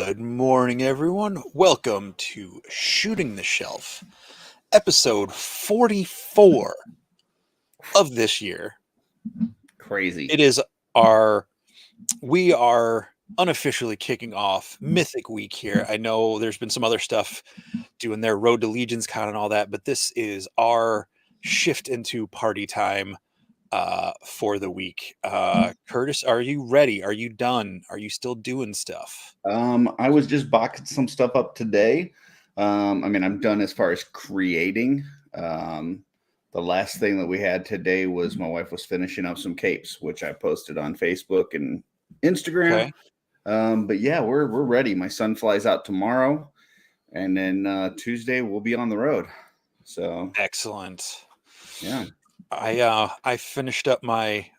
Good morning, everyone. Welcome to Shooting the Shelf, episode 44 of this year. Crazy. It is we are unofficially kicking off Mythic Week here. I know there's been some other stuff doing their Road to Legions Con and all that, but this is our shift into party time for the week. Curtis, are you ready? Are you done? Are you still doing stuff? I was just boxing some stuff up today. I'm done as far as creating. The last thing that we had today was my wife was finishing up some capes, which I posted on Facebook and Instagram. Okay. But yeah, we're ready. My son flies out tomorrow, and then Tuesday we'll be on the road. So Excellent. yeah. I finished up my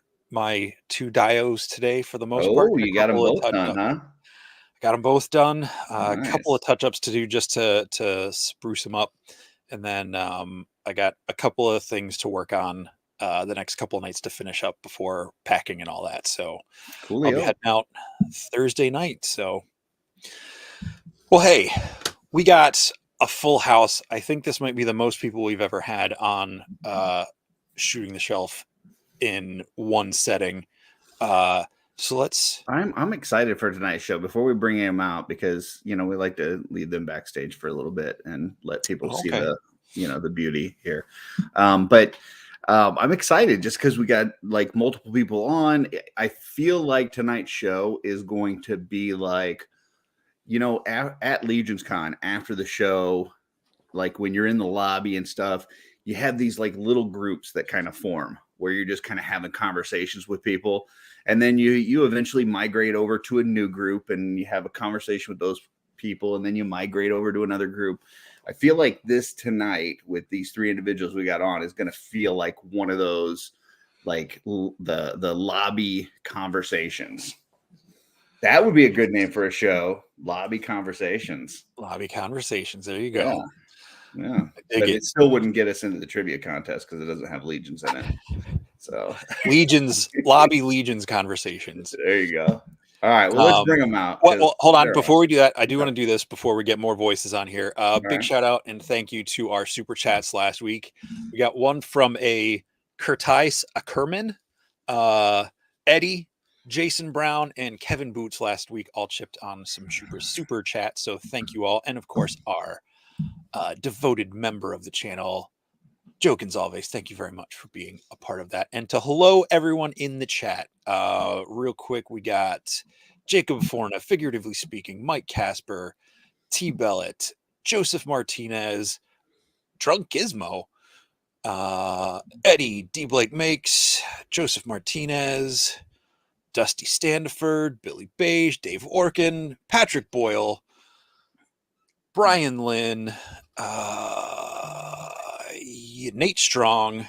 two dios today for the most part. Oh, you got them both done, huh? Got them both done. A Nice. couple of touch-ups to do just to spruce them up, and then I got a couple of things to work on the next couple of nights to finish up before packing and all that. So Coolio. I'll be heading out Thursday night. So, well, hey, we got a full house. I think this might be the most people we've ever had on Shooting the Shelf in one setting. So let's. I'm excited for tonight's show. Before we bring him out, because we like to leave them backstage for a little bit and let people see the beauty here. But I'm excited just because we got like multiple people on. I feel like tonight's show is going to be like, at Legions Con after the show, like when you're in the lobby and stuff, you have these like little groups that kind of form where you're just kind of having conversations with people. And then you eventually migrate over to a new group and you have a conversation with those people. And then you migrate over to another group. I feel like this tonight with these three individuals we got on is going to feel like one of those, like the lobby conversations. That would be a good name for a show. Lobby Conversations. Lobby Conversations. There you go. Yeah. But it still wouldn't get us into the trivia contest because it doesn't have Legions in it. So Lobby Legions Conversations. There you go. All right, well, let's bring them out. Well, hold on. Before we do that, I do want to do this before we get more voices on here. Big shout out and thank you to our super chats last week. We got one from a Curtis Ackerman, Eddie, Jason Brown, and Kevin Boots last week all chipped on some super chats. So thank you all. And of course, our devoted member of the channel, Joe Gonzalez, thank you very much for being a part of that. And to hello everyone in the chat. Real quick, we got Jacob Forna, figuratively speaking, Mike Casper, T. Bellet, Joseph Martinez, Drunk Gizmo, Eddie D. Blake Makes, Joseph Martinez, Dusty Standiford, Billy Beige, Dave Orkin, Patrick Boyle, Brian Lynn, Nate Strong,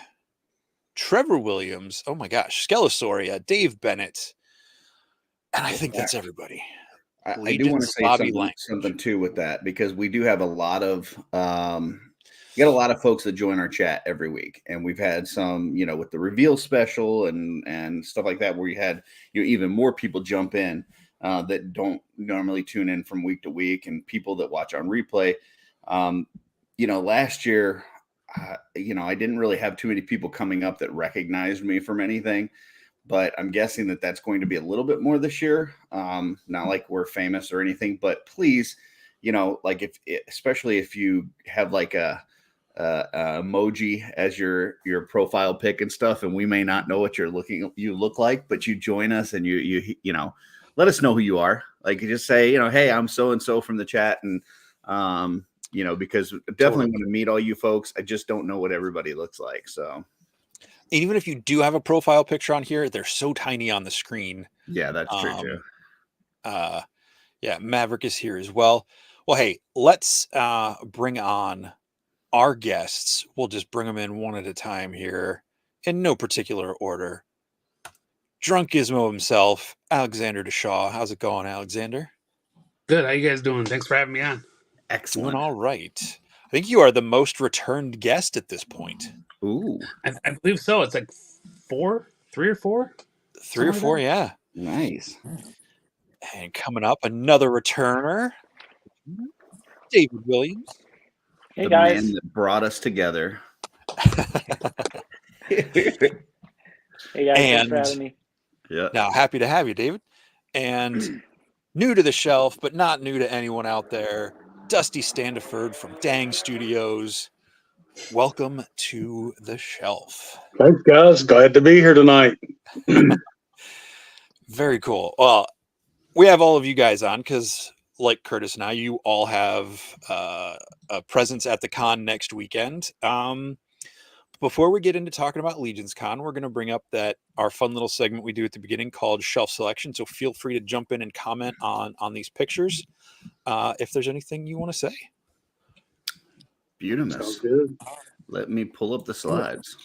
Trevor Williams, oh my gosh, Skelosoria, Dave Bennett, and I think that's everybody. I do want to say something too with that, because we do have a lot of we got a lot of folks that join our chat every week, and we've had some, with the reveal special and stuff like that, where you had even more people jump in that don't normally tune in from week to week, and people that watch on replay. Last year, I didn't really have too many people coming up that recognized me from anything, but I'm guessing that that's going to be a little bit more this year. Not like we're famous or anything, but please, like especially if you have like a emoji as your profile pic and stuff, and we may not know what you look like, but you join us and you let us know who you are. Like, you just say, hey, I'm so and so from the chat, and because I definitely want to meet all you folks. I just don't know what everybody looks like. So, and even if you do have a profile picture on here, they're so tiny on the screen. Yeah, that's true too. Yeah, Maverick is here as well. Well, hey, let's bring on our guests. We'll just bring them in one at a time here in no particular order. Drunk Gizmo himself, Alexander DeShaw. How's it going, Alexander? Good. How you guys doing? Thanks for having me on. Excellent. Doing all right. I think you are the most returned guest at this point. Ooh. I believe so. It's like 3 or 4. 3 or 4, yeah. Nice. And coming up, another returner, David Williams. Hey, the guys. man that brought us together. Hey, guys. Thanks for having me. Yeah. Now, happy to have you, David. And new to the shelf, but not new to anyone out there, Dusty Standiford from Dang Studios. Welcome to the shelf. Thanks, guys. Glad to be here tonight. Very cool. Well, we have all of you guys on because, like Curtis and I, you all have a presence at the con next weekend. Before we get into talking about Legions Con, we're going to bring up our fun little segment we do at the beginning called Shelf Selection. So feel free to jump in and comment on these pictures if there's anything you want to say. Beautiful. Sounds good. Let me pull up the slides.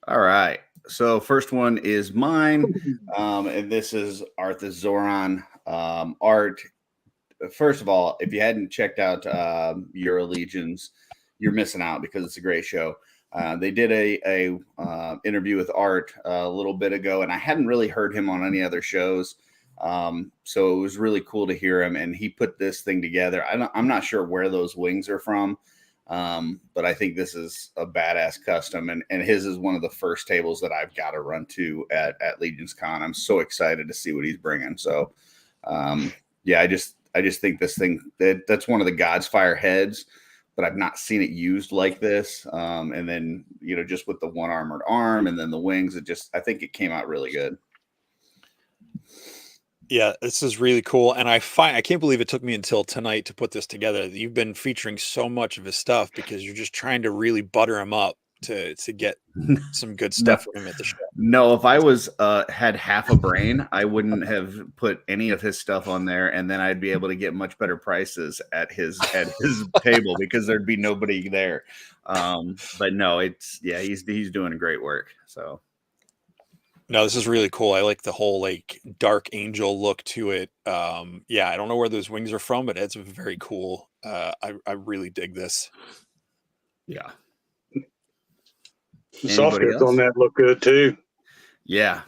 All right. So first one is mine, and this is Arthur Zoran art. First of all, if you hadn't checked out Euro Legions, you're missing out because it's a great show. They did a interview with Art a little bit ago, and I hadn't really heard him on any other shows. So it was really cool to hear him, and he put this thing together. I'm not sure where those wings are from, but I think this is a badass custom, and his is one of the first tables that I've got to run to at Legions Con. I'm so excited to see what he's bringing. So, yeah, I just think this thing that's one of the God's Fire heads, but I've not seen it used like this. And then, just with the one armored arm and then the wings, I think it came out really good. Yeah, this is really cool. And I can't believe it took me until tonight to put this together. You've been featuring so much of his stuff because you're just trying to really butter him up to get some good stuff for him at the show. No, if I had half a brain, I wouldn't have put any of his stuff on there, and then I'd be able to get much better prices at his table because there'd be nobody there. But no, he's doing great work. So no, this is really cool. I like the whole dark angel look to it. Yeah, I don't know where those wings are from, but it's very cool. I really dig this. Yeah. The soft goods on that look good too. Yeah.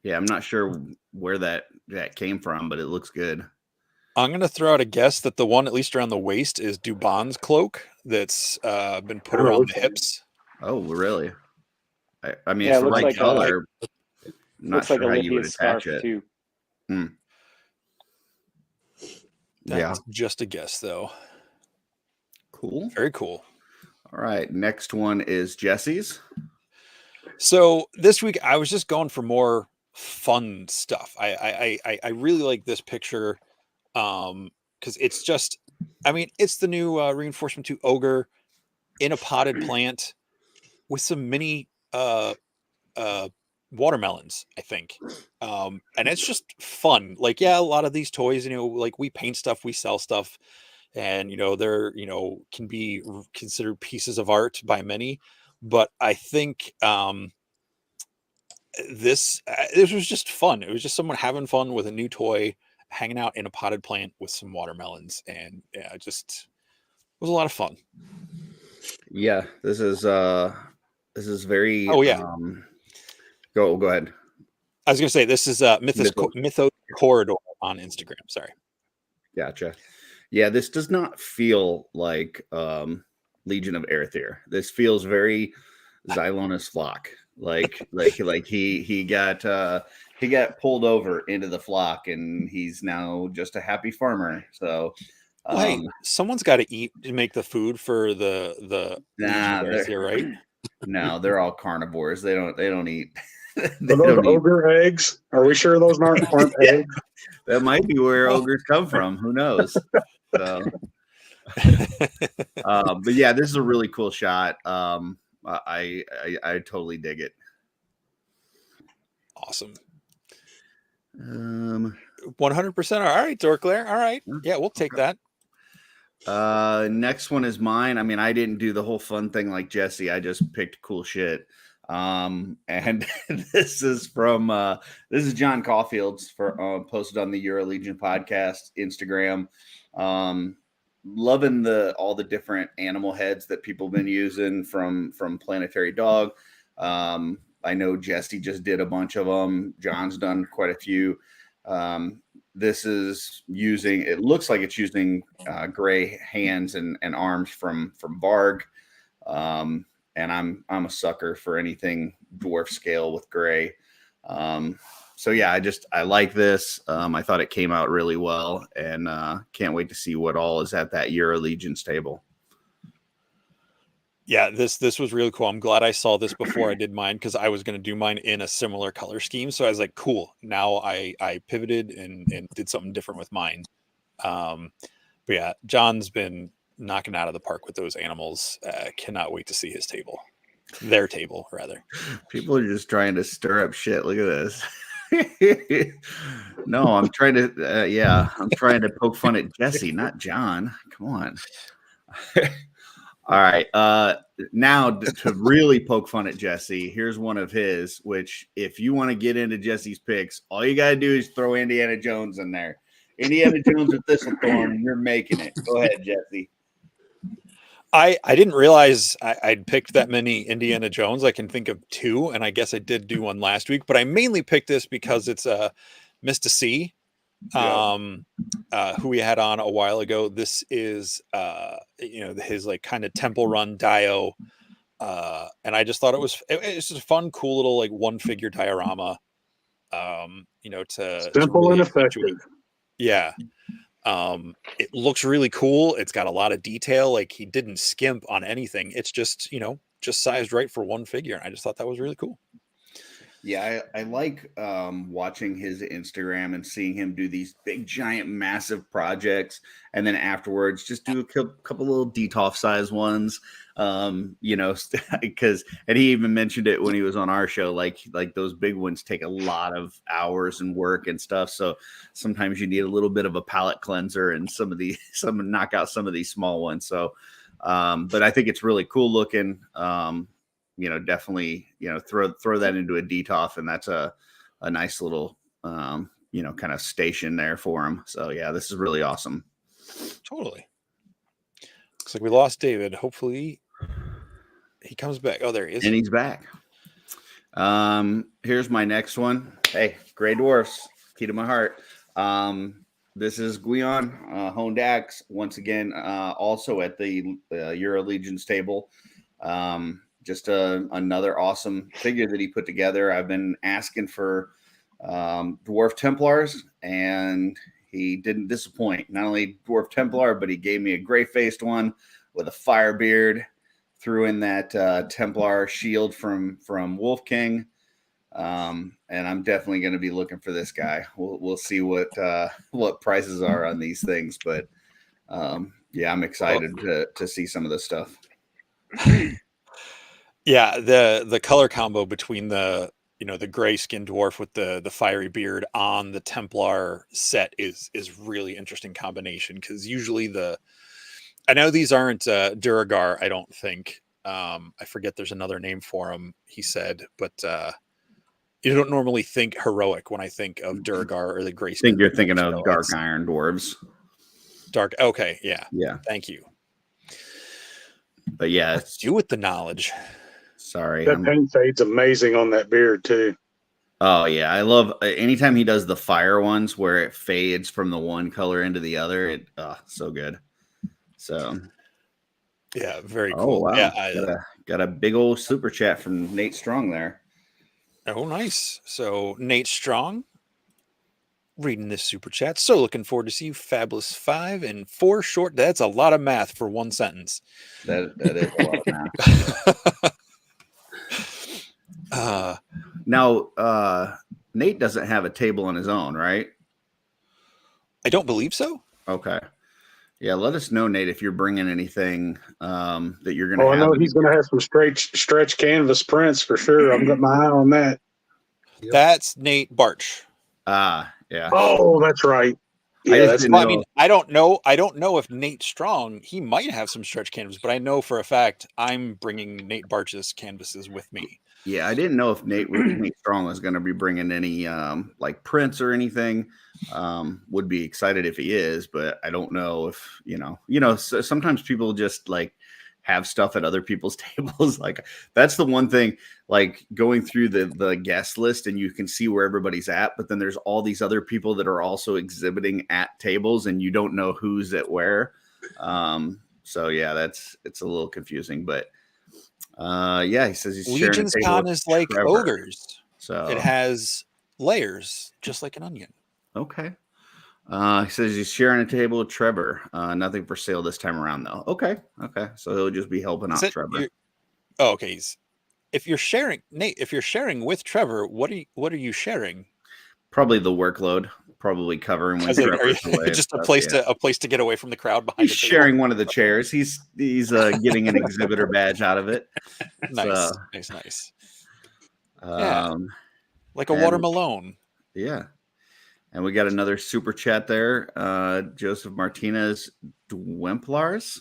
I'm not sure where that came from, but it looks good. I'm going to throw out a guess that the one, at least around the waist, is Dubon's cloak that's been put around the hips. Oh, really? I mean, yeah, it's the right color. Looks like how you would attach it. Too. That's just a guess, though. Cool. Very cool. All right. Next one is Jesse's. So this week I was just going for more fun stuff. I really like this picture because it's just, it's the new Reinforcement 2 Ogre in a potted plant with some mini watermelons, I think. And it's just fun. A lot of these toys, we paint stuff, we sell stuff. And, they're, can be considered pieces of art by many. But I think this was just fun. It was just someone having fun with a new toy, hanging out in a potted plant with some watermelons. And it just was a lot of fun. Yeah, this is very. Oh, yeah. Go ahead. I was going to say, this is Mythos Corridor on Instagram. Sorry. Gotcha. Yeah, this does not feel like Legion of Aether. This feels very Xylonus flock. Like he got pulled into the flock, and he's now just a happy farmer. So, hey, someone's got to eat to make the food for the Aether, right? No, they're all carnivores. They don't eat. Are those ogre eggs? Are we sure those aren't eggs? That might be where ogres come from. Who knows? So, but yeah, this is a really cool shot. I totally dig it. Awesome. 100%. All right, Dorclair. All right. Yeah, we'll take that. Next one is mine. I mean, I didn't do the whole fun thing like Jesse. I just picked cool shit. And this is John Caulfield's posted on the Euro Legion podcast Instagram. Loving all the different animal heads that people have been using from Planetary Dog. I know Jesse just did a bunch of them. John's done quite a few. This is using, it looks like it's using gray hands and arms from Varg. And I'm a sucker for anything dwarf scale with gray. So yeah, I like this. I thought it came out really well, and can't wait to see what all is at that Year Allegiance table. Yeah, this was really cool. I'm glad I saw this before I did mine, because I was going to do mine in a similar color scheme. So I was like, cool. Now I pivoted and did something different with mine. But yeah, John's been knocking out of the park with those animals. Cannot wait to see his table. Their table, rather. People are just trying to stir up shit. Look at this. No, I'm trying to, I'm trying to poke fun at Jesse, not John. Come on. All right. Now to really poke fun at Jesse, here's one of his, which if you want to get into Jesse's picks, all you got to do is throw Indiana Jones in there. Indiana Jones with Thistlethorn, you're making it. Go ahead, Jesse. I didn't realize I'd picked that many Indiana Jones. I can think of 2, and I guess I did do one last week, but I mainly picked this because it's Mr. C, who we had on a while ago. This is his like kind of Temple Run Dio, and I just thought it's just a fun, cool little like one figure diorama. To simple really and effective. Yeah. It looks really cool. It's got a lot of detail. Like, he didn't skimp on anything. It's just, just sized right for one figure. And I just thought that was really cool. Yeah, I like watching his Instagram and seeing him do these big, giant, massive projects, and then afterwards just do a couple little DTOF size ones. Because, and he even mentioned it when he was on our show, like those big ones take a lot of hours and work and stuff. So sometimes you need a little bit of a palate cleanser and knock out some of these small ones. So, but I think it's really cool looking. Definitely, throw that into a DTOF, and that's a nice little, kind of station there for him. So yeah, this is really awesome. Totally. Looks like we lost David. Hopefully he comes back. Oh, there he is. And he's back. Here's my next one. Hey, Gray Dwarfs, key to my heart. This is Guion Hondax once again, also at the Year Allegiance table. Just another awesome figure that he put together. I've been asking for Dwarf Templars, and he didn't disappoint. Not only Dwarf Templar, but he gave me a gray-faced one with a fire beard, threw in that Templar shield from Wolf King. And I'm definitely going to be looking for this guy. We'll see what prices are on these things, but yeah, I'm excited to see some of this stuff. Yeah, the color combo between the gray skinned dwarf with the fiery beard on the Templar set is really interesting combination, because usually I know these aren't Duragar, I don't think. I forget there's another name for them, he said, but you don't normally think heroic when I think of Duragar or the gray skin. I think you're thinking of Dark Iron Dwarves. Okay, yeah. Thank you. But yeah, let's do with the knowledge. Sorry. That paint fade's amazing on that beard too. Oh yeah, I love anytime he does the fire ones where it fades from the one color into the other. So good. So yeah, very cool. Wow. Yeah, got a big old super chat from Nate Strong there. Oh, nice. So Nate Strong reading this super chat. So looking forward to see you, Fabulous 5 and 4 short. That's a lot of math for one sentence. That is a lot of math. Now, Nate doesn't have a table on his own, right? I don't believe so. Okay. Yeah, let us know, Nate, if you're bringing anything that you're going to have. I know he's going to have some stretch canvas prints for sure. I've got my eye on that. That's Nate Barch. Yeah. Oh, that's right. Yeah, I mean, I don't know if Nate Strong, he might have some stretch canvas, but I know for a fact I'm bringing Nate Barch's canvases with me. Yeah, I didn't know if Nate Strong was going to be bringing any like prints or anything. Would be excited if he is, but I don't know if so sometimes people just like have stuff at other people's tables. Like that's the one thing, like going through the guest list and you can see where everybody's at, but then there's all these other people that are also exhibiting at tables and you don't know who's at where. So yeah, it's a little confusing, but yeah, he says he's Legion's Con is like Trevor. ogres. So it has layers just like an onion. Okay. He says he's sharing a table with Trevor. Nothing for sale this time around, though. Okay. So he'll just be helping out Trevor. Okay. If you're sharing, Nate, if you're sharing with Trevor, what are you sharing? Probably the workload. Probably covering when Trevor's away. Just a place to get away from the crowd behind. He's sharing one of the chairs. He's getting an exhibitor badge out of it. Nice. Yeah. Like a watermelon. Yeah. And we got another super chat there. Joseph Martinez Dwemplars.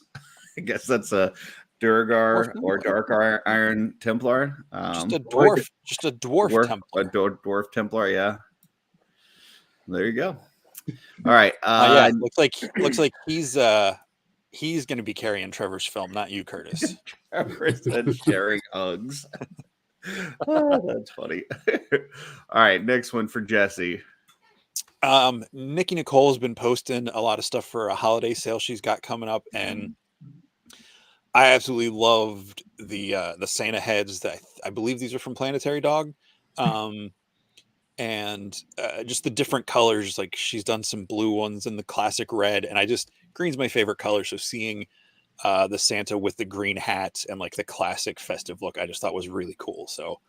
I guess that's a Durgar or Dark Iron Templar. Just a dwarf Templar. A dwarf Templar, yeah. There you go. All right. Yeah, looks like he's going to be carrying Trevor's film, not you, Curtis. Trevor's been carrying Uggs. Oh, that's funny. All right, next one for Jesse. Nikki Nicole has been posting a lot of stuff for a holiday sale she's got coming up, and I absolutely loved the Santa heads that I believe these are from Planetary Dog. And just the different colors, like she's done some blue ones and the classic red, and green's my favorite color. So seeing the Santa with the green hat and like the classic festive look, I just thought was really cool. So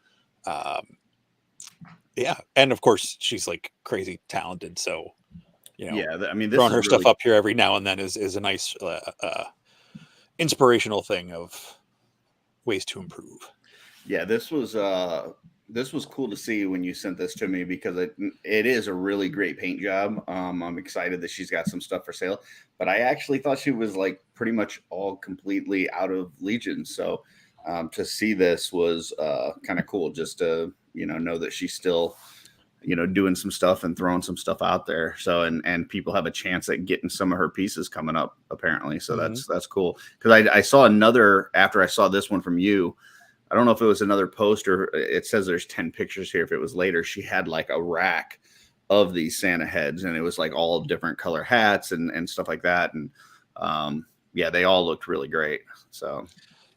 yeah, and of course she's like crazy talented. So yeah, I mean, throwing her stuff up here every now and then is a nice inspirational thing of ways to improve. Yeah, this was cool to see when you sent this to me because it is a really great paint job. I'm excited that she's got some stuff for sale, but I actually thought she was like pretty much all completely out of Legion. So to see this was kind of cool just to, know that she's still, doing some stuff and throwing some stuff out there. So, and people have a chance at getting some of her pieces coming up apparently. So that's cool. Cause I saw another, after I saw this one from you, I don't know if it was another post or it says there's 10 pictures here. If it was later, she had like a rack of these Santa heads and it was like all different color hats and stuff like that. And yeah, they all looked really great. So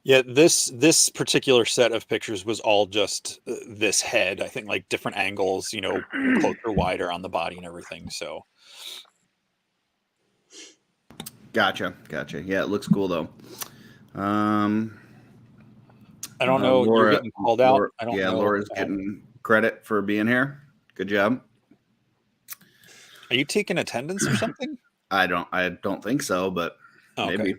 yeah, this particular set of pictures was all just this head. I think like different angles, closer, wider on the body and everything. So gotcha. Yeah, it looks cool though. I don't know. Laura, you're getting called out. Laura, I don't know. Laura's getting credit for being here. Good job. Are you taking attendance or something? I don't think so, but okay. Maybe.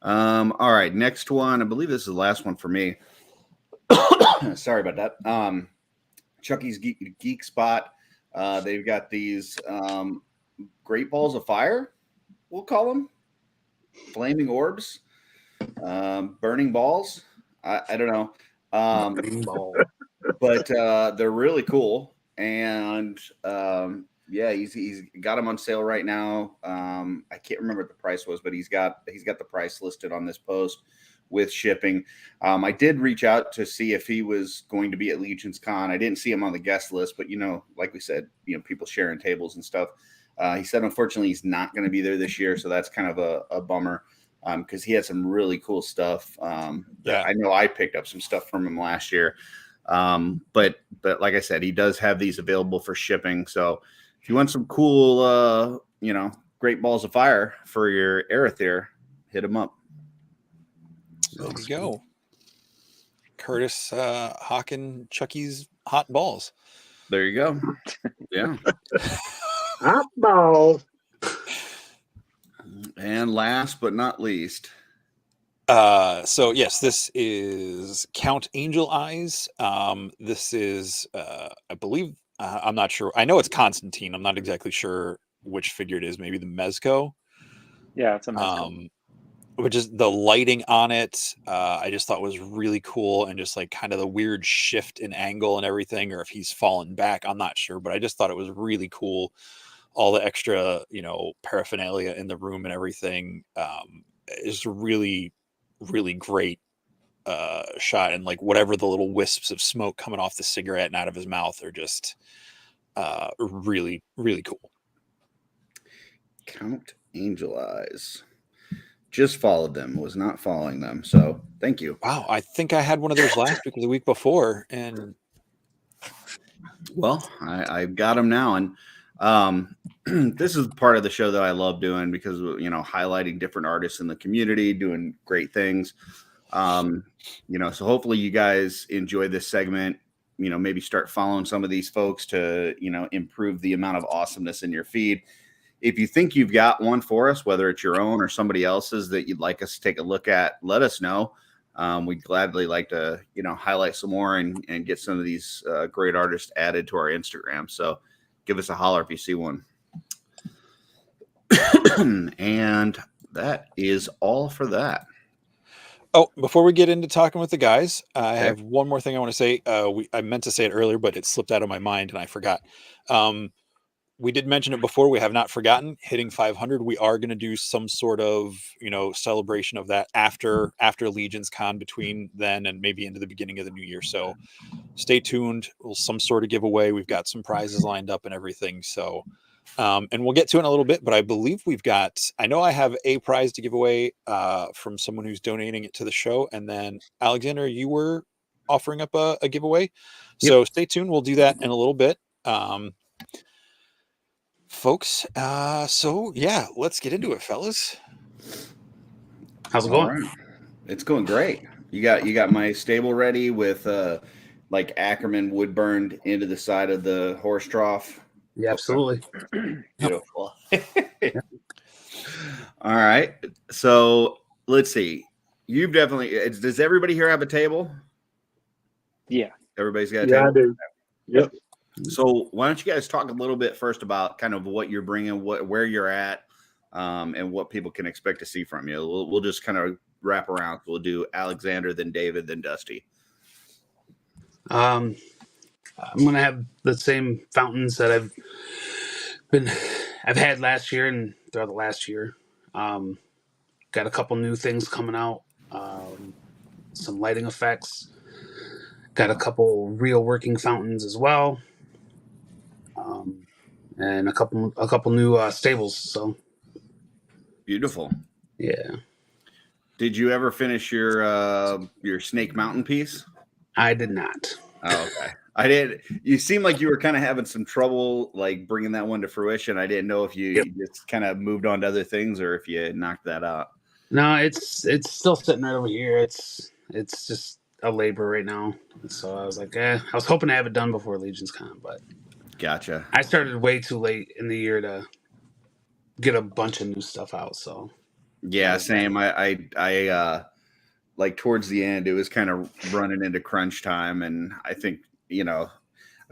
All right, next one. I believe this is the last one for me. Sorry about that. Chucky's Geek Spot. They've got these great balls of fire. We'll call them flaming orbs, burning balls. I don't know. But they're really cool. And yeah, he's got them on sale right now. I can't remember what the price was, but he's got the price listed on this post with shipping. I did reach out to see if he was going to be at Legion's Con. I didn't see him on the guest list, but like we said, people sharing tables and stuff. He said, unfortunately, he's not going to be there this year. So that's kind of a bummer. Because he had some really cool stuff. Yeah, I know I picked up some stuff from him last year. But like I said, he does have these available for shipping. So if you want some cool, great balls of fire for your Arethyr, hit him up. There you go. Curtis hawking Chucky's hot balls. There you go. Yeah. Hot balls. And last but not least. So yes, this is Count Angel Eyes. This is, I believe, I'm not sure. I know it's Constantine. I'm not exactly sure which figure it is. Maybe the Mezco. Yeah, it's a Mezco. Which is the lighting on it. I just thought was really cool, and just like kind of the weird shift in angle and everything, or if he's fallen back, I'm not sure. But I just thought it was really cool. All the extra, paraphernalia in the room and everything is really really great shot, and like whatever the little wisps of smoke coming off the cigarette and out of his mouth are just really, really cool. Count Angel Eyes. Just followed them, was not following them. So thank you. Wow, I think I had one of those last week or the week before, and well, I've got them now. And this is part of the show that I love doing because, you know, highlighting different artists in the community, doing great things. You know, so hopefully you guys enjoy this segment, you know, maybe start following some of these folks to, you know, improve the amount of awesomeness in your feed. If you think you've got one for us, whether it's your own or somebody else's that you'd like us to take a look at, let us know. We'd gladly like to, you know, highlight some more and get some of these great artists added to our Instagram. So give us a holler if you see one. And that is all for that. Oh, before we get into talking with the guys, I have one more thing I want to say. I meant to say it earlier, but it slipped out of my mind and I forgot. We did mention it before. We have not forgotten hitting 500. We are going to do some sort of, you know, celebration of that after Legion's Con, between then and maybe into the beginning of the new year. So stay tuned. Some sort of giveaway. We've got some prizes lined up and everything. So, and we'll get to it in a little bit, but I believe I know I have a prize to give away from someone who's donating it to the show. And then Alexander, you were offering up a giveaway. Yep. So stay tuned. We'll do that in a little bit. Folks, so yeah, let's get into it, fellas. How's it going? Right. It's going great. You got my stable ready with like Ackerman wood burned into the side of the horse trough. Yeah, absolutely. Beautiful. All right. So let's see. You've definitely. Does everybody here have a table? Yeah. Everybody's got a Yeah, table. I do. Yep. So why don't you guys talk a little bit first about kind of what you're bringing, where you're at, and what people can expect to see from you. We'll just kind of wrap around. We'll do Alexander, then David, then Dusty. I'm gonna have the same fountains that I've had last year and throughout the last year. Got a couple new things coming out. Some lighting effects. Got a couple real working fountains as well. And a couple new stables. So Beautiful. yeah. Did you ever finish your Snake Mountain piece? I did not. Oh, okay. I did. You seem like you were kind of having some trouble, like bringing that one to fruition. I didn't know if you just kind of moved on to other things or if you knocked that out. No, it's still sitting right over here. It's just a labor right now. So I was like, I was hoping to have it done before Legion's Con, but Gotcha. I started way too late in the year to get a bunch of new stuff out. So yeah, same. I like towards the end, it was kind of running into crunch time, and I think, you know,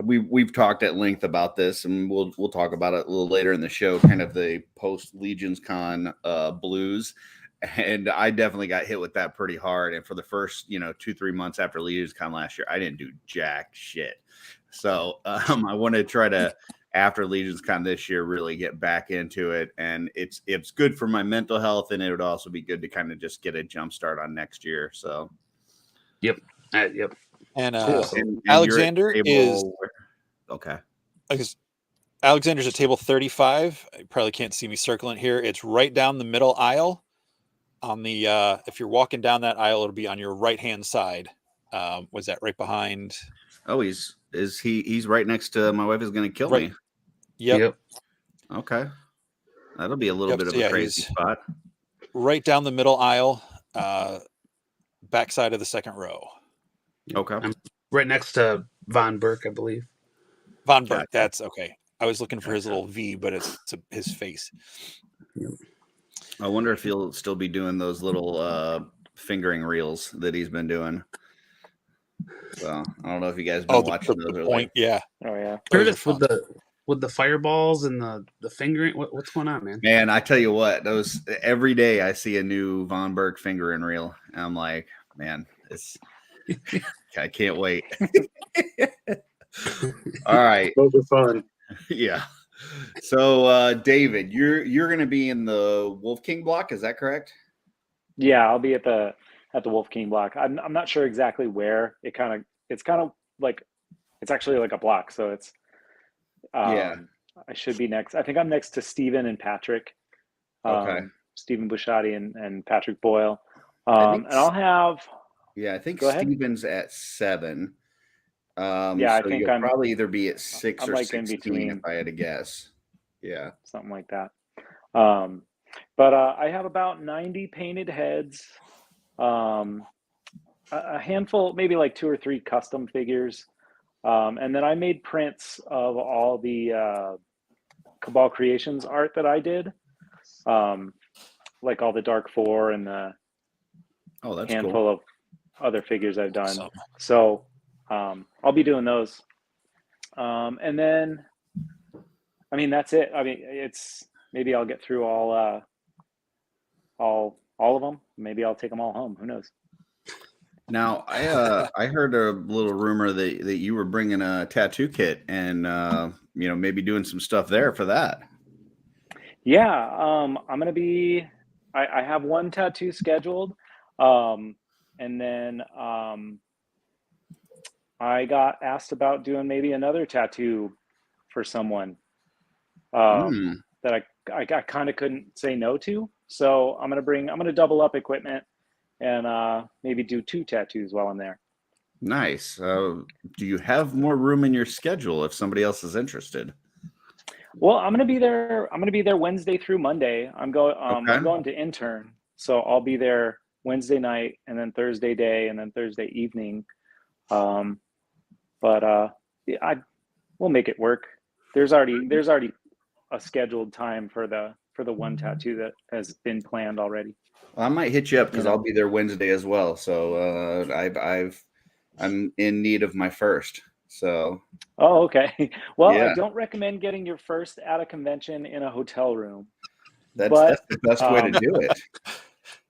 we've talked at length about this, and we'll talk about it a little later in the show. Kind of the post Legion's Con blues, and I definitely got hit with that pretty hard. And for the first 2-3 months after Legion's Con last year, I didn't do jack shit. So I want to try to, after Legion's Con this year, really get back into it. And it's good for my mental health, and it would also be good to kind of just get a jump start on next year. So, yep. And, cool. And Alexander is okay. Alexander's at table 35. You probably can't see me circling here. It's right down the middle aisle. On the if you're walking down that aisle, it'll be on your right hand side. Was that right behind? Oh, he's right next to my wife is going to kill me. Yep. Okay. That'll be a little bit of a crazy spot. Right down the middle aisle, backside of the second row. Okay. I'm right next to Von Burke, I believe. Von Burke, that's okay. I was looking for his little V, but it's his face. Yep. I wonder if he'll still be doing those little fingering reels that he's been doing. So I don't know if you guys been watching those. Point, yeah. Oh yeah. Curtis with the fireballs and the fingering. What's going on, man? Man, I tell you what, those every day I see a new Von Burke fingering reel, and I'm like, man, I can't wait. All right, Those are fun. Yeah. So David, you're going to be in the Wolf King block, is that correct? Yeah, I'll be at the at the Wolf King block. I'm not sure exactly where. It's kind of like, it's actually like a block. So it's, Yeah. I should be next. I think I'm next to Steven and Patrick. Okay. Stephen Bushati and Patrick Boyle. think And I'll have, Yeah, I think Go ahead. Steven's at 7. Yeah, I so think you'll I'm probably either be at 6 I'm or like in 16 between. if I had to guess. Yeah. Something like that. But I have about 90 painted heads, a handful, maybe like 2 or 3 custom figures. And then I made prints of all the Cabal Creations art that I did, like all the Dark Four and the That's handful cool. of other figures I've done. Awesome. So I'll be doing those. And then, I mean, that's it. I mean, maybe I'll get through all of them. Maybe I'll take them all home. Who knows? Now, I heard a little rumor that you were bringing a tattoo kit and maybe doing some stuff there for that. Yeah, I'm gonna be. I have one tattoo scheduled, and then I got asked about doing maybe another tattoo for someone that I kind of couldn't say no to. So I'm gonna double up equipment and maybe do 2 tattoos while I'm there. Nice. Do you have more room in your schedule if somebody else is interested? Well, I'm gonna be there Wednesday through Monday. I'm going to intern, so I'll be there Wednesday night and then Thursday day and then Thursday evening. But we'll make it work. There's already a scheduled time for the one tattoo that has been planned already. Well, I might hit you up because I'll be there Wednesday as well. So I'm in need of my first. So. Oh, okay. Well, Yeah. I don't recommend getting your first at a convention in a hotel room. That's the best way to do it.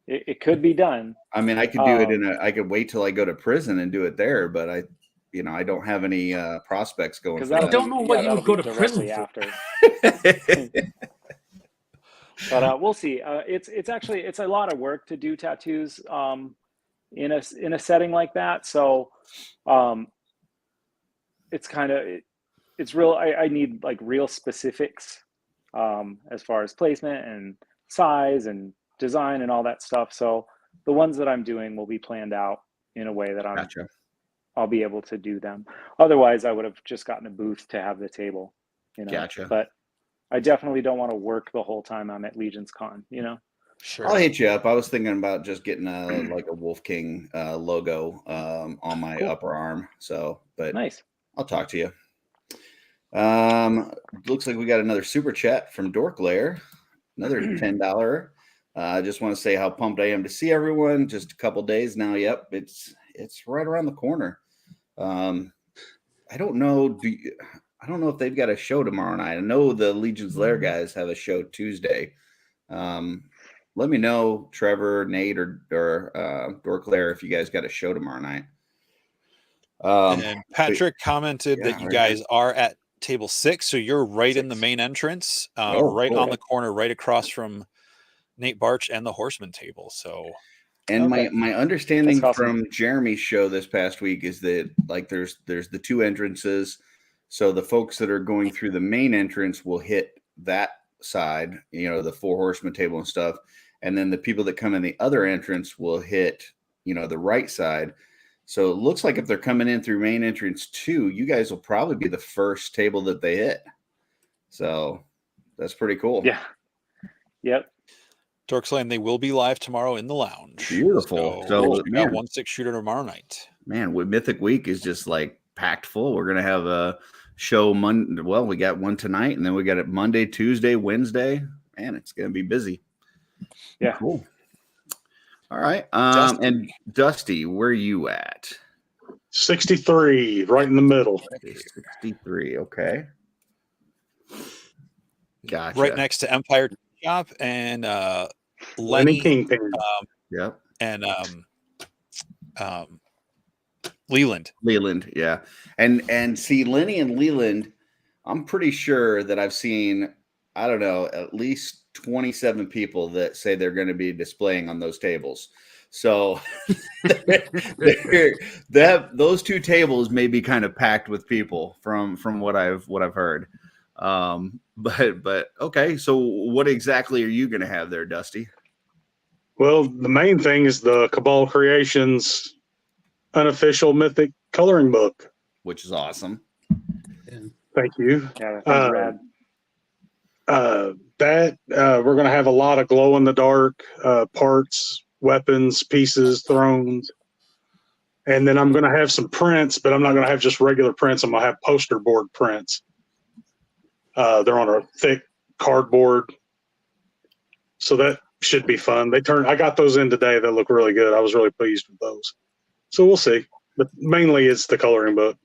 It could be done. I mean, I could do it I could wait till I go to prison and do it there, but I don't have any prospects going. Because I don't know what you would go to prison after. But we'll see. It's actually a lot of work to do tattoos in a setting like that. So it's kind of it's real. I need like real specifics as far as placement and size and design and all that stuff. So the ones that I'm doing will be planned out in a way that I'll be able to do them. Otherwise, I would have just gotten a booth to have the table. Gotcha. But I definitely don't want to work the whole time I'm at Legion's Con. Sure. I'll hit you up. I was thinking about just getting a Wolf King logo on my upper arm. So, but nice. I'll talk to you. Looks like we got another super chat from Dork Lair, another $10. I just want to say how pumped I am to see everyone. Just a couple days now. Yep, it's right around the corner. I don't know. I don't know if they've got a show tomorrow night. I know the Legion's Lair guys have a show Tuesday. Let me know, Trevor, Nate, or Dork Lair, if you guys got a show tomorrow night. And Patrick commented that you guys are at table 6, so you're right in the main entrance, right on the corner, right across from Nate Barch and the Horseman table. So, and my understanding from Jeremy's show this past week is that like there's the 2 entrances, so the folks that are going through the main entrance will hit that side, the 4 Horseman table and stuff, and then the people that come in the other entrance will hit the right side. So it looks like if they're coming in through main entrance 2, you guys will probably be the first table that they hit. So that's pretty cool. Yeah. Yep. Dorks Lane, they will be live tomorrow in the lounge. Beautiful. So we got 1/6 shooter tomorrow night. Man, Mythic Week is just like packed full. We're gonna have a show Monday. Well, we got one tonight, and then we got it Monday, Tuesday, Wednesday. Man, it's gonna be busy. Yeah. Cool. All right. And Dusty, where are you at? 63, right in the middle. 63. Okay. Gotcha. Right next to Empire Shop and Lenny Kingpin. Yep. And Leland. Yeah. And see, Lenny and Leland, I'm pretty sure that I've seen, I don't know, at least 27 people that say they're going to be displaying on those tables. So those two tables may be kind of packed with people from what I've heard. But okay. So what exactly are you going to have there, Dusty? Well, the main thing is the Cabal Creations unofficial Mythic coloring book, which is awesome. Yeah. Thank you. Yeah, that's rad. We're going to have a lot of glow in the dark parts, weapons, pieces, thrones. And then I'm going to have some prints, but I'm not going to have just regular prints. I'm going to have poster board prints. They're on a thick cardboard. So that should be fun. I got those in today. They look really good. I was really pleased with those. So we'll see. But mainly it's the coloring book.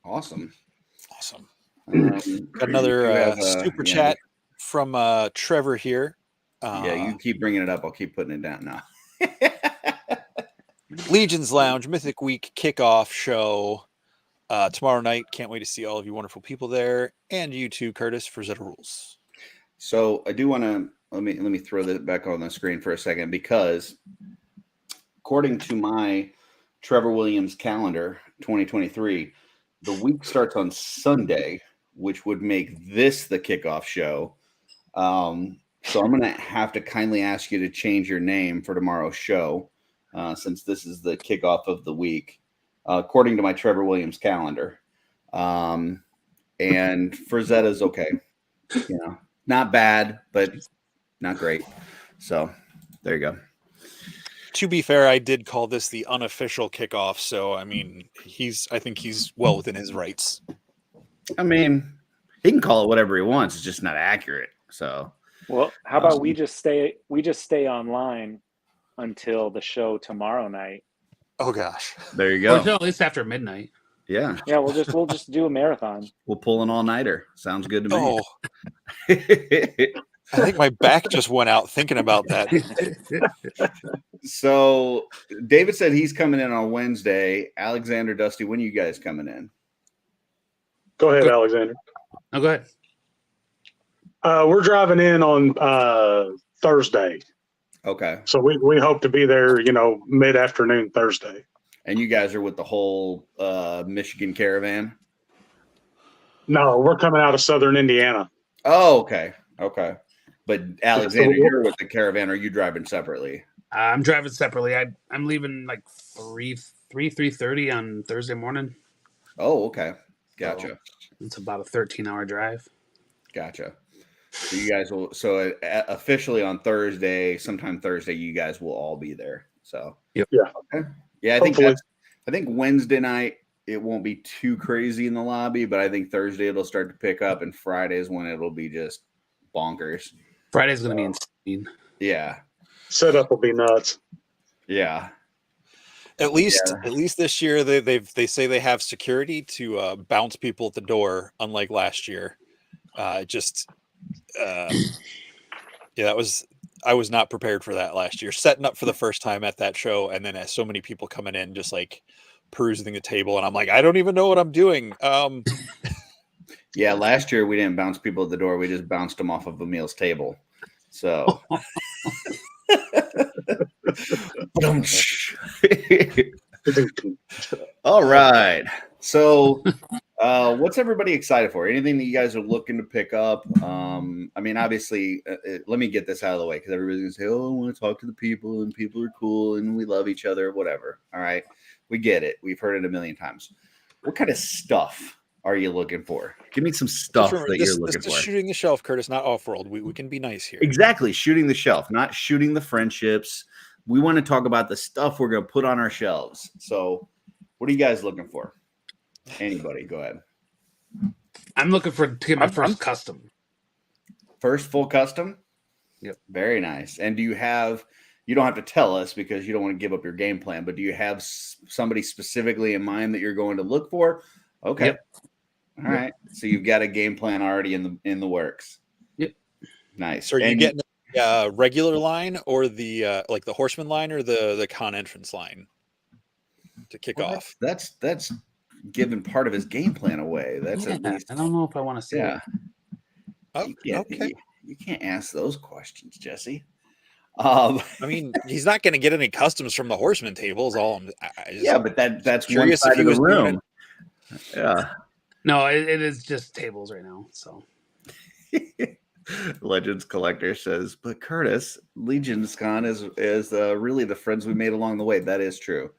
Awesome. Got another super chat from Trevor here. You keep bringing it up. I'll keep putting it down now. Legion's Lounge, Mythic Week kickoff show tomorrow night. Can't wait to see all of you wonderful people there, and you too, Curtis, for Zeta Rules. So I do want to let me throw that back on the screen for a second, because according to my Trevor Williams calendar 2023, the week starts on Sunday, which would make this the kickoff show. So I'm going to have to kindly ask you to change your name for tomorrow's show, since this is the kickoff of the week, according to my Trevor Williams calendar. And for Zeta's okay. Not bad, but not great. So there you go. To be fair, I did call this the unofficial kickoff. So, I mean, I think he's well within his rights. I mean, he can call it whatever he wants. It's just not accurate. So, well, how about we just stay online until the show tomorrow night? Oh gosh, there you go. Or at least after midnight. Yeah. We'll just do a marathon. We'll pull an all-nighter. Sounds good to me. Oh. I think my back just went out thinking about that. So David said he's coming in on Wednesday. Alexander, Dusty, when are you guys coming in? Go ahead, Alexander. No, go ahead. We're driving in on Thursday. Okay. So we hope to be there, mid-afternoon Thursday. And you guys are with the whole Michigan caravan? No, we're coming out of Southern Indiana. Oh, okay. Okay. But Alexander, you're with the caravan. Are you driving separately? I'm driving separately. I'm leaving like 3:30 on Thursday morning. Oh, okay. Gotcha. So it's about a 13-hour drive. Gotcha. So you guys will. So officially on Thursday, sometime Thursday, you guys will all be there. So yep. Yeah. Okay. Yeah, I think Wednesday night it won't be too crazy in the lobby, but I think Thursday it'll start to pick up, and Friday is when it'll be just bonkers. Friday's going to be insane. Yeah. Setup will be nuts. Yeah. At least this year they say they have security to bounce people at the door, unlike last year. I was not prepared for that last year. Setting up for the first time at that show, and then as so many people coming in, just like perusing the table, and I'm like, I don't even know what I'm doing. Yeah, last year we didn't bounce people at the door; we just bounced them off of Emil's table. So, all right. So, what's everybody excited for? Anything that you guys are looking to pick up? I mean, obviously, let me get this out of the way, because everybody's gonna say, "Oh, I want to talk to the people, and people are cool, and we love each other, whatever." All right, we get it. We've heard it a million times. What kind of stuff are you looking for? Give me some stuff you're looking for. Shooting the shelf, Curtis, not OffWorld. We can be nice here. Exactly, shooting the shelf, not shooting the friendships. We want to talk about the stuff we're going to put on our shelves. So, what are you guys looking for? Anybody, go ahead. I'm looking to get my first custom. First full custom? Yep. Very nice. And you don't have to tell us because you don't want to give up your game plan, but do you have somebody specifically in mind that you're going to look for? Okay. Yep. All right. So you've got a game plan already in the works. Yep. Nice. So are you getting the regular line, or the like the Horseman line, or the Con Entrance line to kick off? That's giving part of his game plan away. That's at least. I don't know if I want to say. Yeah. Oh, okay. You can't ask those questions, Jesse. I mean, he's not going to get any customs from the Horseman table. Is all. Yeah, but that's one curious side if he of the was doing room. Yeah. No, it is just tables right now. So Legends Collector says, but Curtis, Legion's Con is really the friends we made along the way. That is true.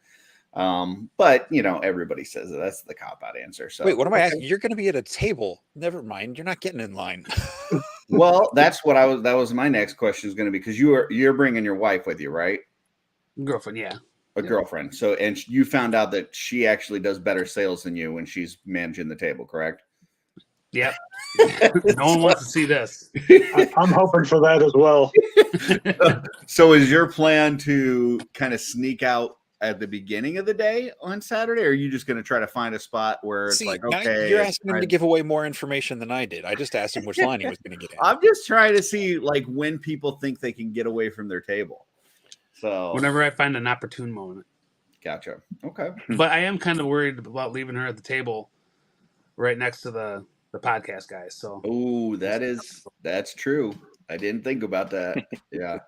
But everybody says it. That's the cop-out answer. So wait, what am I asking? You're going to be at a table. Never mind. You're not getting in line. Well, that was my next question is going to be, because you're bringing your wife with you, right? Girlfriend, yeah. Girlfriend. So, and you found out that she actually does better sales than you when she's managing the table, correct? Yep. No one wants to see this. I'm hoping for that as well. So is your plan to kind of sneak out at the beginning of the day on Saturday, or are you just going to try to find a spot where it's okay? You're asking him to give away more information than I did. I just asked him which line he was going to get in. I'm just trying to see when people think they can get away from their table. So whenever I find an opportune moment. Gotcha. Okay. But I am kind of worried about leaving her at the table right next to the podcast guys. So that's true. I didn't think about that. Yeah.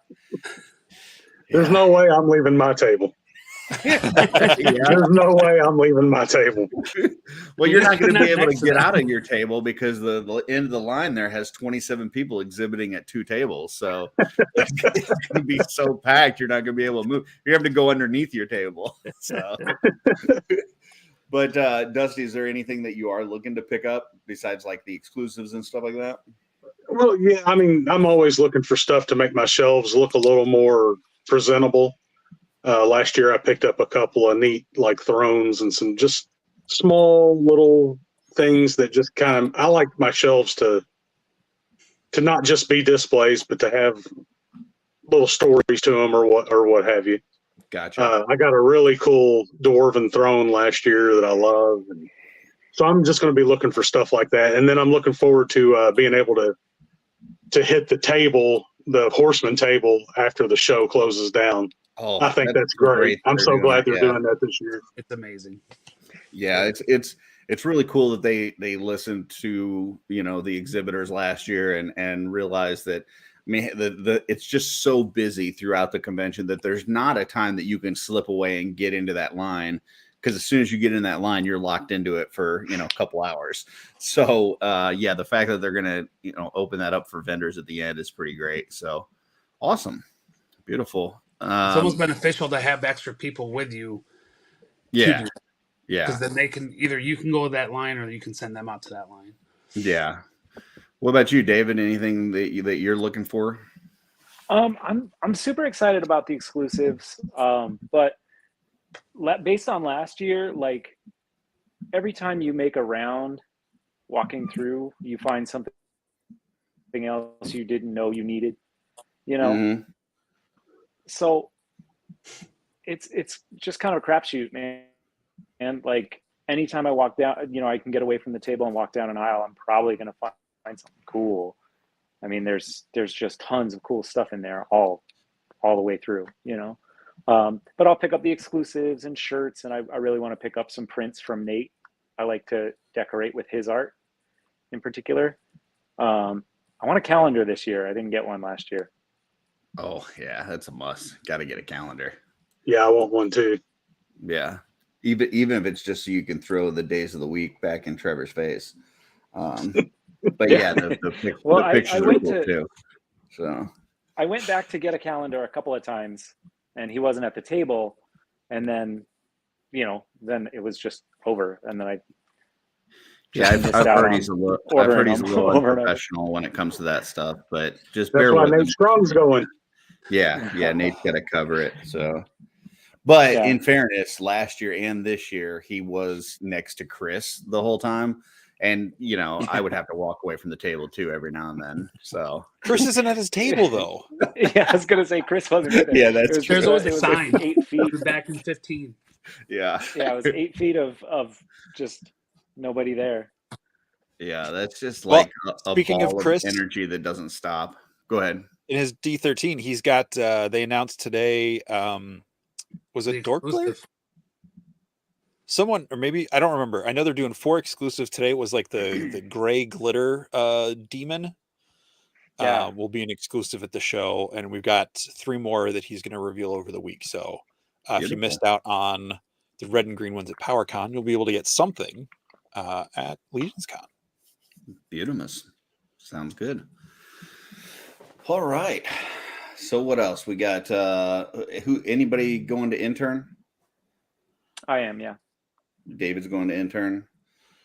There's no way I'm leaving my table. There's no way I'm leaving my table. Well, you're not going to be able to get out of your table because the end of the line there has 27 people exhibiting at 2 tables. So it's going to be so packed, you're not going to be able to move. You have to go underneath your table. So. But Dusty, is there anything that you are looking to pick up besides the exclusives and stuff like that? Well, yeah, I mean, I'm always looking for stuff to make my shelves look a little more presentable. Last year I picked up a couple of neat thrones and some just small little things that just I like my shelves to not just be displays, but to have little stories to them or what have you. Gotcha. I got a really cool dwarven throne last year that I love. And so I'm just going to be looking for stuff like that. And then I'm looking forward to being able to hit the table, the Horseman table, after the show closes down. Oh, I think that's great. I'm so glad they're doing that this year. It's amazing. Yeah, it's really cool that they listened to the exhibitors last year and realized that. I mean, it's just so busy throughout the convention that there's not a time that you can slip away and get into that line, because as soon as you get in that line, you're locked into it for a couple hours. So the fact that they're gonna open that up for vendors at the end is pretty great. So awesome, beautiful. It's almost beneficial to have extra people with you. Yeah, because then they can you can go to that line or you can send them out to that line. Yeah. What about you, David? Anything that you're looking for? I'm super excited about the exclusives, but based on last year, every time you make a round, walking through, you find something else you didn't know you needed. Mm-hmm. So it's just kind of a crapshoot, man. And anytime I walk down, I can get away from the table and walk down an aisle, I'm probably going to find something cool. I mean, there's just tons of cool stuff in there all the way through, but I'll pick up the exclusives and shirts, and I really want to pick up some prints from Nate. I like to decorate with his art in particular. I want a calendar this year. I didn't get one last year. Oh yeah, that's a must. Got to get a calendar. Yeah, I want one too. Yeah, even if it's just so you can throw the days of the week back in Trevor's face. But yeah, the pictures are cool too. So I went back to get a calendar a couple of times, and he wasn't at the table. And then, then it was just over. And then I've heard he's a little unprofessional when it comes to that stuff. But just that's bear why with Nate him. Strong's going. Yeah, Nate's got to cover it. So, but in fairness, last year and this year, he was next to Chris the whole time. And, I would have to walk away from the table too every now and then. So Chris isn't at his table though. Yeah, I was going to say Chris wasn't either. Yeah, that's true. There's always a sign. 8 feet back in 15. Yeah. Yeah, it was 8 feet of just nobody there. Yeah, that's just speaking of Chris, energy that doesn't stop. Go ahead. In his D13, he's got. They announced today. Was it Dorkler? Someone, or maybe I don't remember. I know they're doing 4 exclusives today. It was the gray glitter demon. Yeah. will be an exclusive at the show, and we've got 3 more that he's going to reveal over the week. So if you missed out on the red and green ones at PowerCon, you'll be able to get something at LegionsCon. Beautiful. Sounds good. All right. So what else? We got anybody going to intern? I am, yeah. David's going to intern.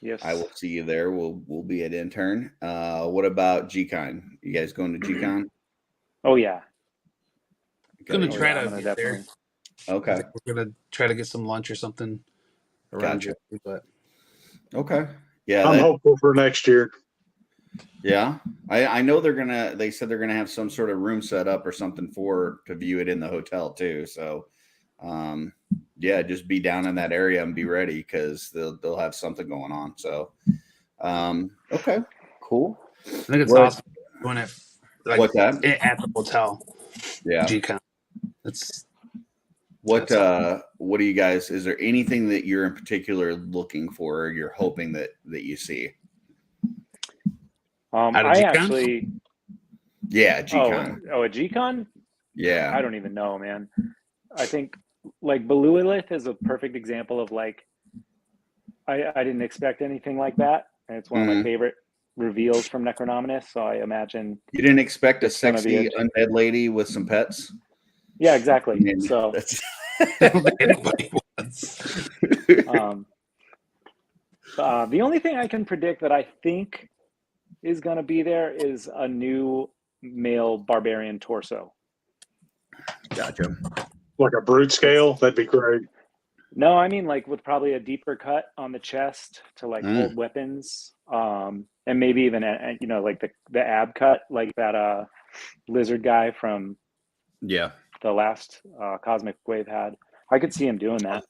Yes. I will see you there. We'll be at intern. What about GCon? You guys going to GCon? Oh yeah. Gonna try I'm to gonna get there. definitely. Okay. We're gonna try to get some lunch or something around Gotcha. here, but Okay. Yeah. I'm hopeful for next year. Yeah. I know they said they're gonna have some sort of room set up or something to view it in the hotel too. So yeah, just be down in that area and be ready because they'll have something going on. So okay, cool. I think it's awesome doing it like what's that? at the hotel. Yeah. GCon. That's what do you guys, is there anything that you're in particular looking for or you're hoping that you see? I actually GCon. Oh, a GCon? Yeah. I don't even know, man. I think like Beluilith is a perfect example of like I didn't expect anything like that. And it's one of my favorite reveals from Necronominus. So I imagine you didn't expect a sexy undead lady with some pets? Yeah, exactly. So anybody wants. The only thing I can predict that I think is going to be there is a new male barbarian torso. Gotcha. Like a brute scale, that'd be great. No, I mean like with probably a deeper cut on the chest to like hold weapons, and maybe even like the ab cut like that lizard guy from the last Cosmic Wave had. I could see him doing that.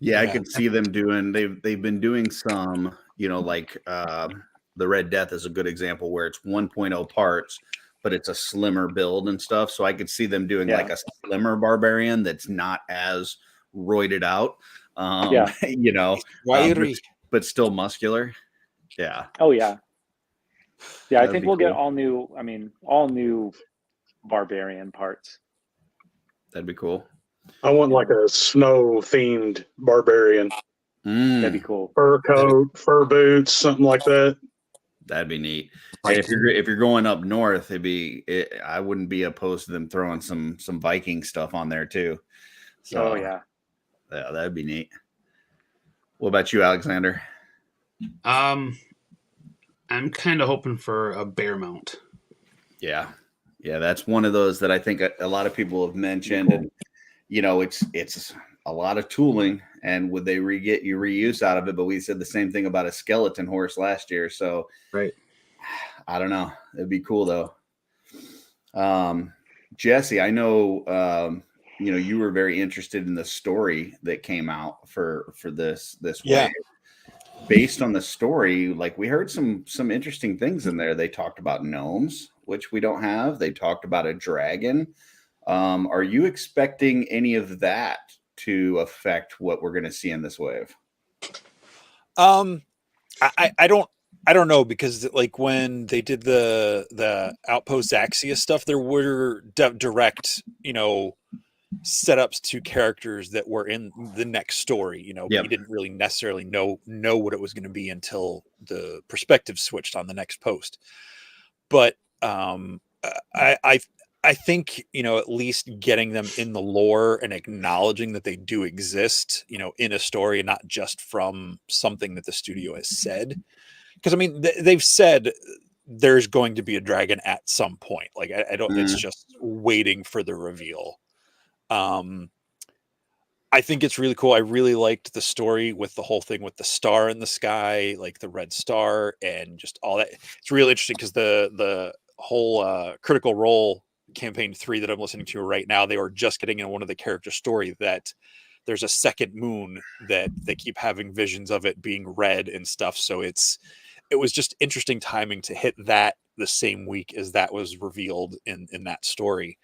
Yeah, I could see them doing. They've been doing some, like the Red Death is a good example where it's 1.0 parts, but it's a slimmer build and stuff. So I could see them doing like a slimmer barbarian that's not as roided out, but still muscular. Yeah. Oh yeah. Yeah, I think we'll get all new barbarian parts. That'd be cool. I want like a snow themed barbarian. That'd be cool. Fur coat, fur boots, something like that. That'd be neat. And if you're going up north, I wouldn't be opposed to them throwing some Viking stuff on there too. So yeah, that'd be neat. What about you, Alexander? I'm kind of hoping for a bear mount. Yeah, that's one of those that I think a lot of people have mentioned, and it's a lot of tooling, and would they get you reuse out of it? But we said the same thing about a skeleton horse last year, so right. I don't know. It'd be cool though. Jesse, I know you were very interested in the story that came out for this wave. Based on the story, like we heard some interesting things in there. They talked about gnomes, which we don't have. They talked about a dragon. Are you expecting any of that to affect what we're going to see in this wave? I don't know, because like when they did the Outpost Axia stuff, there were direct, setups to characters that were in the next story, but you didn't really necessarily know what it was going to be until the perspective switched on the next post. But I think, at least getting them in the lore and acknowledging that they do exist, in a story and not just from something that the studio has said. Because, I mean, they've said there's going to be a dragon at some point. Like, I don't, it's just waiting for the reveal. I think it's really cool. I really liked the story with the whole thing with the star in the sky, like the red star and just all that. It's really interesting because the whole Critical Role campaign 3 that I'm listening to right now, they were just getting in one of the character story that there's a second moon that they keep having visions of it being red and stuff. So it was just interesting timing to hit that the same week as that was revealed in that story.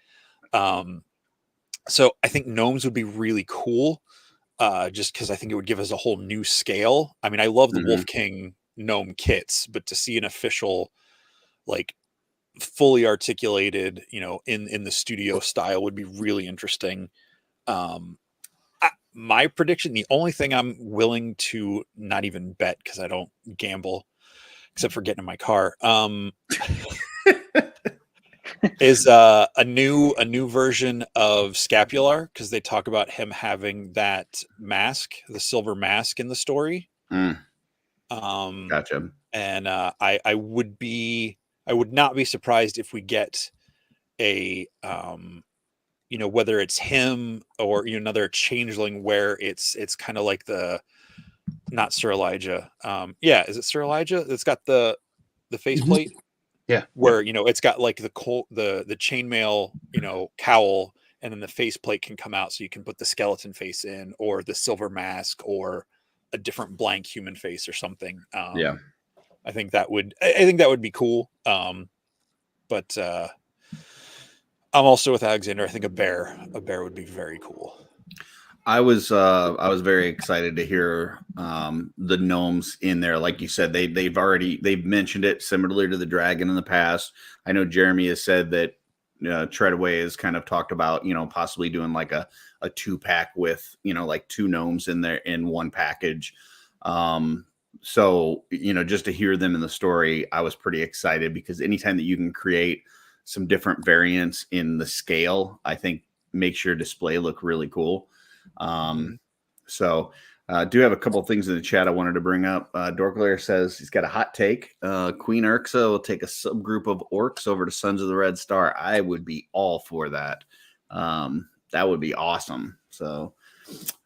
So I think gnomes would be really cool, just because I think it would give us a whole new scale. I mean, I love the Wolf King gnome kits, but to see an official, like, fully articulated, in the studio style would be really interesting. My prediction, the only thing I'm willing to not even bet, because I don't gamble except for getting in my car, is a new version of Scapular, because they talk about him having that mask, the silver mask in the story. Gotcha. And I would not be surprised if we get a whether it's him or another changeling, where it's kind of like not Sir Elijah. Is it Sir Elijah that's got the faceplate? Yeah. Where it's got like the chainmail, cowl, and then the faceplate can come out, so you can put the skeleton face in, or the silver mask, or a different blank human face or something. I think that would be cool. But I'm also with Alexander. I think a bear would be very cool. I was very excited to hear the gnomes in there. Like you said, they've mentioned it similar to the dragon in the past. I know Jeremy has said that Treadaway has kind of talked about possibly doing like a 2-pack with like 2 gnomes in there in one package. So just to hear them in the story, I was pretty excited, because anytime that you can create some different variants in the scale, I think makes your display look really cool. So do have a couple of things in the chat I wanted to bring up. Dorklair says he's got a hot take. Queen Urxa will take a subgroup of orcs over to Sons of the Red Star. I would be all for that. That would be awesome. So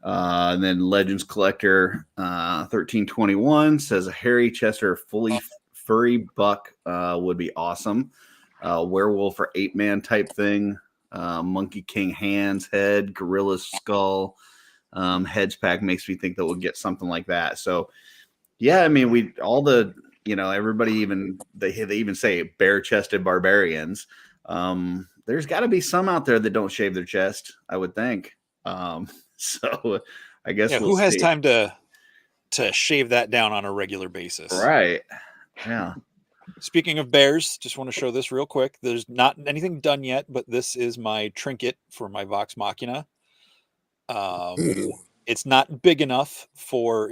and then Legends Collector 1321 says a hairy Chester fully furry buck would be awesome. Werewolf or 8-man type thing. Monkey King hands, head, gorilla skull, heads pack makes me think that we'll get something like that. So yeah, I mean, everybody, even they even say bare-chested barbarians. There's got to be some out there that don't shave their chest, I would think. So I guess who has time to shave that down on a regular basis, right? Yeah. Speaking of bears, just want to show this real quick. There's not anything done yet, but this is my trinket for my Vox Machina. It's not big enough for,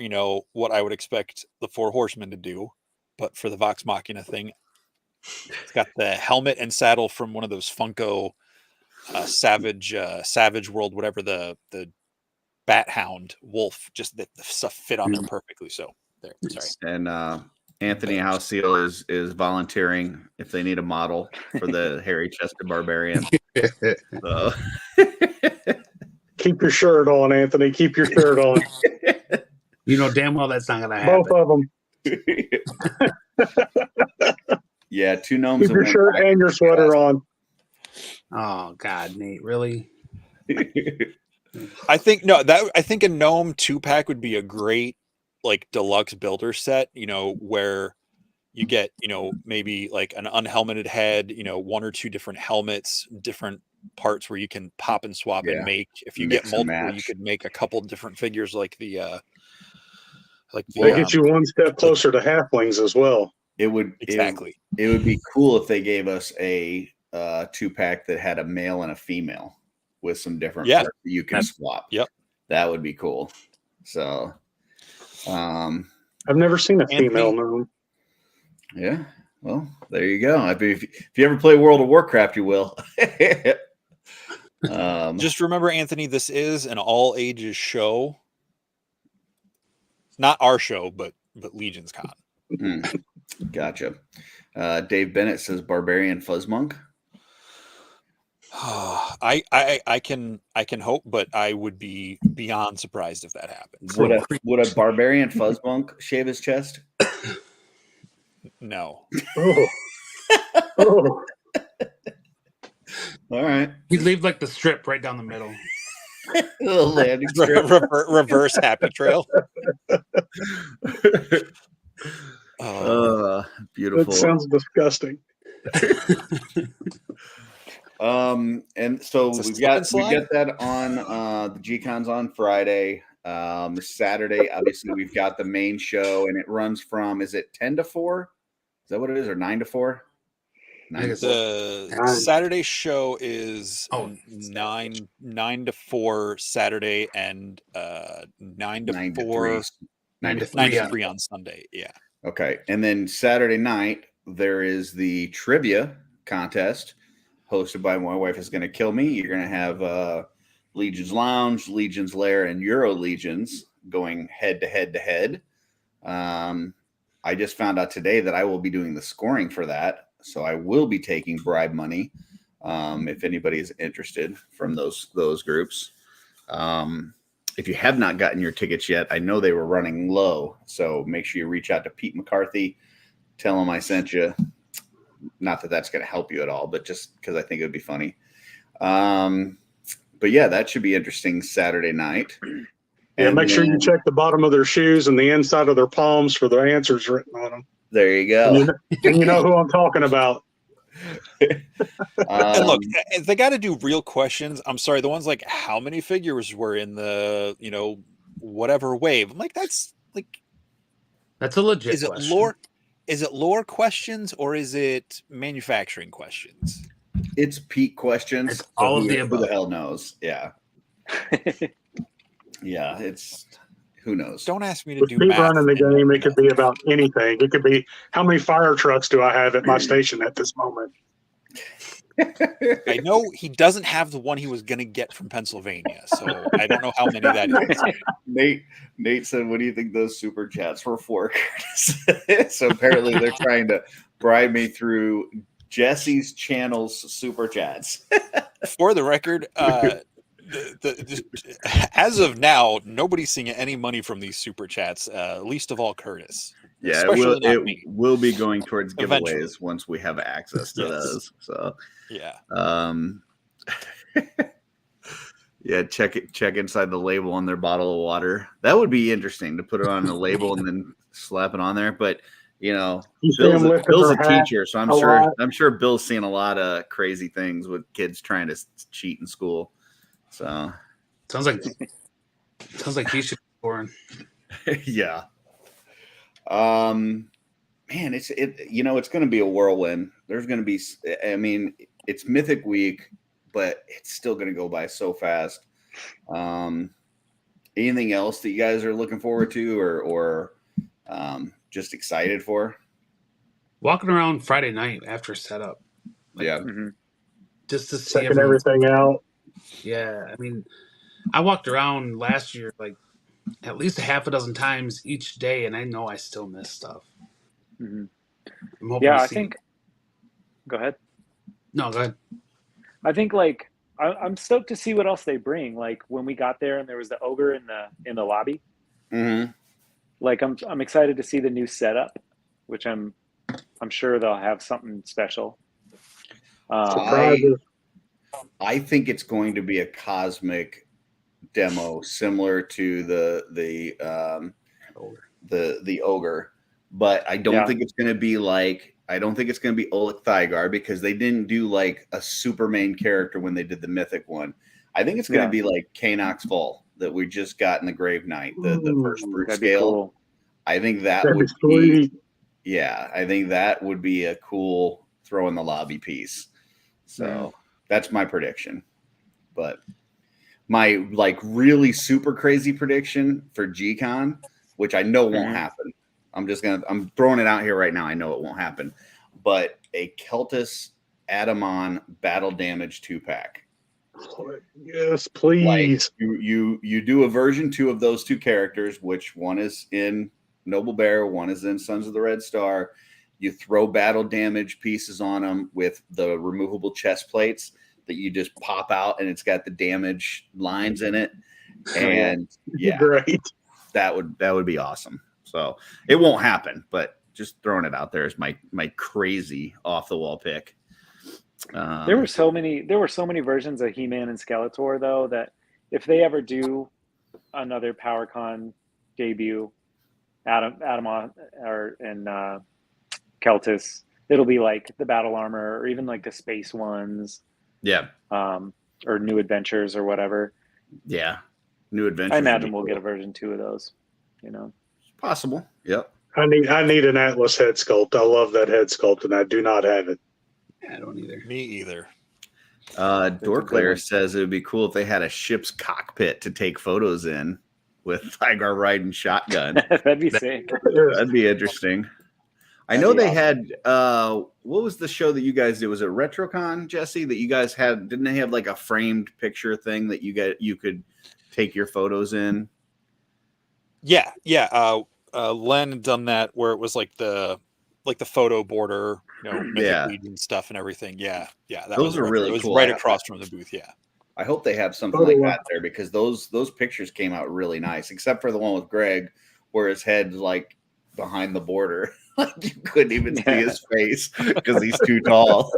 what I would expect the 4 horsemen to do, but for the Vox Machina thing, it's got the helmet and saddle from one of those Funko Savage World, whatever, the Bat Hound Wolf, just the stuff fit on there perfectly. So there, sorry. And Anthony Houseseal is volunteering if they need a model for the hairy chested barbarian. So. Keep your shirt on, Anthony. Keep your shirt on. You know damn well that's not going to happen. Both of them. Yeah, 2 gnomes. Keep your shirt and your sweater on. Oh God, Nate, really? I think a gnome 2-pack would be a great like deluxe builder set, where you get, maybe like an unhelmeted head, 1 or 2 different helmets, different parts where you can pop and swap and make. If you get multiple, you could make a couple different figures like the they get you one step closer to halflings as well. It would exactly. It would be cool if they gave us a 2-pack that had a male and a female with some different parts that you can swap. Yep, that would be cool. So I've never seen a female gnome. Yeah, well, there you go. If you ever play World of Warcraft, you will. Just remember, Anthony, this is an all ages show. Not our show, but Legion's Con. Gotcha. Dave Bennett says Barbarian Fuzzmonk. I can hope, but I would be beyond surprised if that happens. Would a Barbarian Fuzzmonk shave his chest? No. Oh. All right. He'd leave like the strip right down the middle. Landing strip. Reverse happy trail. Beautiful. That sounds disgusting. And so we got that on the G-Cons on Friday. Saturday, obviously, we've got the main show, and it runs from, is it 10 to 4? Is that what it is, or 9 to 4? The Nine. Saturday show is Oh, 9 to 4 Saturday and 9 to 9 to 4 3. 9 to 9 3. to 3 on Sunday. Yeah. Okay. And then Saturday night, there is the trivia contest hosted by My Wife Is Going to Kill Me. You're going to have Legion's Lounge, Legion's Lair, and Euro Legions going head to head to head. I just found out today that I will be doing the scoring for that. So I will be taking bribe money if anybody is interested from those groups. If you have not gotten your tickets yet, I know they were running low. So make sure you reach out to Pete McCarthy. Tell him I sent you. Not that that's going to help you at all, but just because I think it would be funny. But yeah, that should be interesting Saturday night. Yeah, And make sure you then- check the bottom of their shoes and the inside of their palms for the answers written on them. There you go. And you know who I'm talking about. And look, they got to do real questions. I'm sorry, the ones like how many figures were in the, whatever wave. I'm like, that's a legit is it question. lore? Is it lore questions or is it manufacturing questions? It's Pete questions. It's all of the Who above. the hell knows? Yeah. Yeah, it's who knows. Don't ask me to With do Pete math. running the and, game, it could be about anything. It could be how many fire trucks do I have at my station at this moment? I know he doesn't have the one he was going to get from Pennsylvania, so I don't know how many that is. Nate said, "What do you think those super chats were for?" Curtis? So apparently they're trying to bribe me through Jesse's channel's super chats. For the record, as of now, nobody's seeing any money from these super chats, least of all Curtis. Yeah, Especially not it me. will be going towards giveaways Eventually. once we have access to Yes. those. So Yeah. Yeah, check inside the label on their bottle of water. That would be interesting to put it on the label and then slap it on there. But You see them lifting Bill's a their hat teacher, so a lot. I'm sure Bill's seen a lot of crazy things with kids trying to cheat in school. So Sounds like he should be scoring. yeah. Man, it's going to be a whirlwind. There's going to be, it's Mythic week, but it's still going to go by so fast. Anything else that you guys are looking forward to or just excited for? Walking around Friday night after setup. Yeah. Just to see Checking everything out. Yeah, I mean, I walked around last year like at least a half a dozen times each day, and I know I still miss stuff. Mm-hmm. I'm hoping Yeah, to I see think. Go ahead. No, go ahead. I think I'm stoked to see what else they bring. Like when we got there and there was the ogre in the lobby. Mm-hmm. Like I'm excited to see the new setup, which I'm sure they'll have something special. Surprises. I think it's going to be a cosmic demo similar to the ogre, but I don't think it's going to be like Oleg Thygar because they didn't do like a super main character when they did the Mythic one. I think it's going to be like Canox Vol that we just got in the Grave Knight, the first brute scale. Cool. I think that That'd would be sweet. I think that would be a cool throw in the lobby piece. So that's my prediction. But my like really super crazy prediction for G-Con, which I know won't happen. I'm throwing it out here right now. I know it won't happen. But a Keltis Adamon battle damage 2-pack. Yes, please. Like you do a version 2 of those 2 characters, which one is in Noble Bear, one is in Sons of the Red Star. You throw battle damage pieces on them with the removable chest plates that you just pop out, and it's got the damage lines in it. And yeah, great. That would be awesome. So it won't happen, but just throwing it out there is my crazy off the wall pick. There were so many versions of He-Man and Skeletor though that if they ever do another PowerCon debut, Adamon and Keltis, it'll be like the battle armor or even like the space ones. Yeah. Or New Adventures or whatever. Yeah. New Adventures. I imagine we'll get a version 2 of those, Possible. Yep. I need an Atlas head sculpt. I love that head sculpt, and I do not have it. I don't either. Me either. Dorklayer says it would be cool if they had a ship's cockpit to take photos in with Tiger riding shotgun. That'd be sick. That'd be interesting. I know they had what was the show that you guys did? Was it RetroCon, Jesse? That you guys had? Didn't they have like a framed picture thing that you could take your photos in? Yeah. Len had done that where it was like the photo border, Mythic Legion stuff and everything. Yeah. Those are really cool. It was right across from the booth. Yeah. I hope they have something like that there because those pictures came out really nice, except for the one with Greg where his head's like behind the border. Like you couldn't even see his face because he's too tall.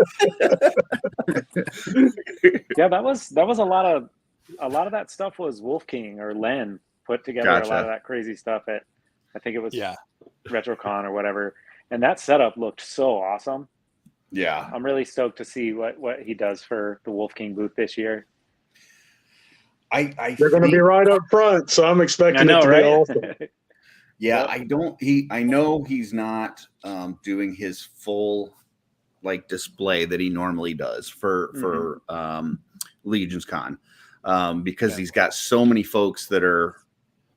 Yeah, that was a lot of that stuff was Wolf King or Len put together a lot of that crazy stuff at, I think it was RetroCon or whatever. And that setup looked so awesome. Yeah. I'm really stoked to see what he does for the Wolf King booth this year. They're going to be right up front, so I'm expecting it to be awesome. Yeah, I know he's not doing his full like display that he normally does for Legion's Con because he's got so many folks that are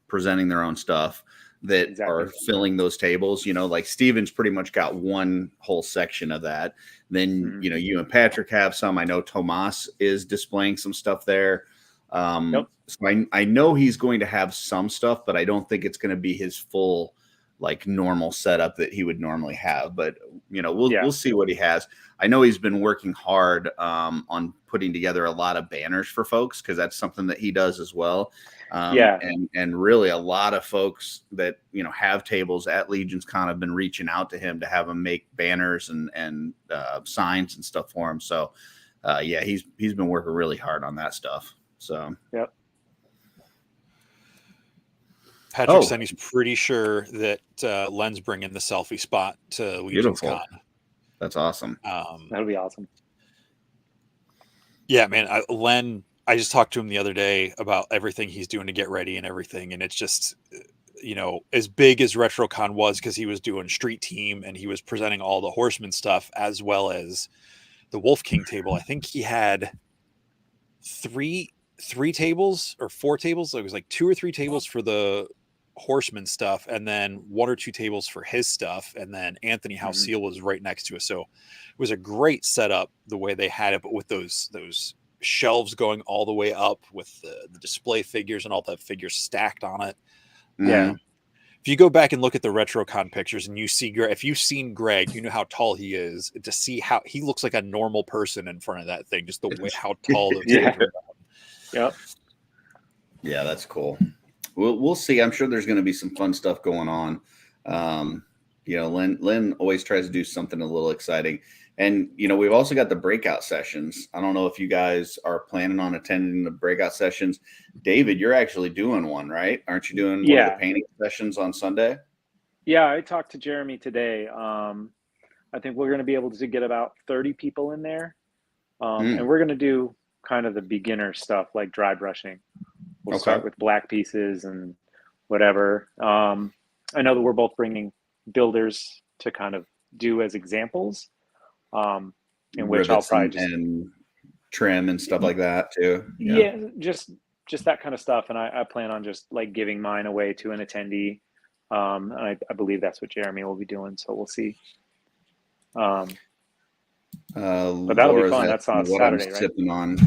presenting their own stuff that are filling those tables. Like Steven's pretty much got one whole section of that. Then, you and Patrick have some. I know Tomas is displaying some stuff there. So I know he's going to have some stuff, but I don't think it's going to be his full like normal setup that he would normally have. But we'll see what he has. I know he's been working hard on putting together a lot of banners for folks because that's something that he does as well. And really a lot of folks that have tables at Legion's Con have been reaching out to him to have him make banners and signs and stuff for him. So he's been working really hard on that stuff. So Patrick said he's pretty sure that Len's bringing the selfie spot to Legion's Con. That's awesome. That'll be awesome. Yeah, man. Len, I just talked to him the other day about everything he's doing to get ready and everything. And it's just, as big as RetroCon was because he was doing Street Team and he was presenting all the Horseman stuff as well as the Wolf King table. I think he had three tables or 4 tables. It was like 2 or 3 tables for the Horseman stuff and then 1 or 2 tables for his stuff. And then Anthony House Seal was right next to us. So it was a great setup the way they had it, but with those shelves going all the way up with the display figures and all the figures stacked on it. Yeah. If you go back and look at the RetroCon pictures and you see if you've seen Greg, you know how tall he is. To see how he looks like a normal person in front of that thing, just the way how tall those things are. Yep. Yeah, that's cool. We'll see. I'm sure there's going to be some fun stuff going on. Len always tries to do something a little exciting. And, we've also got the breakout sessions. I don't know if you guys are planning on attending the breakout sessions. David, you're actually doing one, right? Aren't you doing one of the painting sessions on Sunday? Yeah, I talked to Jeremy today. I think we're going to be able to get about 30 people in there. And we're going to do kind of the beginner stuff like dry brushing. We'll start with black pieces and whatever. I know that we're both bringing builders to kind of do as examples. In which I'll probably and trim and stuff like that too. Yeah, just that kind of stuff. And I plan on just like giving mine away to an attendee. And I believe that's what Jeremy will be doing. So we'll see. But that'll be fun. That's on Saturday, right? Sipping on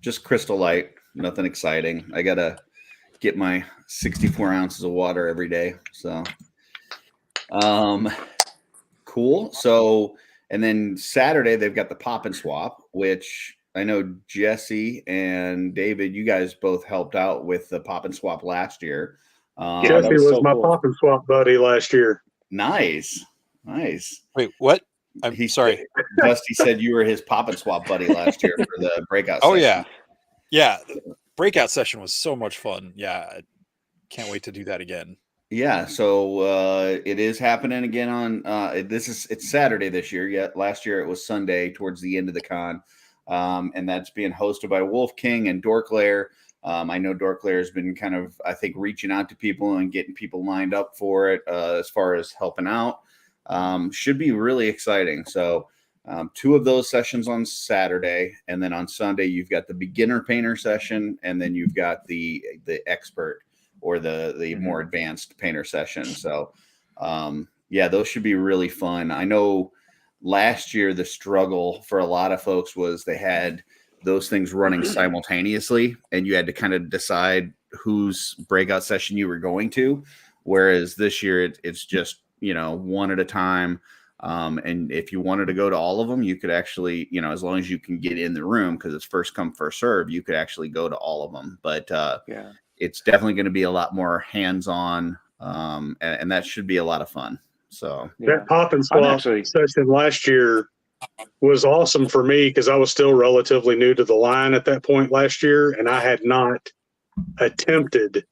just Crystal Light, nothing exciting. I gotta get my 64 ounces of water every day. So, cool. So. And then Saturday, they've got the Pop and Swap, which I know Jesse and David, you guys both helped out with the Pop and Swap last year. Jesse was my Pop and Swap buddy last year. Nice. Wait, what? I'm sorry. Dusty said you were his Pop and Swap buddy last year for the breakout session. Oh, yeah. Yeah. The breakout session was so much fun. Yeah. I can't wait to do that again. Yeah, so it is happening again on it's Saturday this year. Yeah, last year it was Sunday towards the end of the con, and that's being hosted by Wolf King and Dorklayer. I know Dorklayer has been kind of, I think, reaching out to people and getting people lined up for it as far as helping out. Should be really exciting. So 2 of those sessions on Saturday, and then on Sunday you've got the beginner painter session, and then you've got the expert or the more advanced painter session. So yeah, those should be really fun. I know last year the struggle for a lot of folks was they had those things running simultaneously, and you had to kind of decide whose breakout session you were going to. Whereas this year it's just, one at a time. And if you wanted to go to all of them, you could actually, as long as you can get in the room, because it's first come, first serve, you could actually go to all of them. But it's definitely going to be a lot more hands-on, and that should be a lot of fun. So that pop and swap session last year was awesome for me because I was still relatively new to the line at that point last year, and I had not attempted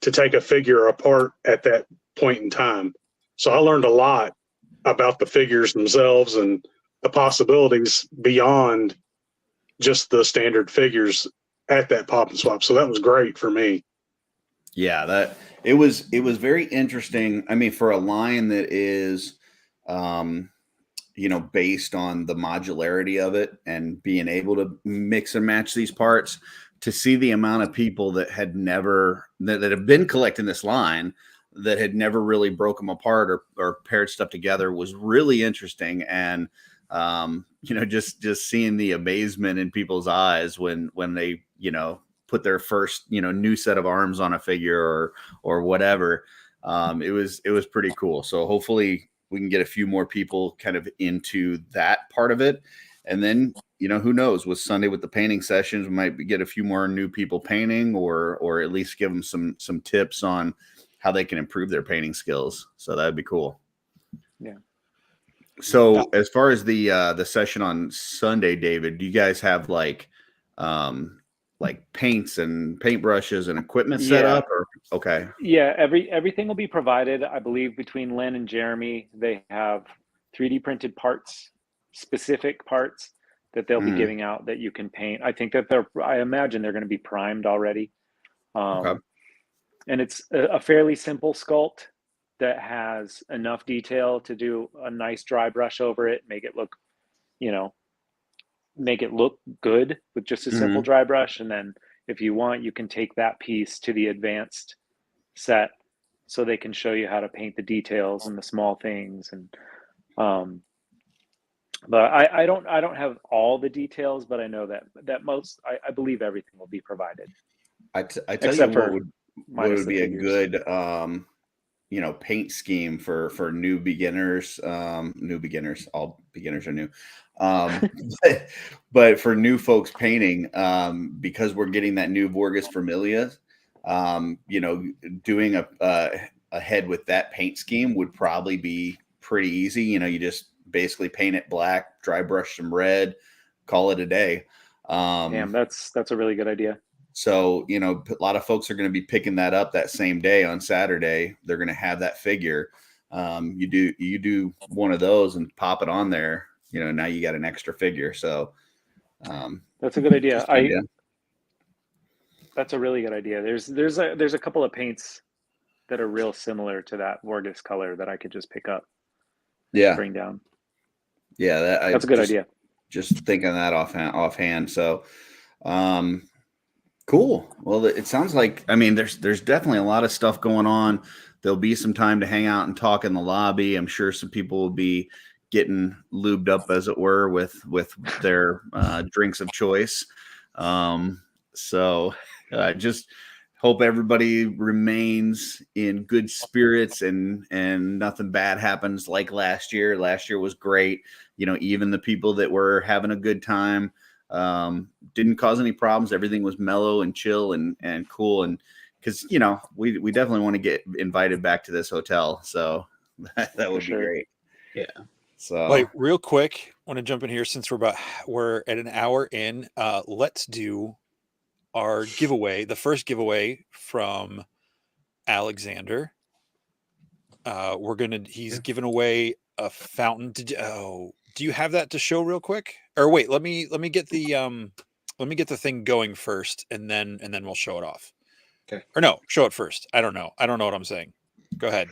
to take a figure apart at that point in time. So I learned a lot about the figures themselves and the possibilities beyond just the standard figures at that pop and swap. So that was great for me. Yeah, it was very interesting. I mean, for a line that is, based on the modularity of it and being able to mix and match these parts, to see the amount of people that had never, that have been collecting this line that had never really broke them apart or paired stuff together was really interesting. And, just seeing the amazement in people's eyes when they, put their first, new set of arms on a figure or whatever. It was pretty cool. So hopefully we can get a few more people kind of into that part of it. And then, who knows, with Sunday with the painting sessions, we might get a few more new people painting or at least give them some tips on how they can improve their painting skills. So that'd be cool. Yeah. So as far as the session on Sunday, David, do you guys have like paints and paintbrushes and equipment set up? Or okay. Yeah, everything will be provided. I believe between Lynn and Jeremy, they have 3D printed parts, specific parts that they'll be giving out that you can paint. I think that I imagine they're going to be primed already. Okay. And it's a fairly simple sculpt that has enough detail to do a nice dry brush over it, make it look, good with just a simple dry brush. And then if you want, you can take that piece to the advanced set so they can show you how to paint the details and the small things. And but I don't have all the details, but I know that most, I believe everything will be provided. I tell you what would be a good paint scheme for new beginners. All beginners are new. But for new folks painting, because we're getting that new Vorgus Familia, doing a head with that paint scheme would probably be pretty easy. You just basically paint it black, dry brush some red, call it a day. Damn, that's a really good idea. So, a lot of folks are going to be picking that up that same day on Saturday. They're going to have that figure. You do one of those and pop it on there. Now you got an extra figure. So that's a good idea. That's a really good idea. There's a couple of paints that are real similar to that Vorgus color that I could just pick up. Yeah. Bring down. Yeah. That's a good idea. Just thinking that offhand. So, cool. Well, it sounds like, there's definitely a lot of stuff going on. There'll be some time to hang out and talk in the lobby. I'm sure some people will be getting lubed up, as it were, with their drinks of choice. So just hope everybody remains in good spirits and nothing bad happens like last year. Last year was great. Even the people that were having a good time didn't cause any problems. Everything was mellow and chill and cool. And because, we definitely want to get invited back to this hotel. So that would be great. Yeah. So real quick, want to jump in here since we're at an hour in. Let's do our giveaway, the first giveaway from Alexander. He's giving away a fountain. Do you have that to show real quick? Or wait, let me get the thing going first, and then we'll show it off. Okay. Or no, show it first. I don't know what I'm saying. Go ahead.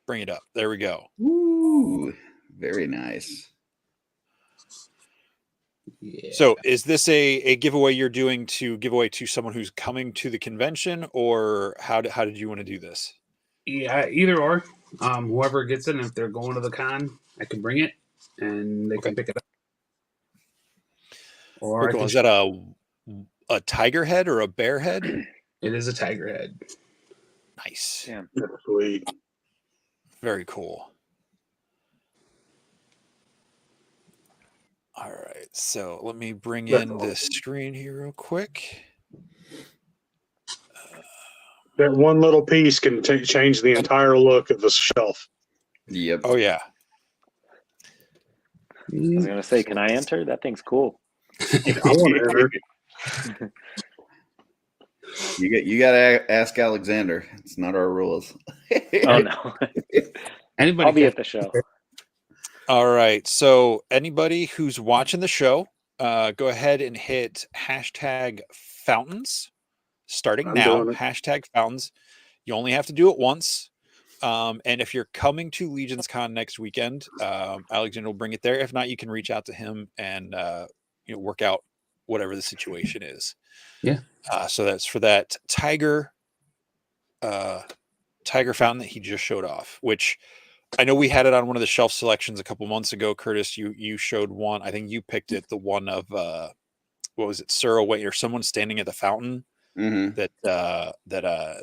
Bring it up. There we go. Ooh, very nice. Yeah. So is this a giveaway you're doing to give away to someone who's coming to the convention, or how did you want to do this? Yeah, either or. Whoever gets it, and if they're going to the con, I can bring it and they can pick it up. Or Very cool. Is that a tiger head or a bear head? It is a tiger head. Nice. Yeah. Sweet. Very cool. All right, so let me bring in this screen here real quick. That one little piece can change the entire look of the shelf. Yep. Oh yeah. I was gonna say, can I enter? That thing's cool. I want to enter. You got to ask Alexander. It's not our rules. Oh no. Anybody I'll be can- at the show. All right, so anybody who's watching the show, go ahead and hit #fountains starting I'm now. doing it. #fountains. You only have to do it once. And if you're coming to Legions Con next weekend, Alexander will bring it there. If not, you can reach out to him and work out whatever the situation is. Yeah. So that's for that tiger fountain that he just showed off, which I know we had it on one of the shelf selections a couple months ago. Curtis, you showed one. I think you picked it. The one of what was it, Sir Wayne, or someone standing at the fountain that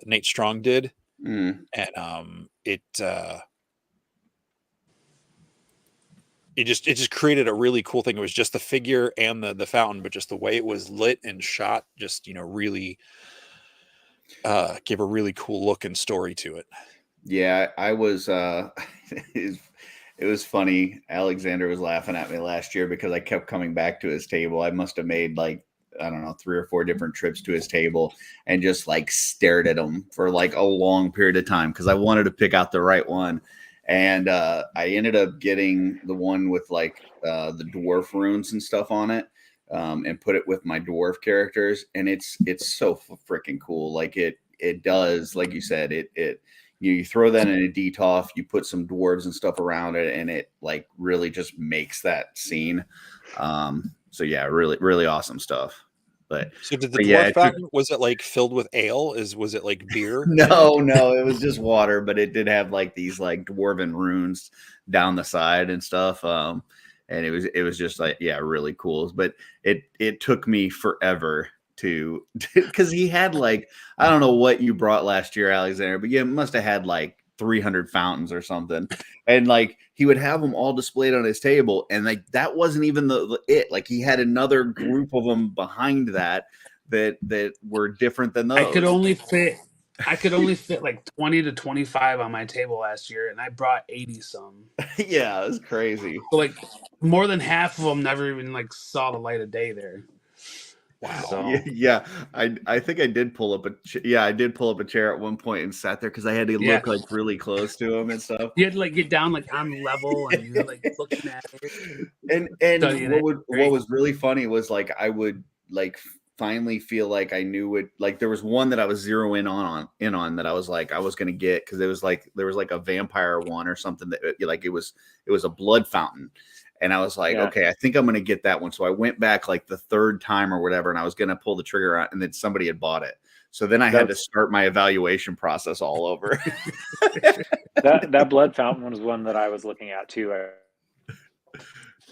Nate Strong did, and it just created a really cool thing. It was just the figure and the fountain, but just the way it was lit and shot, just really gave a really cool look and story to it. Yeah, I was it was funny. Alexander was laughing at me last year because I kept coming back to his table. I must have made I don't know, 3 or 4 different trips to his table and just stared at him for a long period of time because I wanted to pick out the right one. And I ended up getting the one with the dwarf runes and stuff on it, and put it with my dwarf characters. And it's so freaking cool. It does, like you said, you throw that in a DTOF, you put some dwarves and stuff around it, and it really just makes that scene. So yeah, really, really awesome stuff. But so did the dwarf fountain, was it filled with ale? Was it beer? No, it was just water, but it did have these dwarven runes down the side and stuff. And it was just really cool. But it took me forever because he had I don't know what you brought last year, Alexander, but you must have had 300 fountains or something, and he would have them all displayed on his table, and that wasn't even it. He had another group of them behind that were different than those. I could only fit 20 to 25 on my table last year, and I brought 80 some. Yeah, it was crazy. So more than half of them never even saw the light of day there. Wow. So. Yeah. I think I did pull up a chair at one point and sat there because I had to look really close to him and stuff. You had to get down on level and you're looking at it. And what was really funny was I would finally feel I knew it. There was one that I was zeroing in on that I was I was gonna get because it was there was a vampire one or something that it was a blood fountain. And I was okay, I think I'm going to get that one. So I went back the 3rd time or whatever, and I was going to pull the trigger out, and then somebody had bought it. So then I had to start my evaluation process all over. that blood fountain was one that I was looking at too.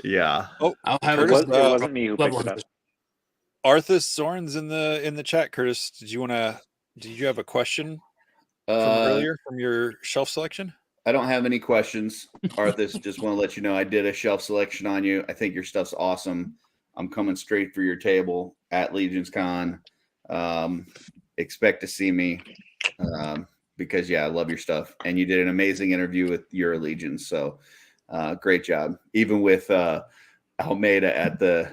Yeah. Oh, I'll have it wasn't me who picked it up. Arthur Soren's in the chat. Curtis, did you have a question from earlier from your shelf selection? I don't have any questions. Arthur, just want to let you know I did a shelf selection on you. I think your stuff's awesome. I'm coming straight for your table at Legions Con. Expect to see me because I love your stuff. And you did an amazing interview with your Legions. So great job. Even with Almeida at the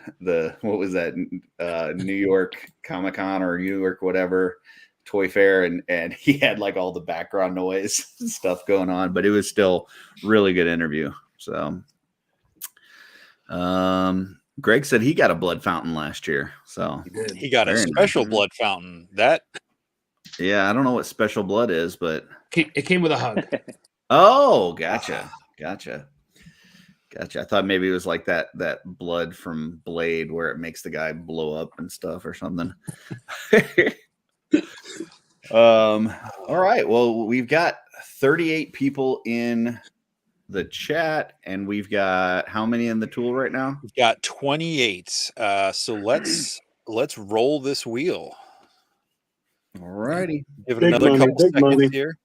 what was that, New York Comic-Con or New York whatever toy fair, and he had all the background noise and stuff going on, but it was still really good interview. So Greg said he got a blood fountain last year, so he got a special blood fountain. I don't know what special blood is, but it came with a hug. Oh, gotcha. Gotcha. I thought maybe it was like that blood from Blade where it makes the guy blow up and stuff or something. All right. Well, we've got 38 people in the chat, and we've got how many in the tool right now? We've got 28. So let's roll this wheel. All righty. Give it Big another money, couple big seconds money. here.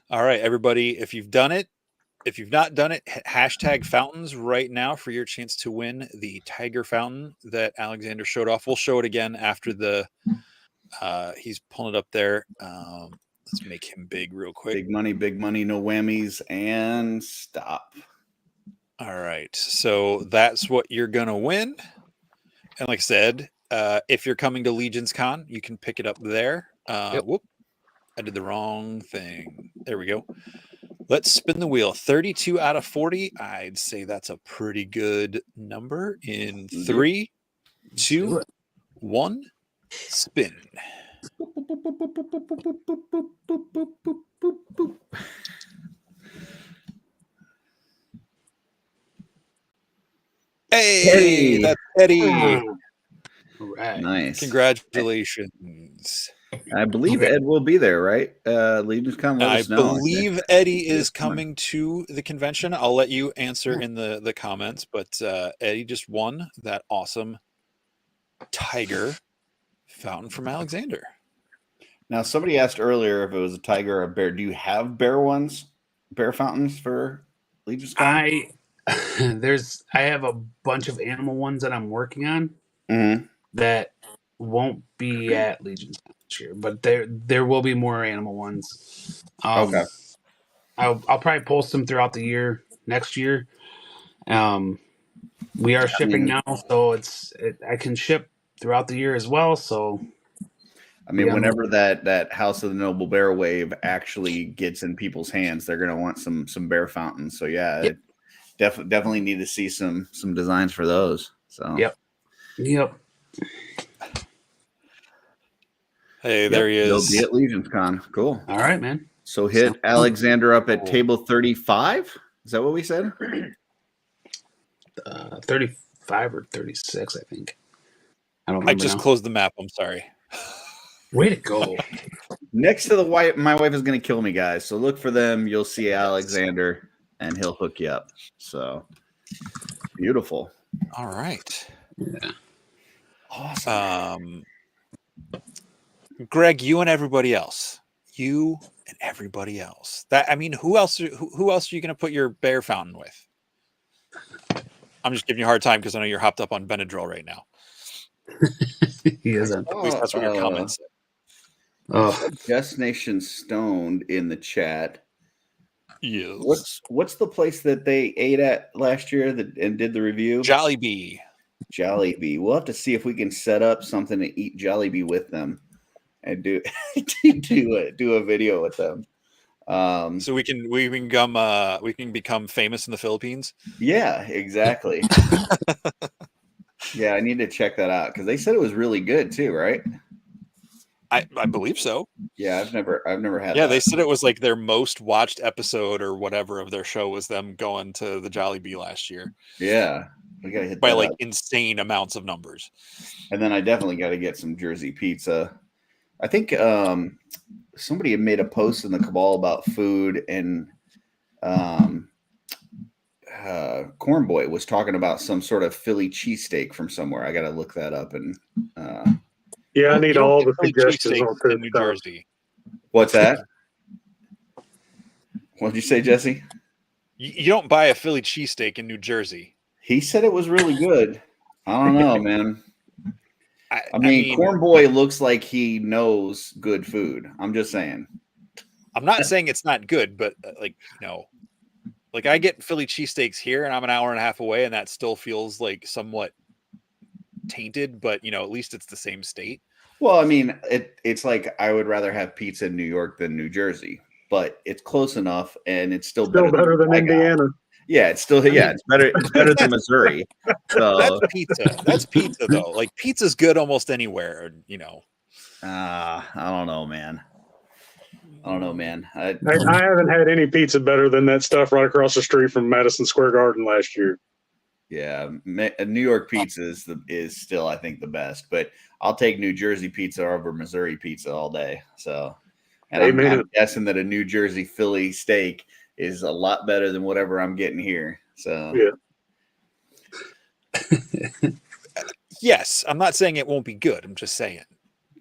All right, everybody. If you've done it, if you've not done it, hashtag fountains right now for your chance to win the tiger fountain that Alexander showed off. We'll show it again after the he's pulling it up there. Let's make him big real quick. Big money, no whammies, and stop. All right, so that's what you're gonna win. And like I said, if you're coming to Legions Con, you can pick it up there. Whoop, I did the wrong thing. There we go. Let's spin the wheel. 32 out of 40. I'd say that's a pretty good number. In 3, 2, 1, spin. Hey, that's Eddie. All right. Nice. Congratulations. I believe Ed will be there, right? Legions Con. I believe Eddie is coming to the convention. I'll let you answer in the comments, but Eddie just won that awesome tiger fountain from Alexander. Now, somebody asked earlier if it was a tiger or a bear. Do you have bear fountains for Legions Con? I have a bunch of animal ones that I'm working on that won't be at Legion's this year, but there will be more animal ones. Okay. I'll probably post them throughout the year next year. We are shipping now, so I can ship throughout the year as well. So I mean, whenever that House of the Noble Bear wave actually gets in people's hands, they're gonna want some bear fountains. So yeah, definitely need to see some designs for those. So Yep. Hey, there he is. He'll be at Legions Con. Cool. All right, man. So hit Alexander up at table 35. Is that what we said? 35 or 36, I think. I don't remember. I just closed the map. I'm sorry. Way to go. Next to the wife, my wife is going to kill me, guys. So look for them. You'll see Alexander, and he'll hook you up. So beautiful. All right. Yeah. Awesome. Greg, you and everybody else. Who else are you going to put your bear fountain with? I'm just giving you a hard time because I know you're hopped up on Benadryl right now. He isn't. At least that's what your comments said. Oh, Just Nation Stoned in the chat. Yes. What's the place that they ate at last year and did the review? Jollibee. We'll have to see if we can set up something to eat Jollibee with them and do a video with them. So we can become famous in the Philippines. Yeah, exactly. Yeah, I need to check that out because they said it was really good too, right? I believe so. Yeah, I've never had. Yeah, that. they said it was like their most watched episode or whatever of their show was them going to the Jollibee last year. Yeah, we gotta hit by that like up. insane amounts of numbers. And then I definitely got to get some Jersey pizza. I think somebody had made a post in the Cabal about food, and Corn Boy was talking about some sort of Philly cheesesteak from somewhere. I got to look that up. And yeah, I need all the Philly suggestions cheesesteak on food in New stuff. Jersey. What's that? What did you say, Jesse? You don't buy a Philly cheesesteak in New Jersey. He said it was really good. I don't know, man. I mean, Corn Boy Boy looks like he knows good food. I'm just saying. I'm not saying it's not good, but like I get Philly cheesesteaks here and I'm an hour and a half away and that still feels like somewhat tainted, but at least it's the same state. Well, I mean, it's like I would rather have pizza in New York than New Jersey, but it's close enough and it's still better than Indiana. Yeah, it's still it's better than Missouri. So that's pizza. That's pizza though. Like pizza's good almost anywhere, I don't know, man. I don't know, man. I haven't had any pizza better than that stuff right across the street from Madison Square Garden last year. Yeah, New York pizza is still, I think, the best. But I'll take New Jersey pizza over Missouri pizza all day. So, and I'm guessing that a New Jersey Philly steak is a lot better than whatever I'm getting here. So, yeah. Yes, I'm not saying it won't be good. I'm just saying.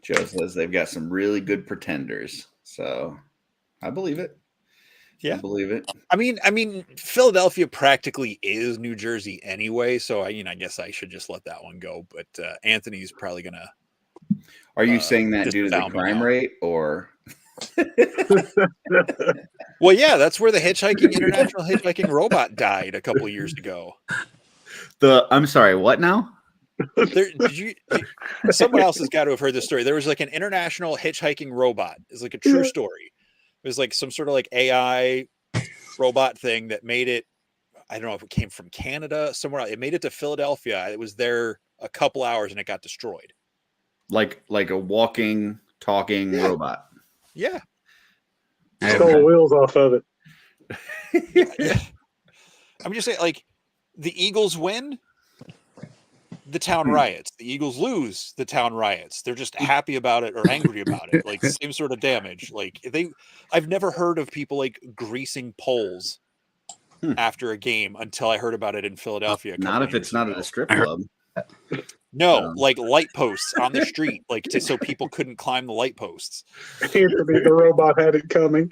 Joe says they've got some really good pretenders. So, I believe it. Yeah, I believe it. I mean, Philadelphia practically is New Jersey anyway, so I guess I should just let that one go. But Anthony's probably gonna. Are you saying that due to the crime rate, or? Well, yeah, that's where the international hitchhiking robot died a couple of years ago. I'm sorry, what now? Someone else has got to have heard this story. There was like an international hitchhiking robot. It's like a true story. It was like some sort of like AI robot thing that made it. I don't know if it came from Canada, somewhere else. It made it to Philadelphia. It was there a couple hours and it got destroyed. Like a walking, talking robot. Yeah. Stole wheels off of it. Yeah. I'm just saying, like, the Eagles win, the town riots. The Eagles lose, the town riots. They're just happy about it or angry about it. Like, same sort of damage. Like, I've never heard of people like greasing poles after a game until I heard about it in Philadelphia. Not if it's not at a strip club. No, like light posts on the street, like so people couldn't climb the light posts. Anthony, the robot had it coming.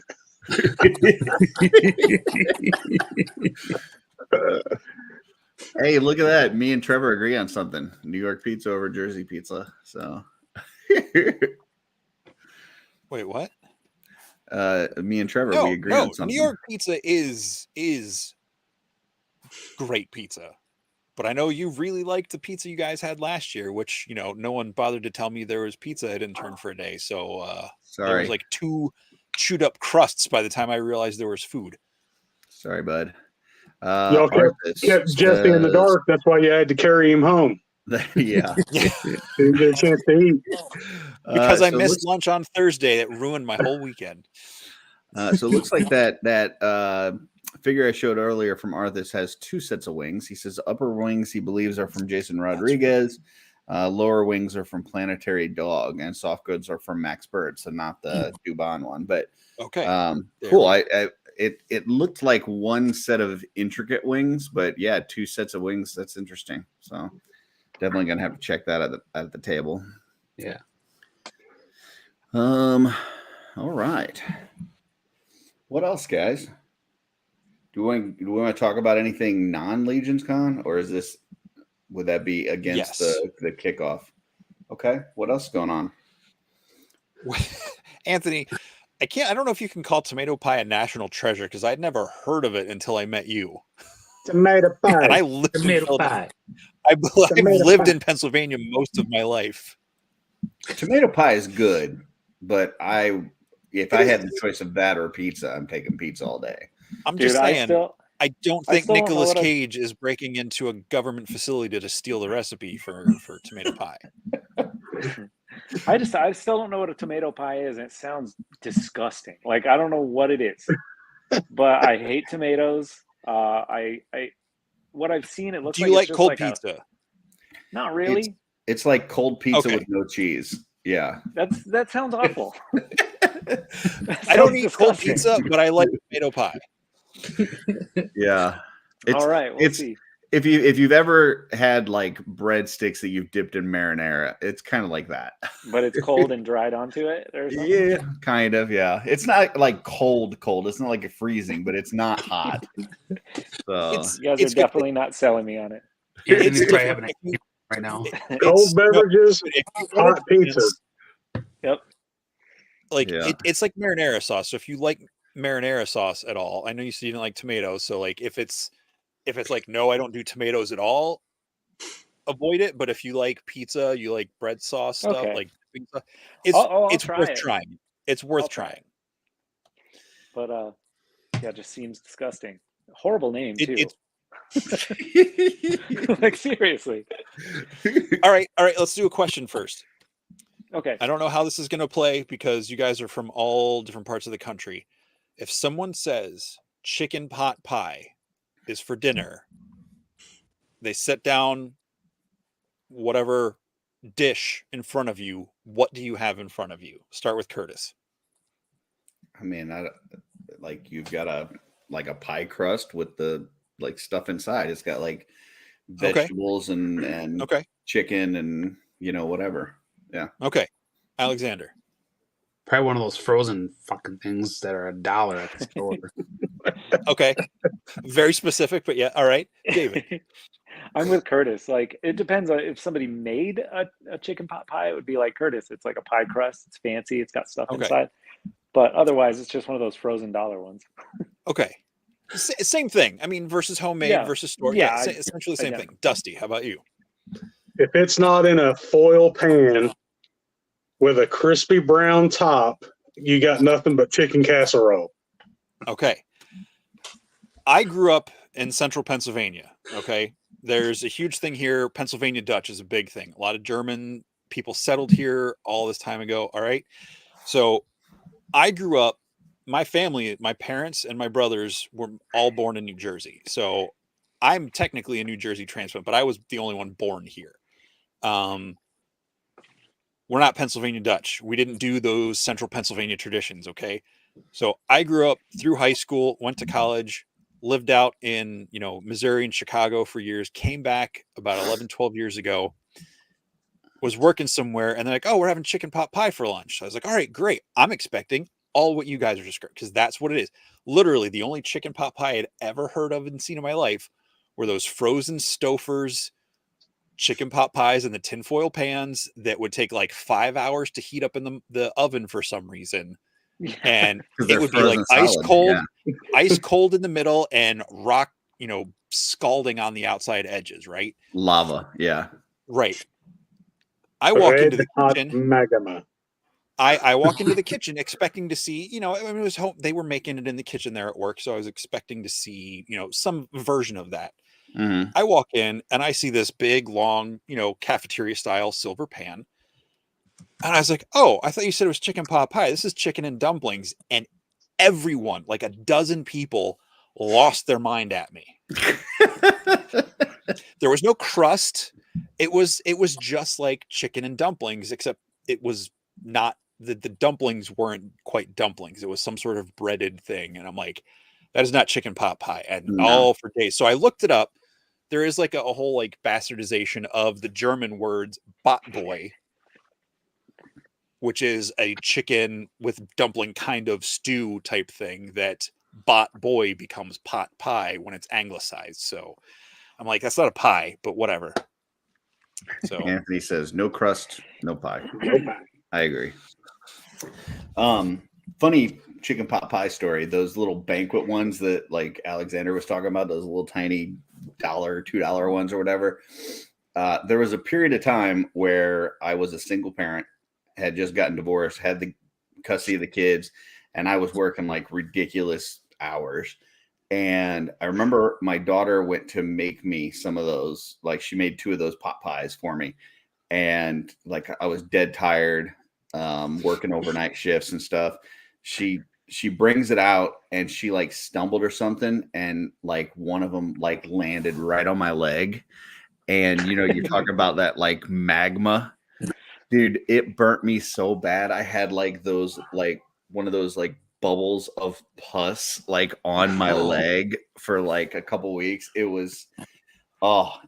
Hey, look at that. Me and Trevor agree on something. New York pizza over Jersey pizza. So wait, what? Me and Trevor, we agree on something. New York pizza is great pizza. But I know you really liked the pizza you guys had last year, which, no one bothered to tell me there was pizza at Intern for a day. So there was like 2 chewed up crusts by the time I realized there was food. Sorry, bud. Y'all kept Jesse in the dark. That's why you had to carry him home. Yeah. Didn't get a chance to eat. Because I missed lunch on Thursday. That ruined my whole weekend. So it looks like that figure I showed earlier from Arthas has 2 sets of wings. He says upper wings he believes are from Jason Rodriguez. Lower wings are from Planetary Dog, and soft goods are from Max Bird, so not the Dubon one. But okay, cool. It looked like 1 set of intricate wings, but yeah, 2 sets of wings. That's interesting. So definitely gonna have to check that at the table. Yeah. All right. What else, guys? Do we want to talk about anything non-Legions Con, or would that be against the kickoff? Okay. What else is going on? Anthony, I don't know if you can call tomato pie a national treasure because I'd never heard of it until I met you. Tomato pie. And I lived tomato pie. I've lived in Pennsylvania most of my life. Tomato pie is good, but if I had the choice of that or pizza, I'm taking pizza all day. I'm just saying, I don't think Nicolas Cage is breaking into a government facility to steal the recipe for tomato pie. I still don't know what a tomato pie is, and it sounds disgusting. Like, I don't know what it is, but I hate tomatoes. What I've seen, it looks like. Do you like cold pizza? Not really. It's like cold pizza with no cheese. Yeah. That sounds awful. I don't eat cold pizza, but I like tomato pie. Yeah. All right, we'll see. If you've ever had like breadsticks that you've dipped in marinara, it's kind of like that. But it's cold and dried onto it or something? Yeah, kind of, yeah. It's not like cold. It's not like it's freezing, but it's not hot. So you guys are definitely not selling me on it. Yeah, it's probably having a right now. Cold beverages, hot pizza. Yep. Like it's like marinara sauce. So if you like marinara sauce at all, I know you said you didn't like tomatoes. So like if it's like, no, I don't do tomatoes at all, avoid it. But if you like pizza, you like bread sauce stuff, like pizza, it's worth trying. It's worth trying. But it just seems disgusting. Horrible name too. Like, seriously. All right. Let's do a question first. Okay. I don't know how this is going to play because you guys are from all different parts of the country. If someone says chicken pot pie is for dinner, they set down whatever dish in front of you. What do you have in front of you? Start with Curtis. I mean, like you've got a pie crust with the like stuff inside. It's got like vegetables and chicken and whatever. Yeah. Okay. Alexander. Probably one of those frozen fucking things that are $1 at the store. Okay. Very specific, but yeah. All right. David. I'm with Curtis. Like, it depends on if somebody made a chicken pot pie, it would be like Curtis. It's like a pie crust. It's fancy. It's got stuff inside. But otherwise, it's just one of those frozen dollar ones. Okay. Same thing. I mean, versus homemade versus store. Yeah, essentially the same thing. Dusty, how about you? If it's not in a foil pan with a crispy brown top, you got nothing but chicken casserole. Okay. I grew up in central Pennsylvania. Okay. There's a huge thing here. Pennsylvania Dutch is a big thing. A lot of German people settled here all this time ago. All right. So I grew up, my family, my parents and my brothers were all born in New Jersey. So I'm technically a New Jersey transplant, but I was the only one born here. We're not Pennsylvania Dutch. We didn't do those central Pennsylvania traditions. Okay. So I grew up through high school, went to college, lived out in, Missouri and Chicago for years, came back about 11, 12 years ago, was working somewhere. And they're like, oh, we're having chicken pot pie for lunch. So I was like, all right, great. I'm expecting all what you guys are describing because that's what it is. Literally the only chicken pot pie I'd ever heard of and seen in my life were those frozen Stouffer's chicken pot pies in the tinfoil pans that would take like 5 hours to heat up in the oven for some reason. And it would be like ice cold in the middle and rock, scalding on the outside edges, right? Lava. Yeah. Right. I walk into the kitchen. Magma. I walk into the kitchen expecting to see, it was home. They were making it in the kitchen there at work. So I was expecting to see, some version of that. Mm-hmm. I walk in and I see this big, long, cafeteria style silver pan. And I was like, oh, I thought you said it was chicken pot pie. This is chicken and dumplings. And everyone, like a dozen people, lost their mind at me. There was no crust. It was just like chicken and dumplings, except it was not the dumplings weren't quite dumplings. It was some sort of breaded thing. And I'm like, that is not chicken pot pie. And all for days. So I looked it up. There is like a whole like bastardization of the German words Botboy, which is a chicken with dumpling kind of stew type thing that bot boy becomes pot pie when it's anglicized. So I'm like, that's not a pie, but whatever. So Anthony says, no crust, no pie. I agree. Funny chicken pot pie story. Those little banquet ones that like Alexander was talking about, those little tiny $1, $2 ones or whatever. There was a period of time where I was a single parent, had just gotten divorced, had the custody of the kids, and I was working like ridiculous hours. And I remember my daughter went to make me some of those, like she made 2 of those pot pies for me. And like I was dead tired, working overnight shifts and stuff. She brings it out and she like stumbled or something. And like one of them like landed right on my leg. And, you talk about that like magma. Dude, it burnt me so bad. I had like those, like one of those like bubbles of pus like on my leg for like a couple weeks. It was,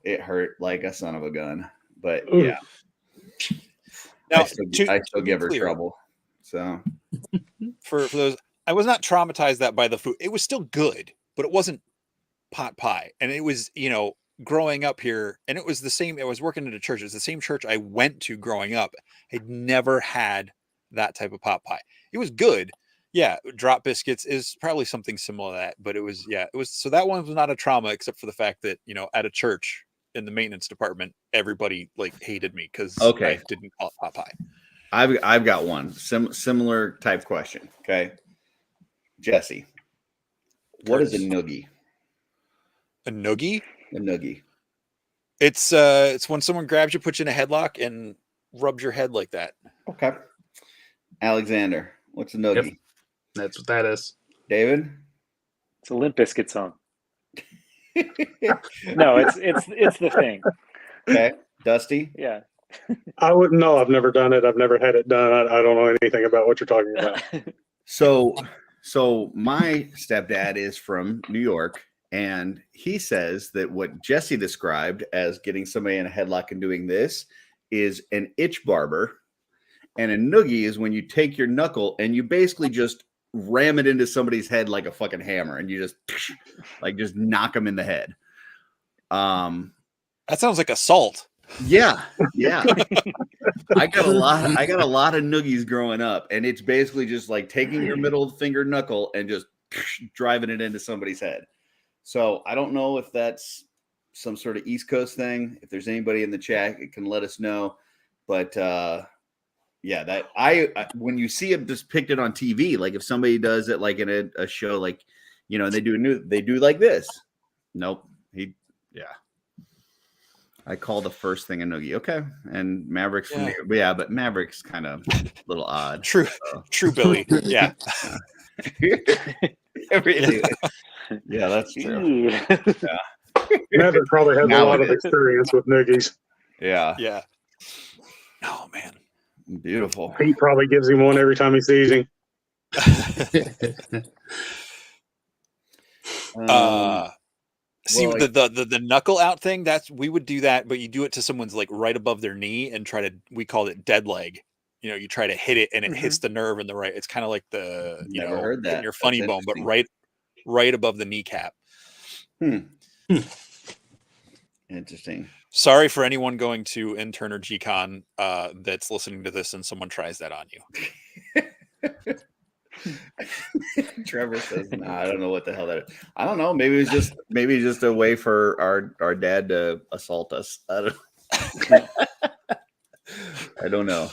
it hurt like a son of a gun. But yeah, now, I still give her trouble. So for those, I was not traumatized that by the food. It was still good, but it wasn't pot pie. And it was, growing up here, and it was the same. I was working at a church. It's the same church I went to growing up. I'd never had that type of pot pie. It was good. Yeah. Drop biscuits is probably something similar to that, but it was, so that one was not a trauma, except for the fact that, at a church in the maintenance department, everybody like hated me because I didn't call it pot pie. I've got one similar type question. Okay. Jesse, what is a noogie? A noogie? A noogie. It's when someone grabs you, puts you in a headlock, and rubs your head like that. Okay. Alexander, what's a noogie? Yep. That's what that is. David? It's a Limp Bizkit song. No, it's the thing. Okay. Dusty? Yeah. I wouldn't know. I've never done it. I've never had it done. I don't know anything about what you're talking about. So my stepdad is from New York, and he says that what Jesse described as getting somebody in a headlock and doing this is an itch barber, and a noogie is when you take your knuckle and you basically just ram it into somebody's head like a fucking hammer, and you just knock them in the head. That sounds like assault. Yeah. I got a lot of noogies growing up, and it's basically just like taking your middle finger knuckle and just driving it into somebody's head. So I don't know if that's some sort of East Coast thing. If there's anybody in the chat, it can let us know. But yeah, that I when you see it depicted on TV, like if somebody does it like in a show, like they do like this. Nope. I call the first thing a noogie. Okay. And Maverick's from here. But yeah, but Maverick's kind of a little odd. True, Billy. Yeah. Yeah, that's true. Yeah. Maverick probably has a lot of experience with noogies. Yeah. Yeah. Oh, man. Beautiful. Pete probably gives him one every time he sees him. See, the knuckle out thing, we would do that, but you do it to someone's like right above their knee and we called it dead leg. You try to hit it and it hits the nerve in the right. It's kind of like heard that. Your funny bone, but right above the kneecap. Interesting. Sorry for anyone going to intern or GCon that's listening to this and someone tries that on you. Trevor says, "Nah, I don't know what the hell that is." I don't know. Maybe it's just a way for our dad to assault us. I don't know.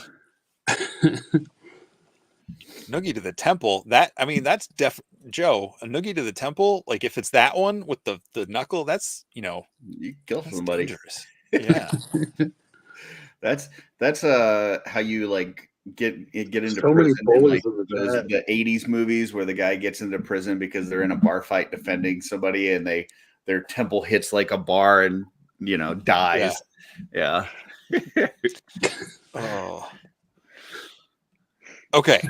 Noogie to the temple. That's Joe. A noogie to the temple. Like if it's that one with the knuckle, that's you kill somebody. Dangerous. Yeah. that's how you like get into prison in like the 80s movies where the guy gets into prison because they're in a bar fight defending somebody and their temple hits like a bar and dies. Yeah. Oh. Okay.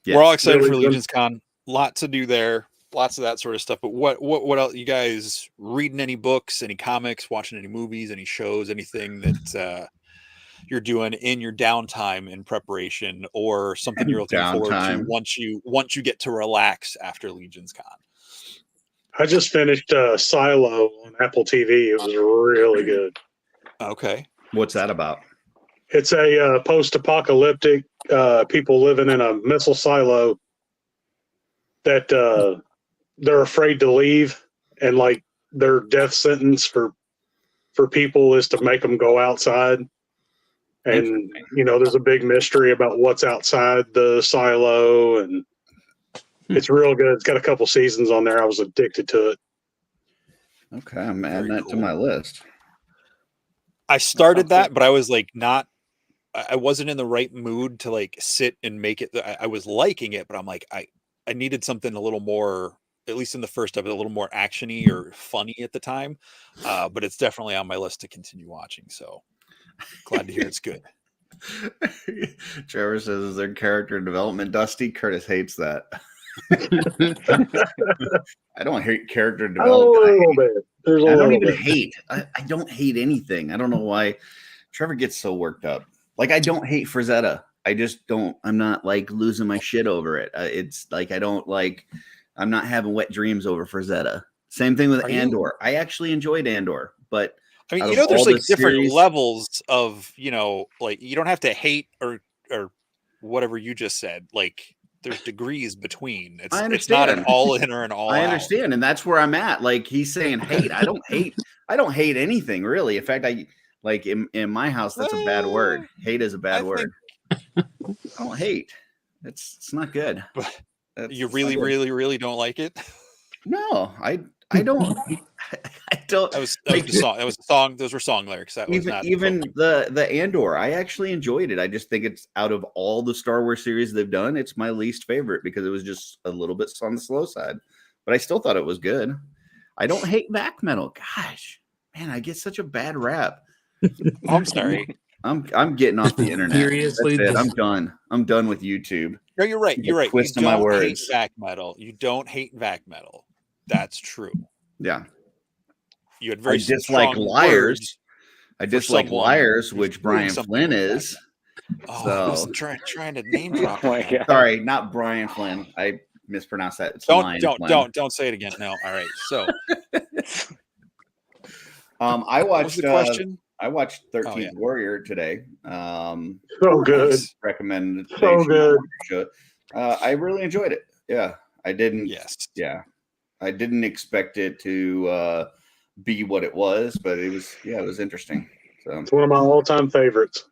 Yeah. We're all excited for Legion's Con. Lots to do there. Lots of that sort of stuff. But what else? You guys reading any books, any comics, watching any movies, any shows, anything that you're doing in your downtime in preparation, or something you're looking forward to once you get to relax after Legion's Con? I just finished Silo on Apple TV. It was really good. Okay. What's that about? It's a post-apocalyptic people living in a missile silo that they're afraid to leave, and like their death sentence for people is to make them go outside. And there's a big mystery about what's outside the silo, and it's real good. It's got a couple seasons on there. I was addicted to it. Okay, I'm adding that to my list. I started that, but I was like I wasn't in the right mood to like sit and make it. I was liking it, but I'm like, I needed something a little more, at least in the first of it, a little more actiony or funny at the time. But it's definitely on my list to continue watching. So glad to hear it's good. Trevor says, "Is there character development, Dusty?" Curtis hates that. I don't hate character development. I don't even hate. I don't hate anything. I don't know why Trevor gets so worked up. Like, I don't hate Frazetta. I just don't. I'm not like losing my shit over it. It's like I'm not having wet dreams over Frazetta. Same thing with Andor. I actually enjoyed Andor, but I mean, there's like different levels of, like you don't have to hate or whatever you just said. Like there's degrees between. It's not an all in or an all out. I understand, and that's where I'm at. Like he's saying hate. I don't hate. I don't hate anything really. In fact, I like in my house. That's a bad word. Hate is a bad word. I don't hate. It's not good. You really don't like it? No, I don't. don't. That was the song. That was the song. Those were song lyrics. That was not even the Andor. I actually enjoyed it. I just think it's out of all the Star Wars series they've done, it's my least favorite because it was just a little bit on the slow side. But I still thought it was good. I don't hate back metal. Gosh, man, I get such a bad rap. I'm sorry. I'm getting off the internet. Seriously, That's it. I'm done. I'm done with YouTube. No, you're right. You're right. You Twisting my don't hate words. back metal. You don't hate back metal. That's true. Yeah. You had very I dislike strong Liars. words I dislike someone Liars, who's which doing Brian something Flynn like is. Oh, So- I was trying to name drop. Oh my him. God. Sorry, not Brian Flynn. I mispronounced that. It's Lion Flynn. Don't say it again. No. All right. So I what was watched the question? I watched 13th yeah. Warrior today. So good. Nice. Recommended. So good. I really enjoyed it. Yeah, I didn't. Yes. Yeah, I didn't expect it to be what it was, but it was. Yeah, it was interesting. So It's one of my all-time favorites.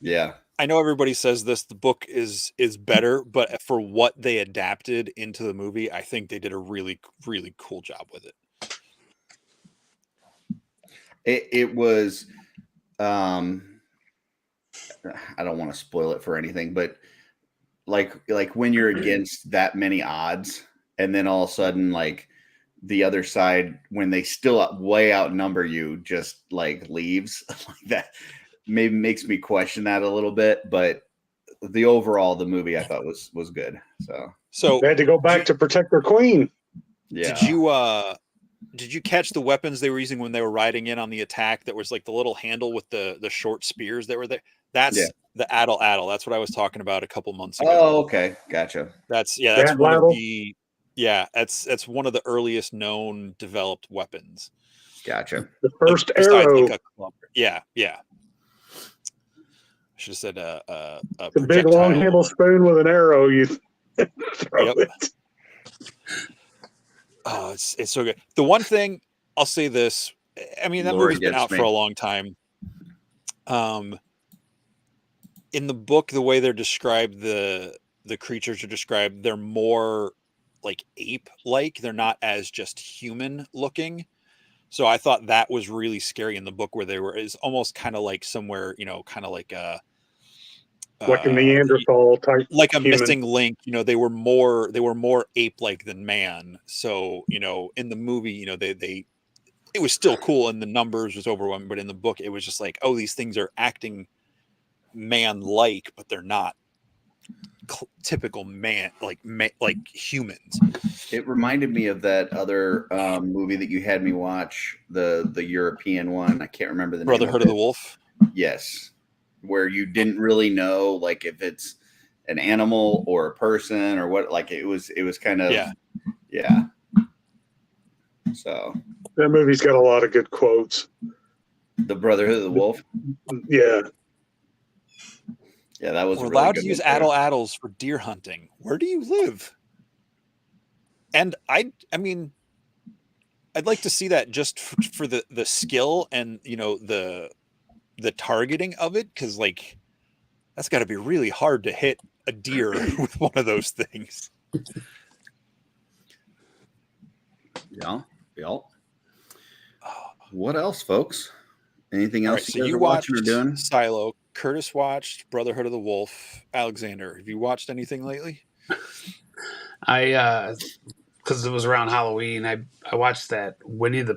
yeah, I know everybody says this. The book is better, but for what they adapted into the movie, I think they did a really, really cool job with it. it was. I don't want to spoil it for anything, but like when you're against that many odds, and then all of a sudden, like the other side, when they still way outnumber you, just like leaves like that, maybe makes me question that a little bit. But the movie I thought was good. So They had to go back to protect their queen. yeah. Did you catch the weapons they were using when they were riding in on the attack? That was like the little handle with the short spears that were there. That's the addle. That's what I was talking about a couple months ago. Oh, okay, gotcha. That's That one level? of the that's one of the earliest known developed weapons. Gotcha. The first Besides, arrow. like, a clubber. Yeah. I should have said a The big long handle spoon with an arrow. You throw Yep. it. Oh, it's so good. The one thing I'll say this, I mean, that Lori movie's been gets out me. for a long time. In the book, the way they're described, the creatures are described, they're more like ape-like. They're not as just human looking. So I thought that was really scary in the book, where they were is almost kind of like somewhere, kind of like a Like a Neanderthal type. like a human. missing link. They were more ape-like than man. So in the movie, they it was still cool and the numbers was overwhelming, but in the book it was just like, oh, these things are acting man-like, but they're not typical man like humans. It reminded me of that other movie that you had me watch, the European one. I can't remember the name. Brotherhood of the Wolf. Yes, where you didn't really know like if it's an animal or a person or what. Like it was kind of yeah. So That movie's got a lot of good quotes. the Brotherhood of the Wolf. Yeah. Yeah, that was. We're a really allowed good to use one, too. addles for deer hunting. Where do you live? And I mean, I'd like to see that just for the skill and the targeting of it, because like that's got to be really hard to hit a deer with one of those things. Yeah. What else, folks? Anything All else right, so you guys you are watching watched or doing? Silo. Curtis watched Brotherhood of the Wolf. Alexander, have you watched anything lately? I because it was around Halloween, I watched that Winnie the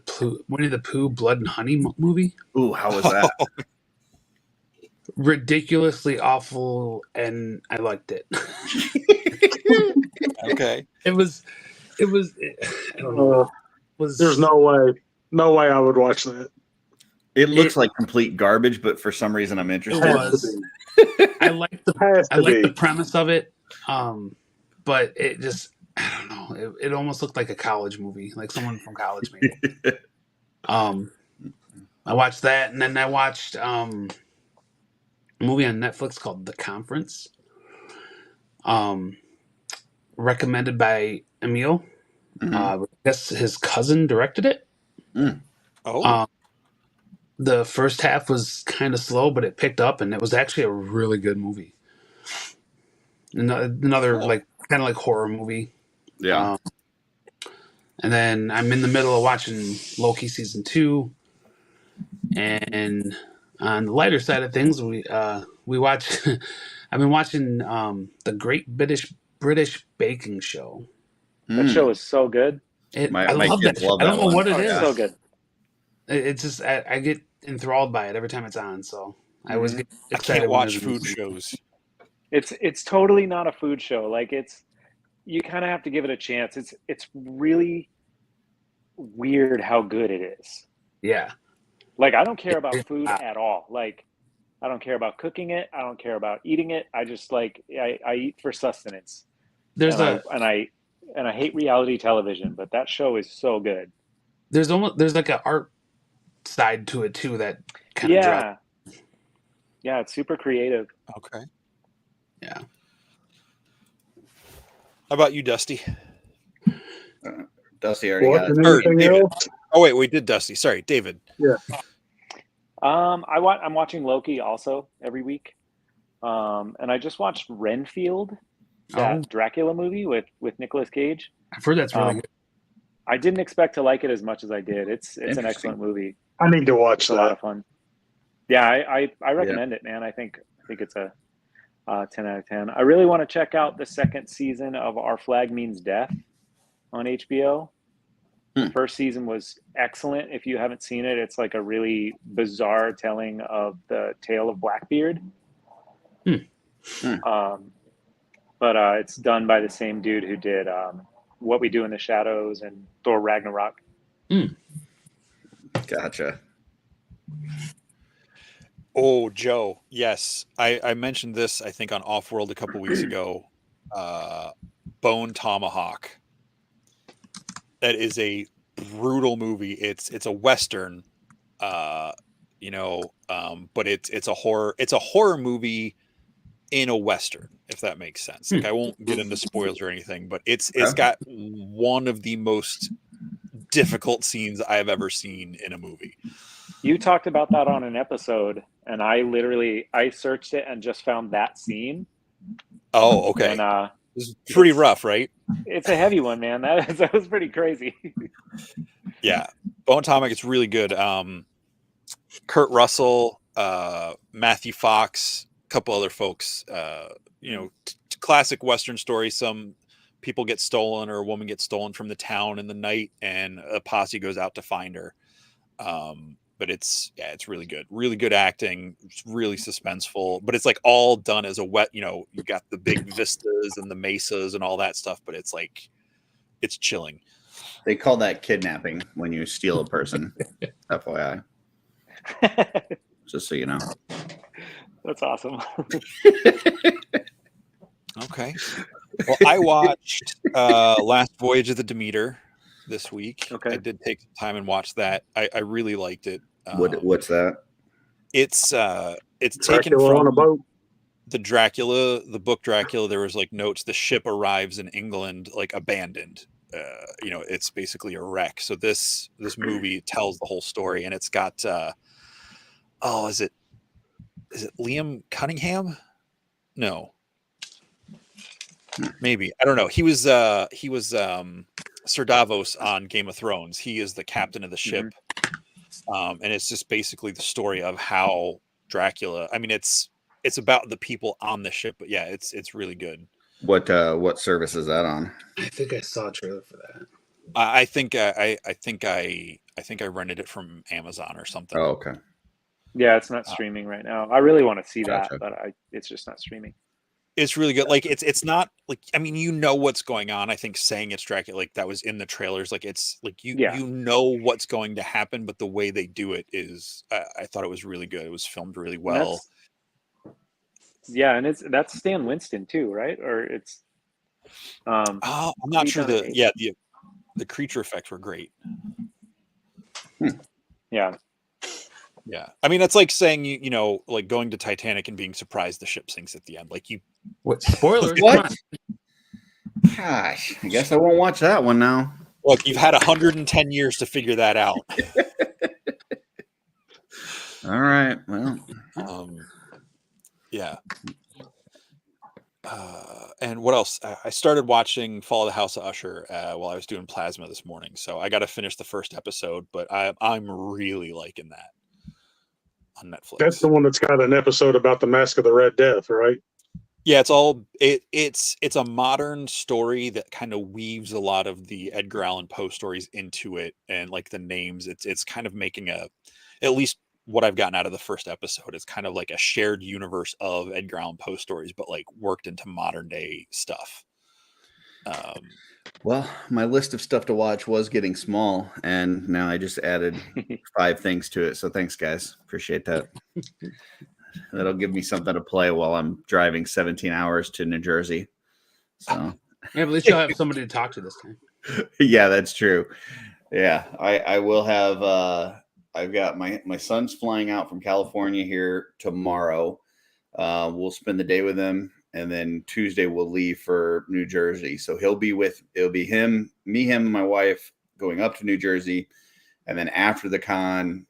Pooh Blood and Honey movie. Ooh, how was that? Ridiculously awful, and I liked it. Okay. It was I don't know. There's no way I would watch that. It looks like complete garbage, but for some reason I'm interested. It was. I like the premise of it, but it just, I don't know. It almost looked like a college movie, like someone from college made it. I watched that, and then I watched a movie on Netflix called The Conference, recommended by Emil. I guess his cousin directed it. Oh. The first half was kind of slow, but it picked up, and it was actually a really good movie. Another like kind of like horror movie. Yeah. And then I'm in the middle of watching Loki season 2. And on the lighter side of things, we watch. I've been watching the Great British Baking Show. That show is so good. I love that. I don't know what it is. So good. It's just I get enthralled by it every time it's on. So I always get excited. I can't watch food shows. It's totally not a food show. Like you kind of have to give it a chance. It's really weird how good it is. Yeah. Like I don't care about food at all. Like I don't care about cooking it. I don't care about eating it. I just like I eat for sustenance. I hate reality television, but that show is so good. There's like an art side to it too that kind of draws. Yeah, it's super creative. Okay. Yeah. How about you, Dusty? Dusty already got it. David. Oh wait, we did Dusty. Sorry, David. Yeah. I'm watching Loki also every week. And I just watched Renfield, that Dracula movie with Nicolas Cage. I've heard that's really good. I didn't expect to like it as much as I did. It's an excellent movie. I need to watch that. A lot of fun. Yeah, I recommend it, man. I think it's a 10 out of 10. I really want to check out the second season of Our Flag Means Death on HBO. The first season was excellent. If you haven't seen it, it's like a really bizarre telling of the tale of Blackbeard. But it's done by the same dude who did What We Do in the Shadows and Thor Ragnarok. Gotcha. Oh, Joe. Yes. I mentioned this, I think, on OffWorld a couple weeks ago. Bone Tomahawk. That is a brutal movie. It's a Western, but it's a horror movie in a Western, if that makes sense. Like I won't get into spoilers or anything, but it's got one of the most difficult scenes I've ever seen in a movie. You talked about that on an episode, and I searched it and just found that scene. Oh, okay. And it's pretty rough, right? It's a heavy one, man. That was pretty crazy. Yeah, Bone Tomahawk is really good. Kurt Russell, Matthew Fox, a couple other folks. Classic Western story. Some people get stolen, or a woman gets stolen from the town in the night, and a posse goes out to find her. But it's really good. Really good acting. It's really suspenseful. But it's like all done as a wet. You've got the big vistas and the mesas and all that stuff. But it's like it's chilling. They call that kidnapping when you steal a person. FYI. Just so you know. That's awesome. Okay. Well, I watched Last Voyage of the Demeter this week. Okay. I did take some time and watch that. I really liked it. What's that? It's taken Dracula from on a boat. the book Dracula. There was like notes. The ship arrives in England like abandoned. It's basically a wreck. So this movie tells the whole story, and it's got is it Liam Cunningham? No. Maybe. I don't know. He was Sir Davos on Game of Thrones. He is the captain of the ship. And it's just basically the story of how Dracula, I mean, it's about the people on the ship, but yeah, it's really good. What service is that on? I think I saw a trailer for that. I think I rented it from Amazon or something. Oh, okay. Yeah, it's not streaming right now. I really want to see Gotcha. that, but it's just not streaming. It's really good. Like it's not like, I mean, what's going on. I think saying it's Dracula, like that was in the trailers. Like it's like you know what's going to happen, but the way they do it is, I thought it was really good. It was filmed really well. And that's Stan Winston too, right? Or it's I'm not sure. The creature effects were great. Yeah. Yeah. I mean, that's like saying, like going to Titanic and being surprised the ship sinks at the end. Like what spoilers? What? Gosh, I guess I won't watch that one now. Look, you've had 110 years to figure that out. All right. Well, yeah. And what else? I started watching Fall of the House of Usher while I was doing Plasma this morning. So I got to finish the first episode, but I'm really liking that on Netflix. That's the one that's got an episode about the Mask of the Red Death, right? Yeah, it's a modern story that kind of weaves a lot of the Edgar Allan Poe stories into it, and like the names, it's kind of making at least what I've gotten out of the first episode, it's kind of like a shared universe of Edgar Allan Poe stories, but like worked into modern day stuff. Well, my list of stuff to watch was getting small, and now I just added 5 things to it. So thanks, guys. Appreciate that. That'll give me something to play while I'm driving 17 hours to New Jersey. So yeah, but at least you'll have somebody to talk to this time. Yeah, that's true. Yeah, I will have. I've got my son's flying out from California here tomorrow. We'll spend the day with him, and then Tuesday we'll leave for New Jersey. So it'll be him, and my wife going up to New Jersey, and then after the con,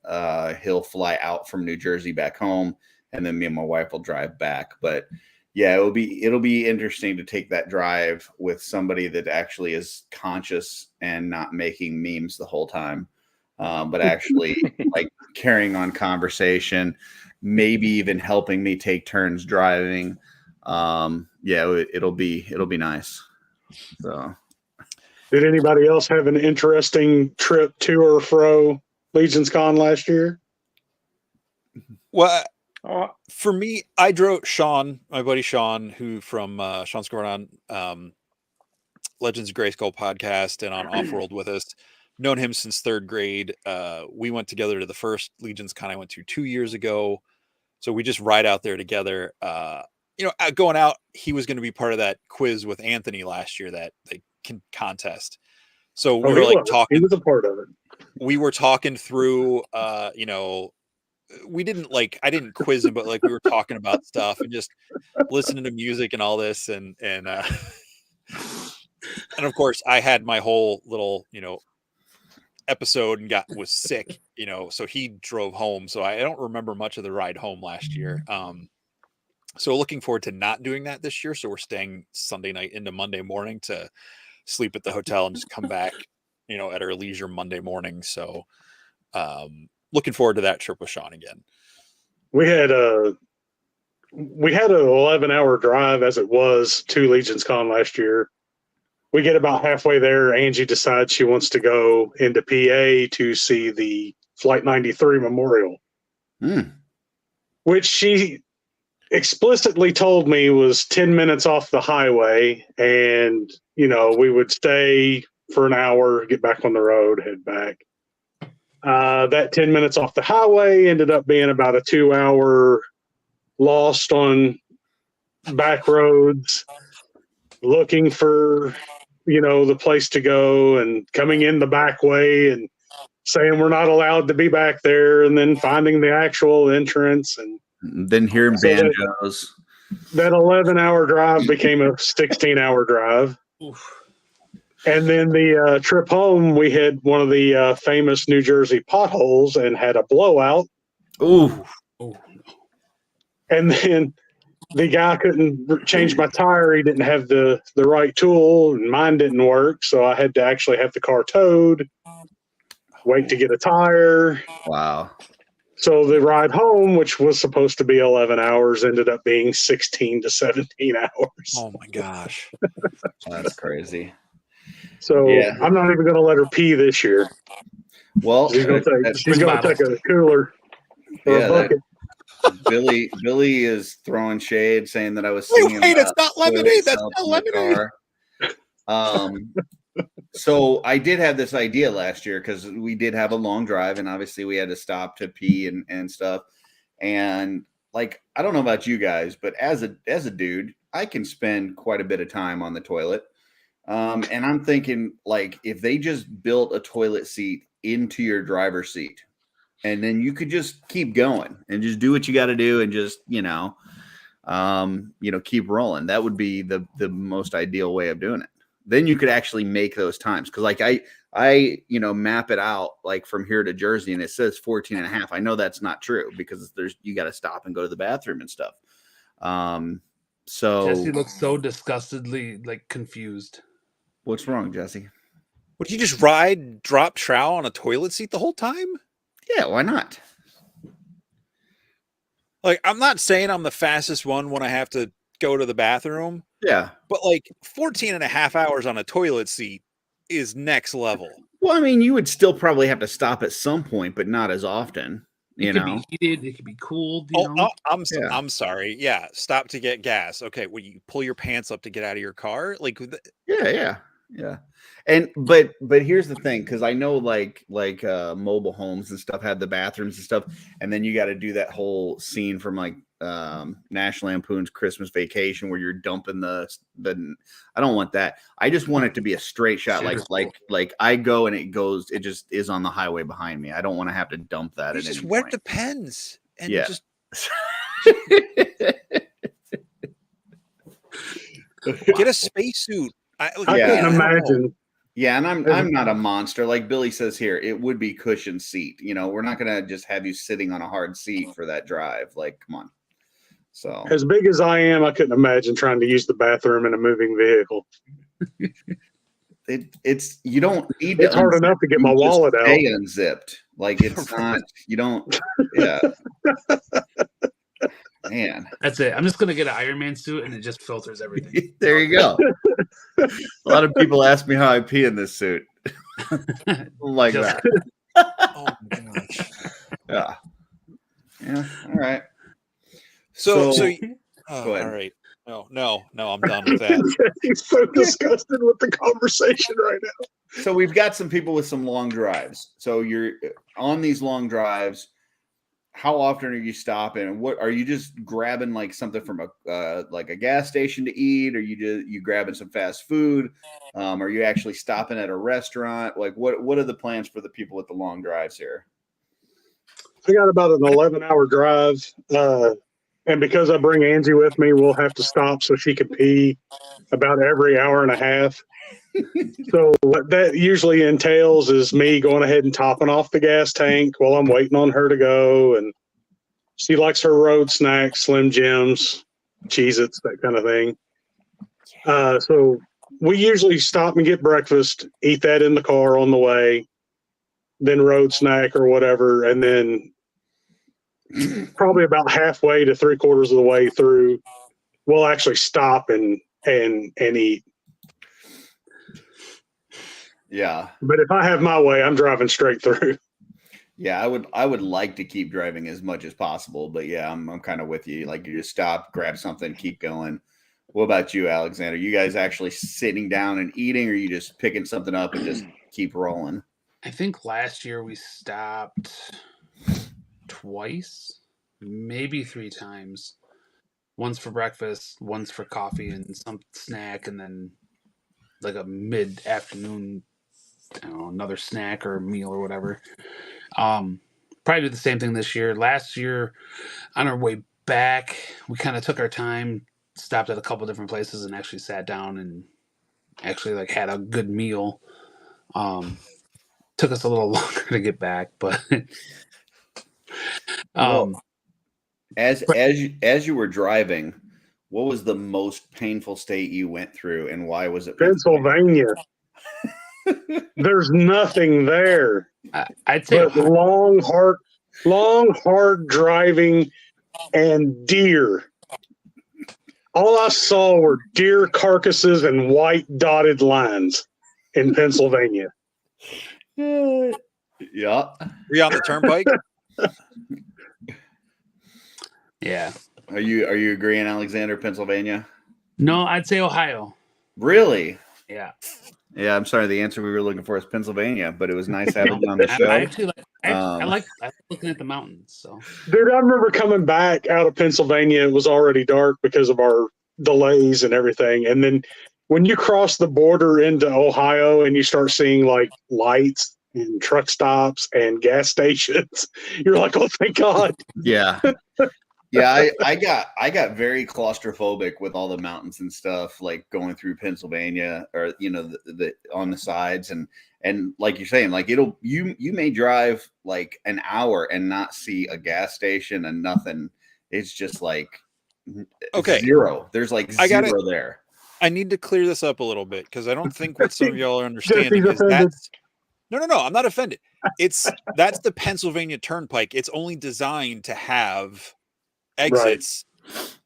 he'll fly out from New Jersey back home, and then me and my wife will drive back. But yeah, it'll be interesting to take that drive with somebody that actually is conscious and not making memes the whole time. But actually like carrying on conversation, maybe even helping me take turns driving. Yeah, it'll be nice. So, did anybody else have an interesting trip to or fro Legion's Con last year? Well, for me, I drove my buddy Sean, who from Sean's going on Legends of Grayskull podcast and on OffWorld with us. Known him since 3rd grade. We went together to the first Legion's Con I went to 2 years ago. So we just ride out there together. Going out, he was going to be part of that quiz with Anthony last year, that contest. So we were like talking. He was a part of it. We were talking through, we didn't I didn't quiz him, but like we were talking about stuff and just listening to music and all this. And of course I had my whole little, episode and was sick, so he drove home. So I don't remember much of the ride home last year. So looking forward to not doing that this year. So we're staying Sunday night into Monday morning to sleep at the hotel and just come back, at our leisure Monday morning. So looking forward to that trip with Sean again. We had an 11-hour drive as it was to Legion's Con last year. We get about halfway there. Angie decides she wants to go into PA to see the Flight 93 memorial, which she explicitly told me was 10 minutes off the highway. And, we would stay for an hour, get back on the road, head back. That 10 minutes off the highway ended up being about a 2-hour lost on back roads, looking for the place to go, and coming in the back way and saying we're not allowed to be back there, and then finding the actual entrance, and then hearing banjos. That 11-hour drive became a 16-hour drive. Oof. And then the trip home, we had one of the famous New Jersey potholes and had a blowout. Ooh. And then the guy couldn't change my tire. He didn't have the right tool, and mine didn't work. So I had to actually have the car towed, wait to get a tire. Wow. So the ride home, which was supposed to be 11 hours, ended up being 16 to 17 hours. Oh, my gosh. That's crazy. So yeah. I'm not even going to let her pee this year. Well, she's going to take a cooler or a bucket. Billy is throwing shade, saying that I was singing. Wait, it's not lemonade. That's not lemonade. So I did have this idea last year because we did have a long drive, and obviously we had to stop to pee and stuff. And I don't know about you guys, but as a dude, I can spend quite a bit of time on the toilet. And I'm thinking, if they just built a toilet seat into your driver's seat, and then you could just keep going and just do what you got to do and just, keep rolling. That would be the most ideal way of doing it. Then you could actually make those times. Cause I map it out from here to Jersey, and it says 14 and a half. I know that's not true because you got to stop and go to the bathroom and stuff. So Jesse looks so disgustedly like confused. What's wrong, Jesse? Would you just drop trow on a toilet seat the whole time? Yeah, why not? Like, I'm not saying I'm the fastest one when I have to go to the bathroom. Yeah. But like 14 and a half hours on a toilet seat is next level. Well, I mean, you would still probably have to stop at some point, but not as often. It could be heated. It could be cooled. You know? I'm sorry. Yeah, stop to get gas. Okay, well, you pull your pants up to get out of your car. Like, yeah. And but here's the thing, because I know like mobile homes and stuff have the bathrooms and stuff, and then you got to do that whole scene from like National Lampoon's Christmas Vacation where you're dumping the. I don't want that. I just want it to be a straight shot, like I go and it just is on the highway behind me. I don't want to have to dump that. It's just where it depends, and just get a spacesuit. I couldn't imagine. Yeah, and I'm not a monster. Like Billy says here, it would be cushion seat. You know, we're not gonna just have you sitting on a hard seat for that drive. Like, come on. So as big as I am, I couldn't imagine trying to use the bathroom in a moving vehicle. It's you don't need. It's hard enough to get my wallet out. Stay unzipped. Like it's not. You don't. Yeah. Man, that's it. I'm just gonna get an Iron Man suit, and it just filters everything. There you go. A lot of people ask me how I pee in this suit. Like that. Oh my gosh. Yeah. Yeah. All right. So go ahead. All right. No, I'm done with that. He's so disgusted with the conversation right now. So we've got some people with some long drives. So you're on these long drives. How often are you stopping? What are you just grabbing like something from a gas station to eat? Or you grabbing some fast food? Are you actually stopping at a restaurant? Like what are the plans for the people with the long drives here? I got about an 11-hour drive. And because I bring Angie with me, we'll have to stop so she can pee about every hour and a half. So what that usually entails is me going ahead and topping off the gas tank while I'm waiting on her to go. And she likes her road snacks, Slim Jims, Cheez-Its, that kind of thing. So we usually stop and get breakfast, eat that in the car on the way, then road snack or whatever. And then probably about halfway to 3/4 of the way through, we'll actually stop and eat. Yeah. But if I have my way, I'm driving straight through. Yeah, I would like to keep driving as much as possible, but yeah, I'm kind of with you. Like you just stop, grab something, keep going. What about you, Alexander? You guys actually sitting down and eating, or are you just picking something up and just keep rolling? I think last year we stopped twice, maybe 3 times. Once for breakfast, once for coffee and some snack, and then like a mid-afternoon, I don't know, another snack or meal or whatever. Probably do the same thing this year. Last year, on our way back, we kind of took our time, stopped at a couple different places, and actually sat down and actually like had a good meal. Took us a little longer to get back, but well, as you were driving, what was the most painful state you went through, and why was it Pennsylvania? There's nothing there. I'd say long, hard driving and deer. All I saw were deer carcasses and white dotted lines in Pennsylvania. Yeah. Were you on the turnpike? Yeah. Are you agreeing, Alexander, Pennsylvania? No, I'd say Ohio. Really? Yeah. Yeah, I'm sorry. The answer we were looking for is Pennsylvania, but it was nice having you on the show. I like looking at the mountains. So, dude, I remember coming back out of Pennsylvania. It was already dark because of our delays and everything. And then when you cross the border into Ohio and you start seeing like lights and truck stops and gas stations, you're like, oh, thank God. Yeah. Yeah, I got very claustrophobic with all the mountains and stuff, like going through Pennsylvania, or the on the sides, and like you're saying, like you may drive like an hour and not see a gas station and nothing. It's just like Okay. Zero. There's like zero there. I need to clear this up a little bit because I don't think what some of y'all are understanding Jesse's is offended. that's no, I'm not offended. That's the Pennsylvania Turnpike. It's only designed to have exits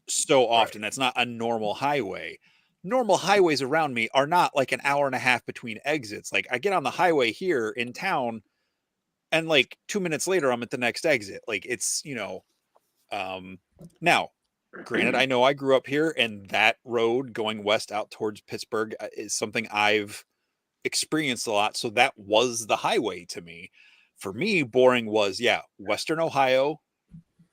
so often. That's not a normal highway. Normal highways around me are not like an hour and a half between exits. Like I get on the highway here in town and like 2 minutes later I'm at the next exit. Like it's, now granted, I know I grew up here and that road going west out towards Pittsburgh is something I've experienced a lot. So that was the highway to me. For me, boring was, Western Ohio,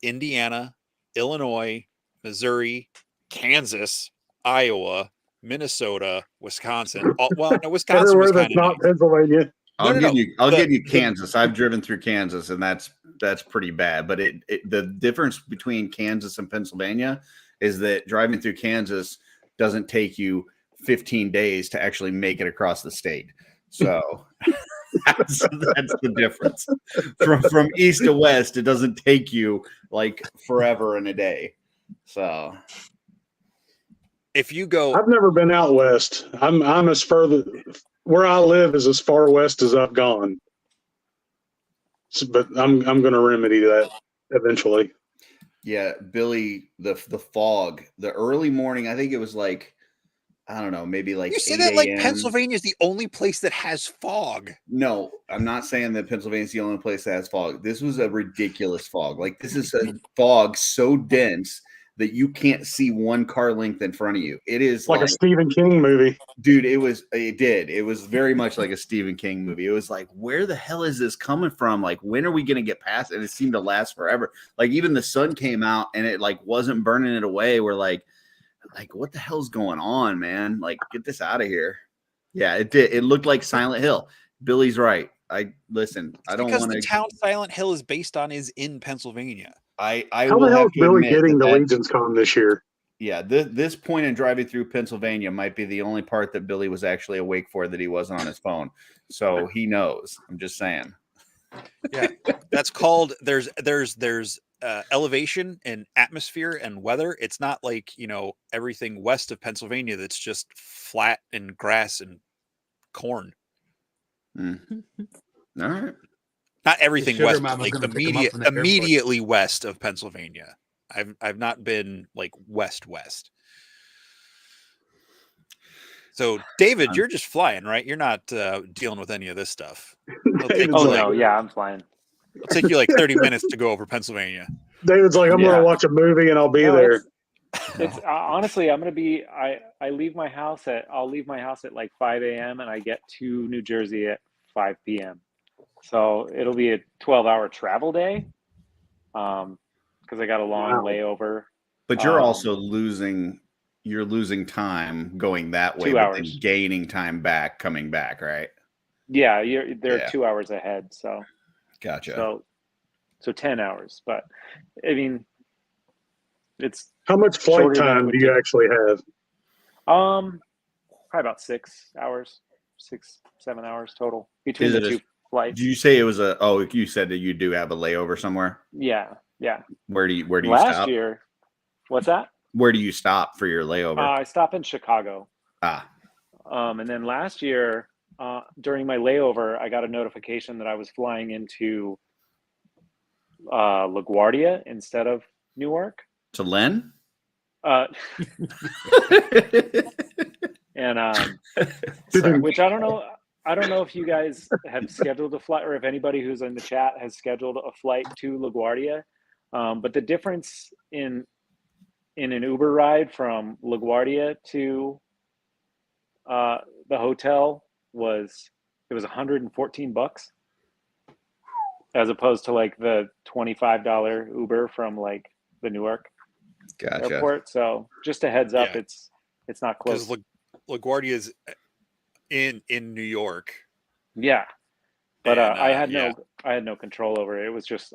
Indiana, Illinois, Missouri, Kansas, Iowa, Minnesota, Wisconsin. Wisconsin Everywhere was that's kind of not nice. Pennsylvania. I'll give you Kansas. I've driven through Kansas, and that's pretty bad. But the difference between Kansas and Pennsylvania is that driving through Kansas doesn't take you 15 days to actually make it across the state. So that's the difference. From east to west, it doesn't take you like forever in a day. So if you go, I've never been out west. I'm as further where I live is as far west as I've gone. But I'm going to remedy that eventually. Yeah, Billy, the fog, the early morning. I think it was like, I don't know, maybe like you say 8 that like a.m. Pennsylvania is the only place that has fog. No, I'm not saying that Pennsylvania is the only place that has fog. This was a ridiculous fog. Like this is a fog so dense that you can't see one car length in front of you. It is like a Stephen King movie. Dude, it was very much like a Stephen King movie. It was like, where the hell is this coming from? Like, when are we going to get past it? And it seemed to last forever. Like, even the sun came out and it like wasn't burning it away. We're like, what the hell's going on, man? Like, get this out of here. Yeah, it did. It looked like Silent Hill. Billy's right. I don't want to. The town Silent Hill is based on is in Pennsylvania. I How will the hell have is to Billy admit getting that to Legion's Con this year? Yeah, this point in driving through Pennsylvania might be the only part that Billy was actually awake for that he wasn't on his phone. So he knows. I'm just saying. Yeah, that's called there's elevation and atmosphere and weather. It's not like, everything west of Pennsylvania that's just flat and grass and corn. Mm-hmm. All right. Not everything west, but like immediately immediately west of Pennsylvania. I've not been like west. So David, you're just flying, right? You're not dealing with any of this stuff. I'm flying. It'll take you like 30 minutes to go over Pennsylvania. David's like, I'm going to watch a movie and I'll be there. It's honestly, I'm going to be. I'll leave my house at like 5 a.m. and I get to New Jersey at 5 p.m. So it'll be a 12-hour travel day. Because I got a long layover. But you're also losing time going that way, 2 hours, and gaining time back coming back, right? Yeah, they're 2 hours ahead. So gotcha. So 10 hours. But I mean, it's how much flight time do you actually have? Probably about 6 hours, 6-7 hours total between the two flights. Did you say it was you said that you do have a layover somewhere? Yeah. Where do you stop? Last year, what's that? Where do you stop for your layover? I stop in Chicago. And then last year, during my layover, I got a notification that I was flying into LaGuardia instead of Newark. To Len? And which I don't know. I don't know if you guys have scheduled a flight, or if anybody who's in the chat has scheduled a flight to LaGuardia. But the difference in an Uber ride from LaGuardia to the hotel was $114, as opposed to like the $25 Uber from like the Newark airport. So just a heads up, it's not close. Because LaGuardia is in New York. Yeah. But I had no control over it. It was just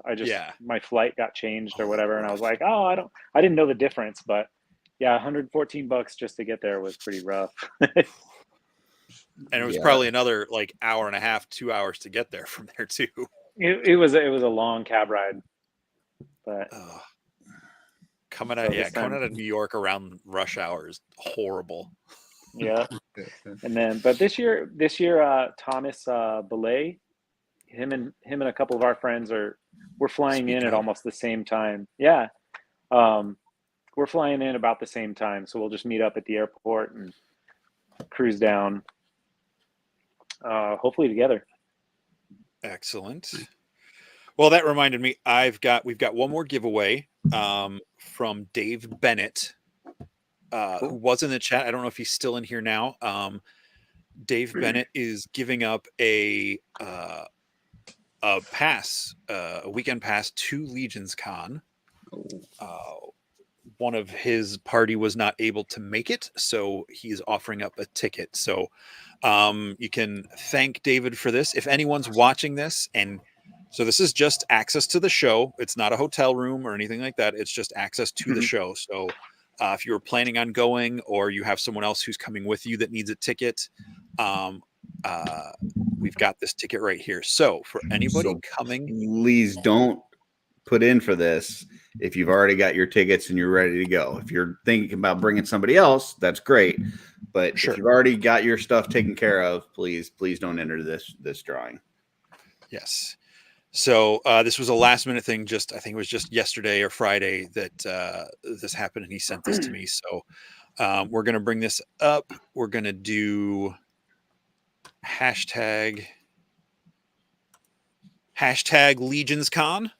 my flight got changed or whatever, and I was like, I didn't know the difference, but yeah, $114 just to get there was pretty rough. And it was probably another like hour and a half, 2 hours to get there from there too. It was a long cab ride, but coming out of New York around rush hour is horrible. Yeah. And then, but this year, Thomas Belay, him and a couple of our friends we're flying in at almost the same time. Yeah. We're flying in about the same time, so we'll just meet up at the airport and cruise down, hopefully together. Excellent. Well, that reminded me, we've got one more giveaway from Dave Bennett, who was in the chat. I don't know if he's still in here now. Dave Bennett is giving up a pass, a weekend pass to Legions Con. One of his party was not able to make it, so he's offering up a ticket. So you can thank David for this. If anyone's watching this, and so this is just access to the show. It's not a hotel room or anything like that. It's just access to the show. So if you're planning on going, or you have someone else who's coming with you that needs a ticket, we've got this ticket right here. So for anybody coming, please don't put in for this if you've already got your tickets and you're ready to go. If you're thinking about bringing somebody else, that's great. But if you've already got your stuff taken care of, please don't enter this drawing. Yes. So this was a last minute thing. I think it was just yesterday or Friday that this happened, and he sent this to me. So we're going to bring this up. We're going to do hashtag LegionsCon.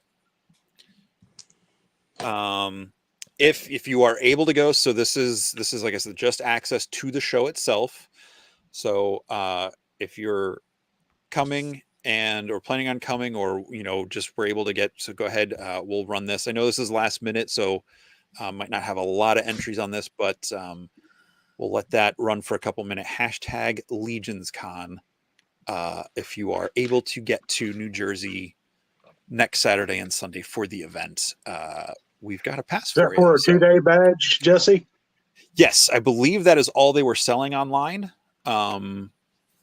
If you are able to go, so this is like I said, just access to the show itself. So if you're coming or planning on coming, or just were able to get, so go ahead, we'll run this. I know this is last minute, so might not have a lot of entries on this, but we'll let that run for a couple minutes. Hashtag LegionsCon. If you are able to get to New Jersey next Saturday and Sunday for the event, we've got a pass for you. Is that for a 2-day badge, Jesse? Yes, I believe that is all they were selling online.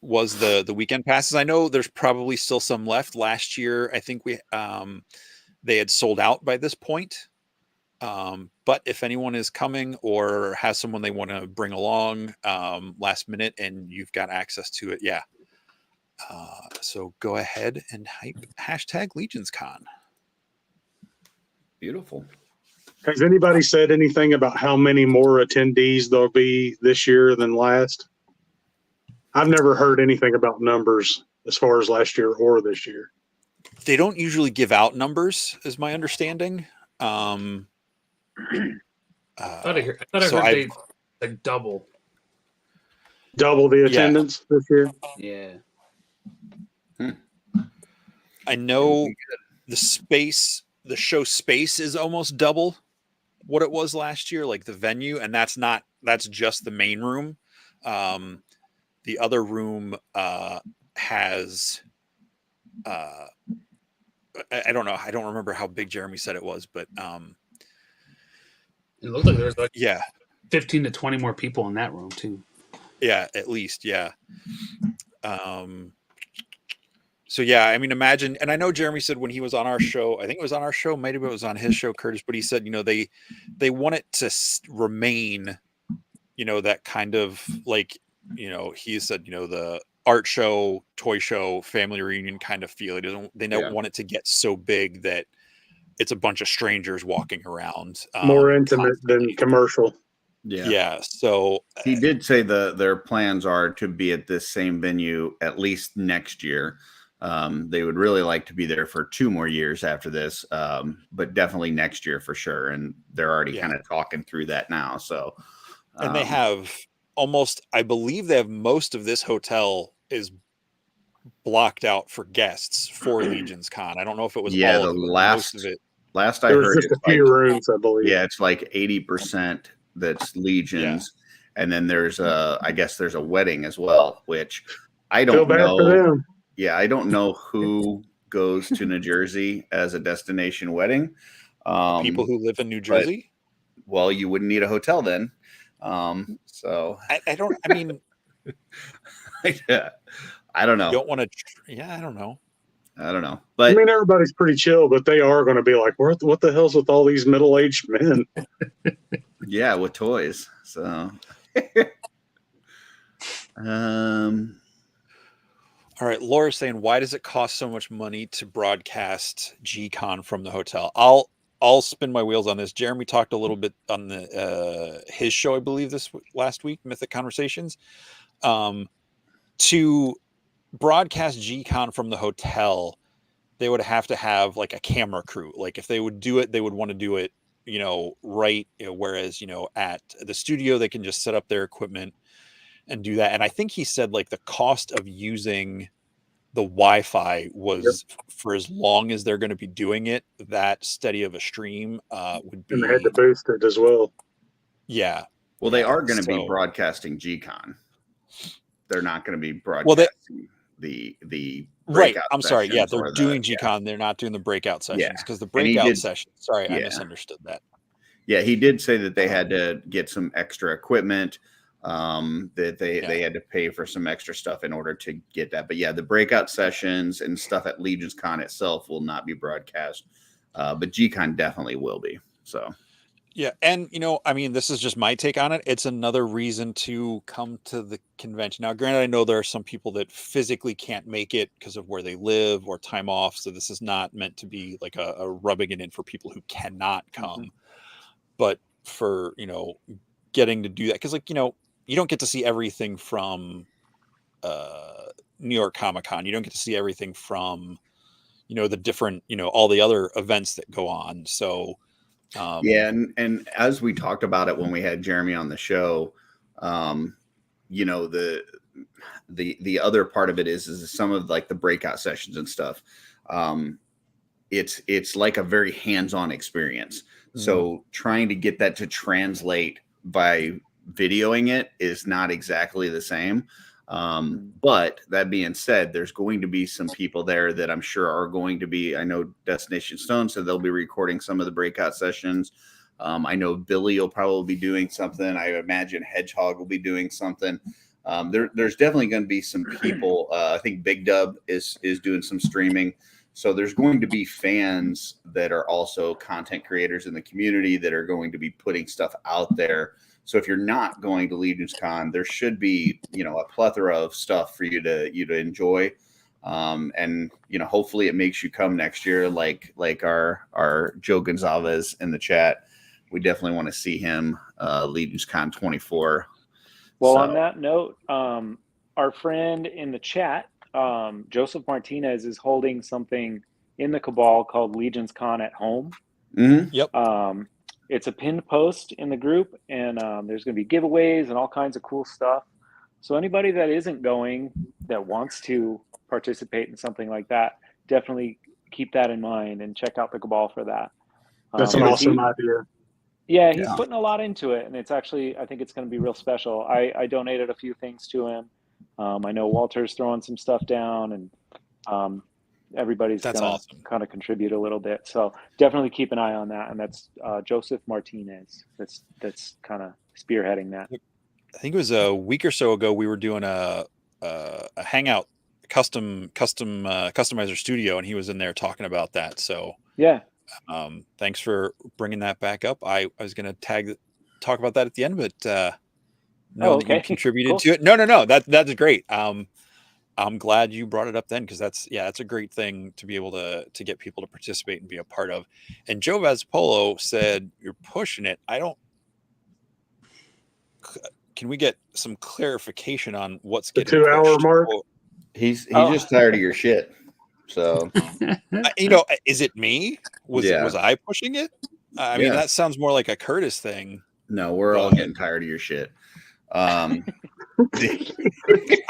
Was the weekend passes. I know there's probably still some left. Last year, I think they had sold out by this point. But if anyone is coming or has someone they want to bring along last minute and you've got access to it, yeah. So go ahead and hype hashtag LegionsCon. Beautiful. Has anybody said anything about how many more attendees there'll be this year than last? I've never heard anything about numbers as far as last year or this year. They don't usually give out numbers, is my understanding. I thought I heard they like double the attendance this year. Yeah. I know the show space is almost double what it was last year, like the venue, and that's just the main room. The other room has I don't know. I don't remember how big Jeremy said it was, but it looked like there was like 15 to 20 more people in that room too. Yeah, at least, yeah. So yeah, I mean, imagine, and I know Jeremy said when he was on our show, I think it was on our show, maybe it was on his show, Curtis, but he said, they want it to remain, that kind of like, he said, the art show, toy show, family reunion kind of feel. They don't want it to get so big that it's a bunch of strangers walking around. More intimate than commercial. Yeah. So he did say their plans are to be at this same venue at least next year. They would really like to be there for 2 more years after this, but definitely next year for sure. And they're already kind of talking through that now. So, and they have I believe they have most of this hotel is blocked out for guests for Legions Con. I don't know if it was all of it, most of it. Last I heard, just a few rooms, I believe. Yeah, it's like 80% that's Legions, and then there's I guess there's a wedding as well, which I don't know. Yeah, I don't know who goes to New Jersey as a destination wedding. People who live in New Jersey. Well, you wouldn't need a hotel then. So I don't. I mean, yeah, I don't know. You don't want to. Yeah, I don't know. I don't know. I But mean, everybody's pretty chill, but they are going to be like, what the hell's with all these middle-aged men? yeah, with toys. So, all right, Laura's saying, why does it cost so much money to broadcast G-Con from the hotel? I'll spin my wheels on this. Jeremy talked a little bit on the his show, I believe, last week, Mythic Conversations. To broadcast G-Con from the hotel, they would have to have like a camera crew. Like if they would do it, they would want to do it, right. Whereas, at the studio, they can just set up their equipment and do that. And I think he said like the cost of using the Wi-Fi was for as long as they're going to be doing it, that steady of a stream would be. And they had to boost it as well. Yeah. Well, they are going to be broadcasting G-Con. They're not going to be broadcasting the right. I'm sorry. Yeah, they're doing G-Con. They're not doing the breakout sessions because the breakout sessions. Sorry, I misunderstood that. Yeah, he did say that they had to get some extra equipment. That they had to pay for some extra stuff in order to get that. But yeah, the breakout sessions and stuff at Legion's Con itself will not be broadcast, but G-Con definitely will be. So yeah, and I mean, this is just my take on it. It's another reason to come to the convention. Now, granted, I know there are some people that physically can't make it because of where they live or time off. So this is not meant to be like a rubbing it in for people who cannot come. Mm-hmm. But for getting to do that, because you don't get to see everything from New York Comic Con. You don't get to see everything from, the different, all the other events that go on. So, yeah. And as we talked about it when we had Jeremy on the show, the other part of it is some of like the breakout sessions and stuff. It's like a very hands-on experience. Mm-hmm. So trying to get that to translate by videoing it is not exactly the same. But that being said, there's going to be some people there that I'm sure are going to be, I know Destination Stone, so they'll be recording some of the breakout sessions. I know Billy will probably be doing something. I imagine Hedgehog will be doing something. There's definitely going to be some people. I think Big Dub is doing some streaming. So there's going to be fans that are also content creators in the community that are going to be putting stuff out there. So if you're not going to Legion's Con, there should be, a plethora of stuff for you to enjoy. And, hopefully it makes you come next year. Like our Joe Gonzalez in the chat. We definitely want to see him, Legion's Con 24. Well, on that note, our friend in the chat, Joseph Martinez, is holding something in the Cabal called Legion's Con at Home. Mm-hmm. Yep. It's a pinned post in the group, and there's going to be giveaways and all kinds of cool stuff. So anybody that isn't going, that wants to participate in something like that, definitely keep that in mind and check out the Cabal for that. That's an awesome idea. Yeah, he's putting a lot into it, and it's actually, I think it's going to be real special. I donated a few things to him. I know Walter's throwing some stuff down, and everybody's going to kind of contribute a little bit. So definitely keep an eye on that. And that's Joseph Martinez. That's kind of spearheading that. I think it was a week or so ago, we were doing a hangout customizer studio, and he was in there talking about that. So yeah. Thanks for bringing that back up. I was going to talk about that at the end, but that you contributed to it. No. That's great. I'm glad you brought it up then, because that's a great thing to be able to get people to participate and be a part of. And Joe Vaspolo said you're pushing it. Can we get some clarification on what's the getting 2-hour mark? He's just tired of your shit. So is it me? Was I pushing it? I mean, that sounds more like a Curtis thing. No, we're all getting tired of your shit. I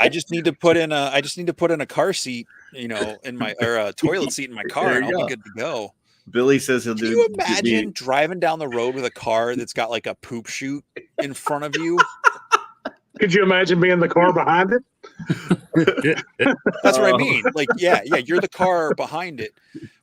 just need to put in a car seat, in my a toilet seat in my car, and I'll be good to go. Billy says he'll do. Can you imagine driving down the road with a car that's got like a poop chute in front of you? Could you imagine being the car behind it? That's what I mean. Like, yeah, you're the car behind it.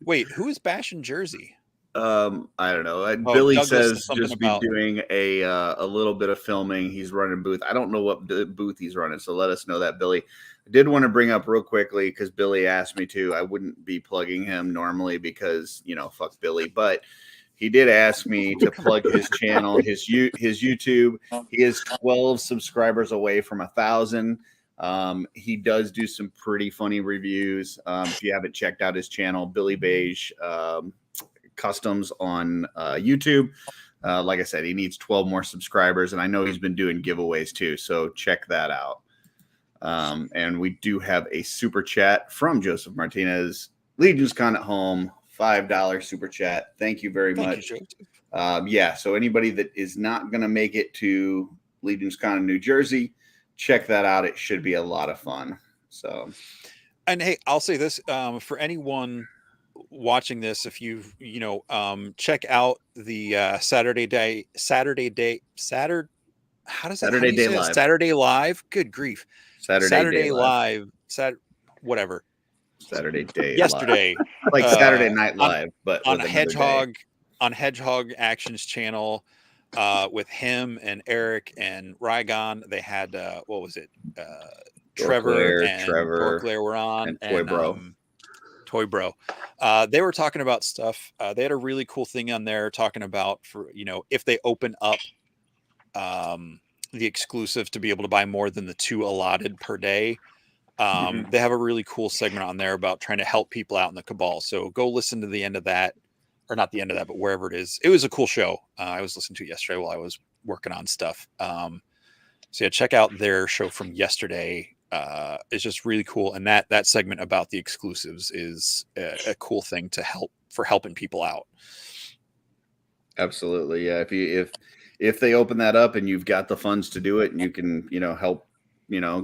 Wait, who is bashing Jersey? I don't know. Billy says just be doing a little bit of filming. He's running booth. I don't know what booth he's running, so let us know that, Billy. I did want to bring up real quickly because Billy asked me to. I wouldn't be plugging him normally because, fuck Billy, but he did ask me to plug his channel, his YouTube. He is 12 subscribers away from 1,000. He does do some pretty funny reviews. If you haven't checked out his channel, Billy Beige Customs on YouTube. Like I said, he needs 12 more subscribers, and I know he's been doing giveaways too. So check that out. And we do have a super chat from Joseph Martinez. Legion's Con at home, $5 super chat. Thank you very much. Yeah. So anybody that is not going to make it to Legion's Con in New Jersey, check that out. It should be a lot of fun. So, and hey, I'll say this for anyone watching this, if you check out the Saturday Day Live. Saturday Live. Good grief. Saturday Live. Whatever. Saturday Day. Yesterday. Live. Like Saturday Night Live, but on Hedgehog Actions channel with him and Eric and Rygon. They had what was it? Trevor were on, and Toy Bro. They were talking about stuff. They had a really cool thing on there talking about if they open up the exclusive to be able to buy more than the 2 allotted per day. They have a really cool segment on there about trying to help people out in the Cabal. So go listen to the end of that, or not the end of that, but wherever it is. It was a cool show. I was listening to it yesterday while I was working on stuff. So yeah, check out their show from yesterday. It's just really cool. And that segment about the exclusives is a cool thing to helping people out. Absolutely. Yeah. If they open that up and you've got the funds to do it and you can, help,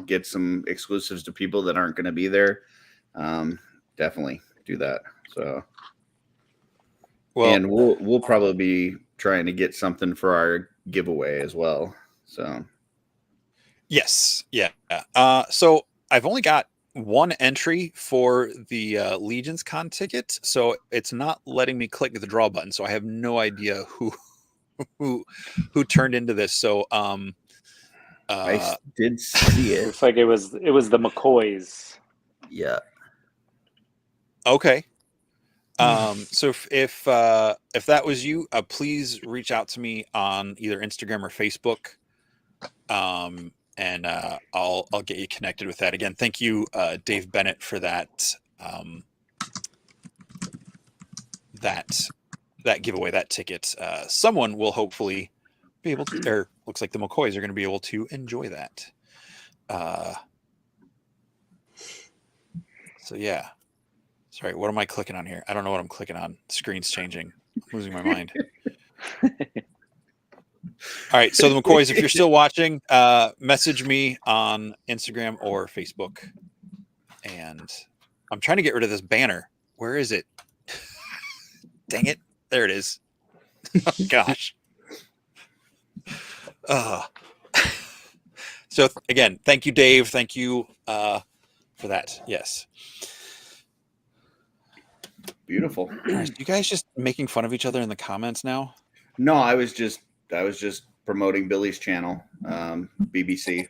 get some exclusives to people that aren't going to be there, definitely do that. So, and we'll probably be trying to get something for our giveaway as well. So, yes. Yeah. So I've only got one entry for the Legion's Con ticket. So it's not letting me click the draw button. So I have no idea who turned into this. So, I did see it. Looks like it was the McCoys. Yeah. Okay. So if that was you, please reach out to me on either Instagram or Facebook. And I'll get you connected with that. Again, thank you, Dave Bennett, for that that giveaway, that ticket. Someone will hopefully be able to, or looks like the McCoys are going to be able to enjoy that. So yeah. Sorry, what am I clicking on here? I don't know what I'm clicking on. The screen's changing. I'm losing my mind. All right, so the McCoys, if you're still watching, message me on Instagram or Facebook. And I'm trying to get rid of this banner. Where is it? Dang it. There it is. Oh, gosh. So again, thank you, Dave. Thank you for that. Yes. Beautiful. You guys just making fun of each other in the comments now? No, I was just promoting Billy's channel, BBC.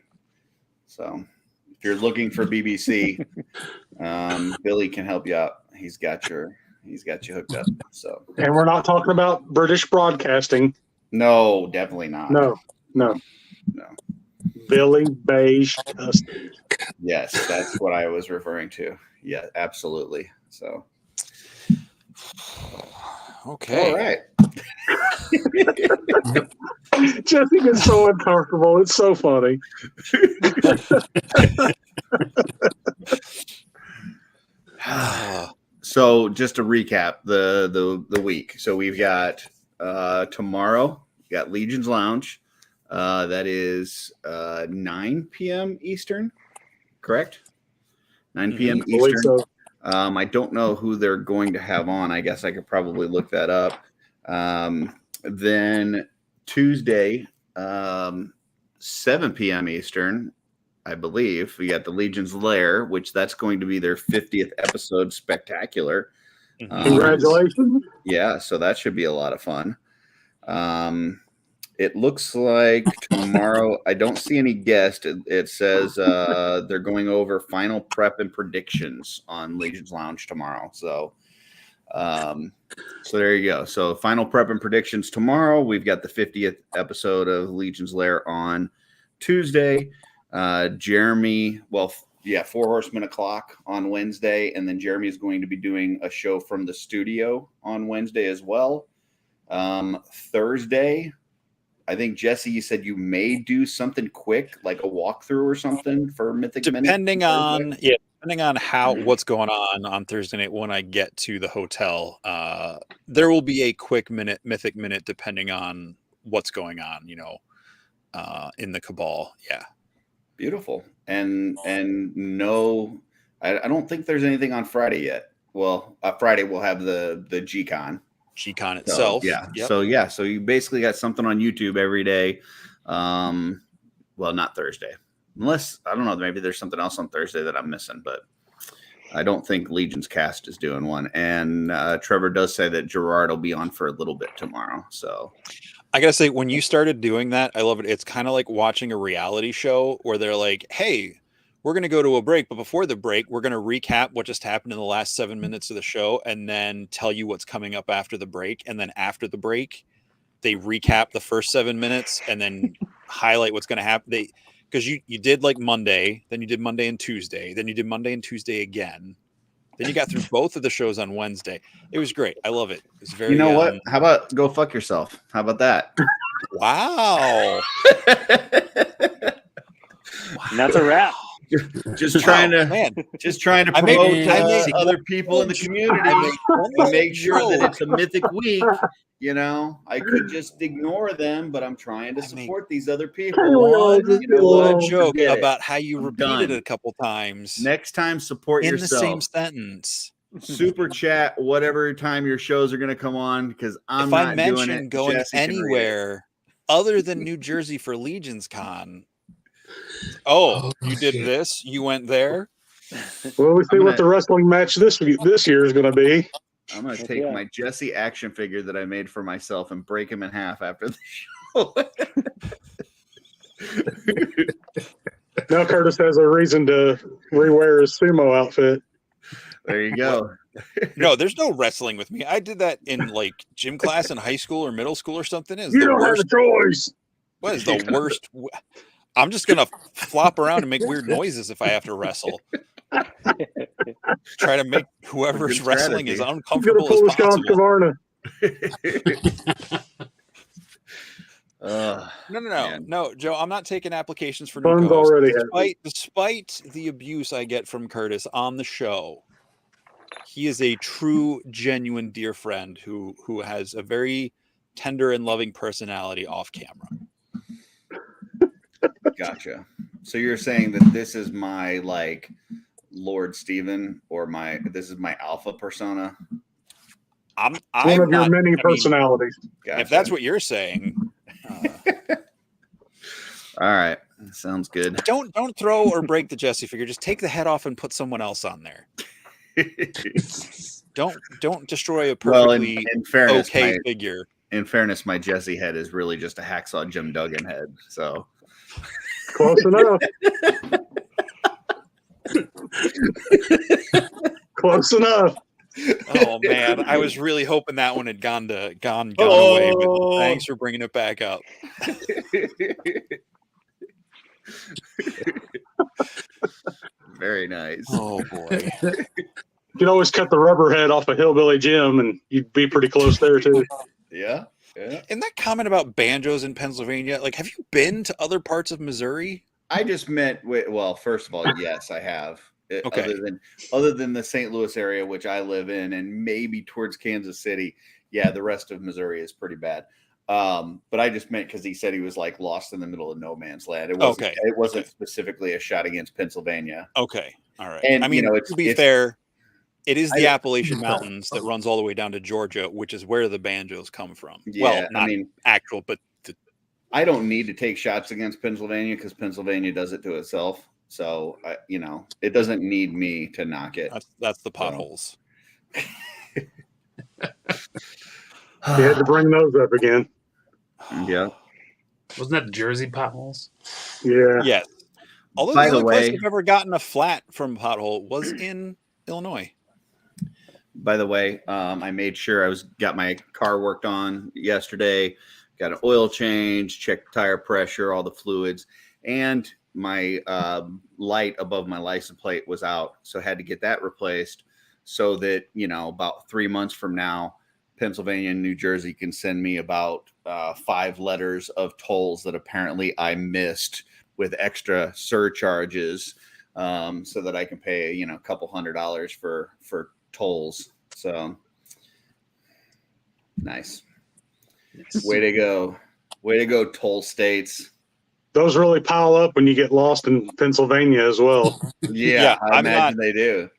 So if you're looking for BBC, Billy can help you out. He's got you hooked up. So, and we're not talking about British broadcasting. No, definitely not. No. Billy Beige. Yes, that's what I was referring to. Yeah, absolutely. So. Okay. All right. Jesse gets so uncomfortable. It's so funny. So just to recap the week. So we've got tomorrow, we got Legion's Lounge. That is 9 p.m. Eastern, correct? 9 p.m. Eastern. So. I don't know who they're going to have on. I guess I could probably look that up. Then Tuesday, 7 p.m. Eastern, I believe, we got the Legion's Lair, which that's going to be their 50th episode spectacular. Congratulations. Yeah, so that should be a lot of fun. It looks like tomorrow. I don't see any guests. It says they're going over final prep and predictions on Legion's Lounge tomorrow. So there you go. So final prep and predictions tomorrow. We've got the 50th episode of Legion's Lair on Tuesday. Jeremy, Four Horsemen o'clock on Wednesday, and then Jeremy is going to be doing a show from the studio on Wednesday as well. Thursday, I think, Jesse, you said you may do something quick, like a walkthrough or something for Mythic. Depending on what's going on Thursday night when I get to the hotel. There will be a quick Mythic minute depending on what's going on, in the Cabal. Yeah. Beautiful. And no, I don't think there's anything on Friday yet. Well, Friday we'll have the G-Con itself. Yeah. Yep. So you basically got something on YouTube every day. Well, not Thursday. Unless, I don't know, maybe there's something else on Thursday that I'm missing, but I don't think Legion's Cast is doing one. And Trevor does say that Gerard will be on for a little bit tomorrow. So I gotta say, when you started doing that, I love it. It's kind of like watching a reality show where they're like, hey, we're going to go to a break, but before the break, we're going to recap what just happened in the last 7 minutes of the show and then tell you what's coming up after the break. And then after the break, they recap the first 7 minutes and then highlight what's going to happen. Because you did like Monday, then you did Monday and Tuesday, then you did Monday and Tuesday again. Then you got through both of the shows on Wednesday. It was great. I love it. It's very. You know what? How about go fuck yourself? How about that? Wow. And that's a wrap. Just trying to promote other people in the community and make sure that it's a Mythic week. I could just ignore them, but I'm trying to support these other people. One joke about how you repeated it a couple times. Next time, support in yourself. The same sentence. Super chat, whatever time your shows are going to come on, because if I mention going anywhere other than New Jersey for Legion's Con. Oh, you did this? You went there? Well, we see what the wrestling match this year is going to be. I'm going to take my Jesse action figure that I made for myself and break him in half after the show. Now Curtis has a reason to rewear his sumo outfit. There you go. No, there's no wrestling with me. I did that in like gym class in high school or middle school or something. You don't have a choice. What is the worst? I'm just going to flop around and make weird noises if I have to wrestle. Try to make whoever's wrestling as uncomfortable as possible. No, Joe, I'm not taking applications for new co-hosts. Despite the abuse I get from Curtis on the show, he is a true, genuine, dear friend who has a very tender and loving personality off camera. Gotcha. So you're saying that this is my like Lord Steven or this is my alpha persona? I'm one of your many personalities. Gotcha. If that's what you're saying. All right. Sounds good. Don't throw or break the Jesse figure. Just take the head off and put someone else on there. Don't destroy a perfectly figure. In fairness, my Jesse head is really just a hacksaw Jim Duggan head. So close enough. Close enough. Oh man, I was really hoping that one had gone away, but thanks for bringing it back up. Very nice. Oh boy. You can always cut the rubber head off of Hillbilly Jim, and you'd be pretty close there too. Yeah. And that comment about banjos in Pennsylvania, like, have you been to other parts of Missouri? I just meant, well, first of all, yes, I have. Okay. Other than the St. Louis area, which I live in, and maybe towards Kansas City, yeah, the rest of Missouri is pretty bad. But I just meant because he said he was like lost in the middle of no man's land. It wasn't specifically a shot against Pennsylvania. Okay, all right. And I mean, to be fair, it is the Appalachian Mountains that runs all the way down to Georgia, which is where the banjos come from. Yeah, well, not actual, but I don't need to take shots against Pennsylvania because Pennsylvania does it to itself. So, it doesn't need me to knock it. That's the potholes. You had to bring those up again. Yeah. Wasn't that Jersey potholes? Yeah. Yes. Although By the the only place way- I've ever gotten a flat from pothole was in Illinois. By the way, I made sure got my car worked on yesterday, got an oil change, checked tire pressure, all the fluids, and my light above my license plate was out, so I had to get that replaced so that, about 3 months from now, Pennsylvania and New Jersey can send me about 5 letters of tolls that apparently I missed with extra surcharges, so that I can pay, a couple $100 for tolls. So nice. Way to go, toll states. Those really pile up when you get lost in Pennsylvania as well. Yeah, I imagine they do.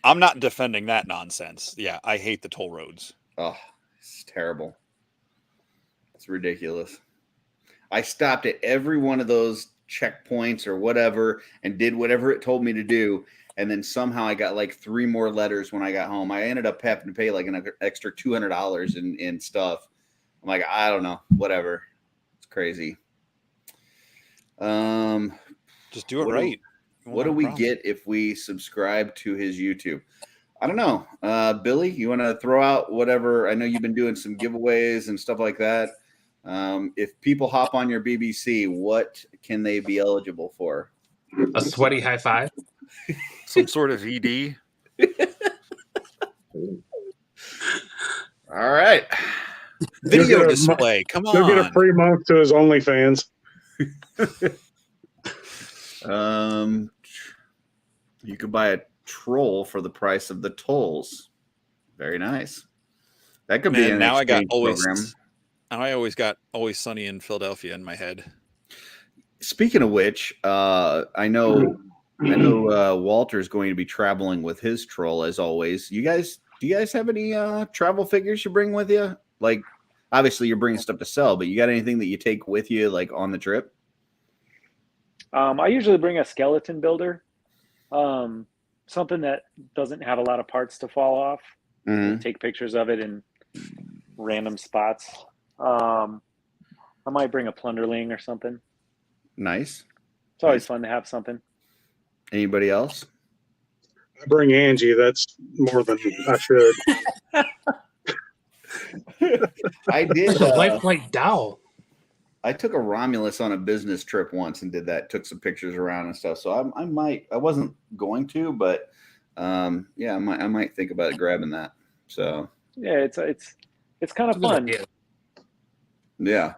I'm not defending that nonsense. Yeah, I hate the toll roads. Oh, it's terrible. It's ridiculous. I stopped at every one of those checkpoints or whatever and did whatever it told me to do. And then somehow I got like 3 more letters when I got home. I ended up having to pay like an extra $200 in stuff. I'm like, I don't know, whatever. It's crazy. Just do it right. What do we get if we subscribe to his YouTube? I don't know. Billy, you want to throw out whatever? I know you've been doing some giveaways and stuff like that. If people hop on your BBC, what can they be eligible for? A sweaty high five? Some sort of ED? All right. Video display. Come on. He'll get a free month to his OnlyFans. You could buy a troll for the price of the tolls. Very nice. That could be an now I got exchange program. I always got Always Sunny in Philadelphia in my head. Speaking of which, I know Walter's going to be traveling with his troll as always. Do you guys have any travel figures you bring with you? Like, obviously you're bringing stuff to sell, but you got anything that you take with you, like on the trip? I usually bring a skeleton builder, something that doesn't have a lot of parts to fall off. Mm-hmm. Take pictures of it in random spots. I might bring a plunderling or something. Nice. It's always fun to have something. Anybody else? I bring Angie. That's more than I should. I did. The lifelike dowel. I took a Romulus on a business trip once and did that. Took some pictures around and stuff. So I might. I wasn't going to, but yeah, I might think about grabbing that. So yeah, it's kind of fun. Yeah.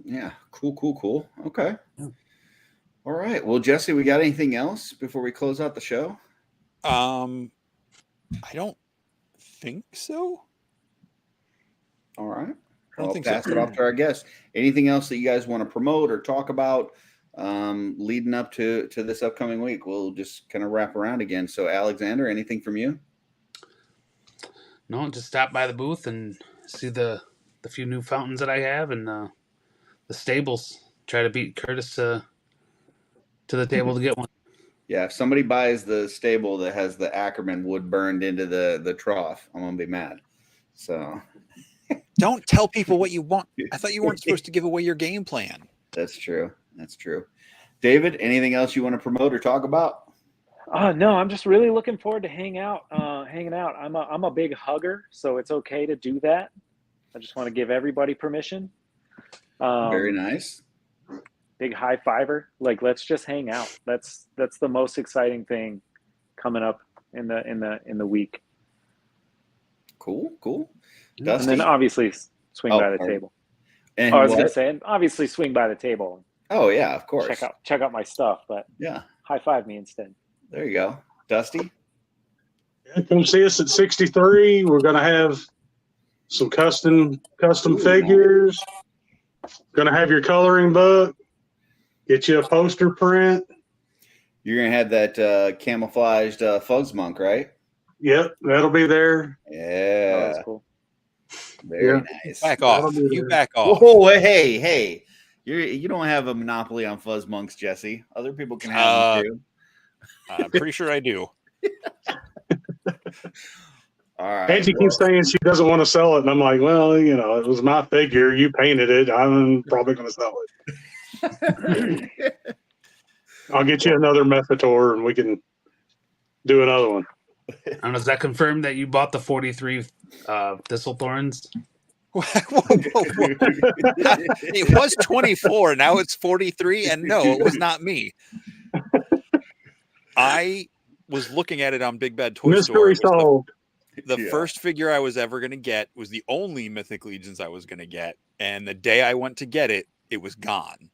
Yeah. Cool. Okay. Yeah. All right. Well, Jesse, we got anything else before we close out the show? I don't think so. All right. I don't think pass so. it off to our guests. Anything else that you guys want to promote or talk about leading up to this upcoming week? We'll just kind of wrap around again. So, Alexander, anything from you? No, just stop by the booth and see the few new fountains that I have and the stables. Try to beat Curtis to the table to get one. Yeah, if somebody buys the stable that has the Ackerman wood burned into the trough, I'm gonna be mad. So don't tell people what you want. I thought you weren't supposed to give away your game plan. That's true. David, anything else you want to promote or talk about? No, I'm just really looking forward to hanging out. I'm a big hugger, so it's okay to do that. I just want to give everybody permission. Very nice. Big high fiver. Like, let's just hang out. That's the most exciting thing coming up in the week. Cool. Dusty? And then obviously swing by the table. And I was gonna say, and obviously swing by the table. Oh yeah, of course. Check out my stuff, but yeah, high five me instead. There you go, Dusty. Yeah, come see us at 63. We're gonna have some custom figures. Gonna have your coloring book. Get you a poster print. You're gonna have that camouflaged fuzz monk, right? Yep, that'll be there. Yeah, oh, that's cool. Very nice. Back off. You back off. Oh, hey. You don't have a monopoly on fuzz monks, Jesse. Other people can have them too. I'm pretty sure I do. All All right. And she keeps saying she doesn't want to sell it, and I'm like, well, it was my figure. You painted it. I'm probably going to sell it. I'll get you another Methator, and we can do another one. And does that confirm that you bought the 43 Thistlethorns? It was 24. Now it's 43. And no, it was not me. I was looking at it on Big Bad Toy Store. Mystery solved. The first figure I was ever going to get was the only Mythic Legions I was going to get. And the day I went to get it, it was gone.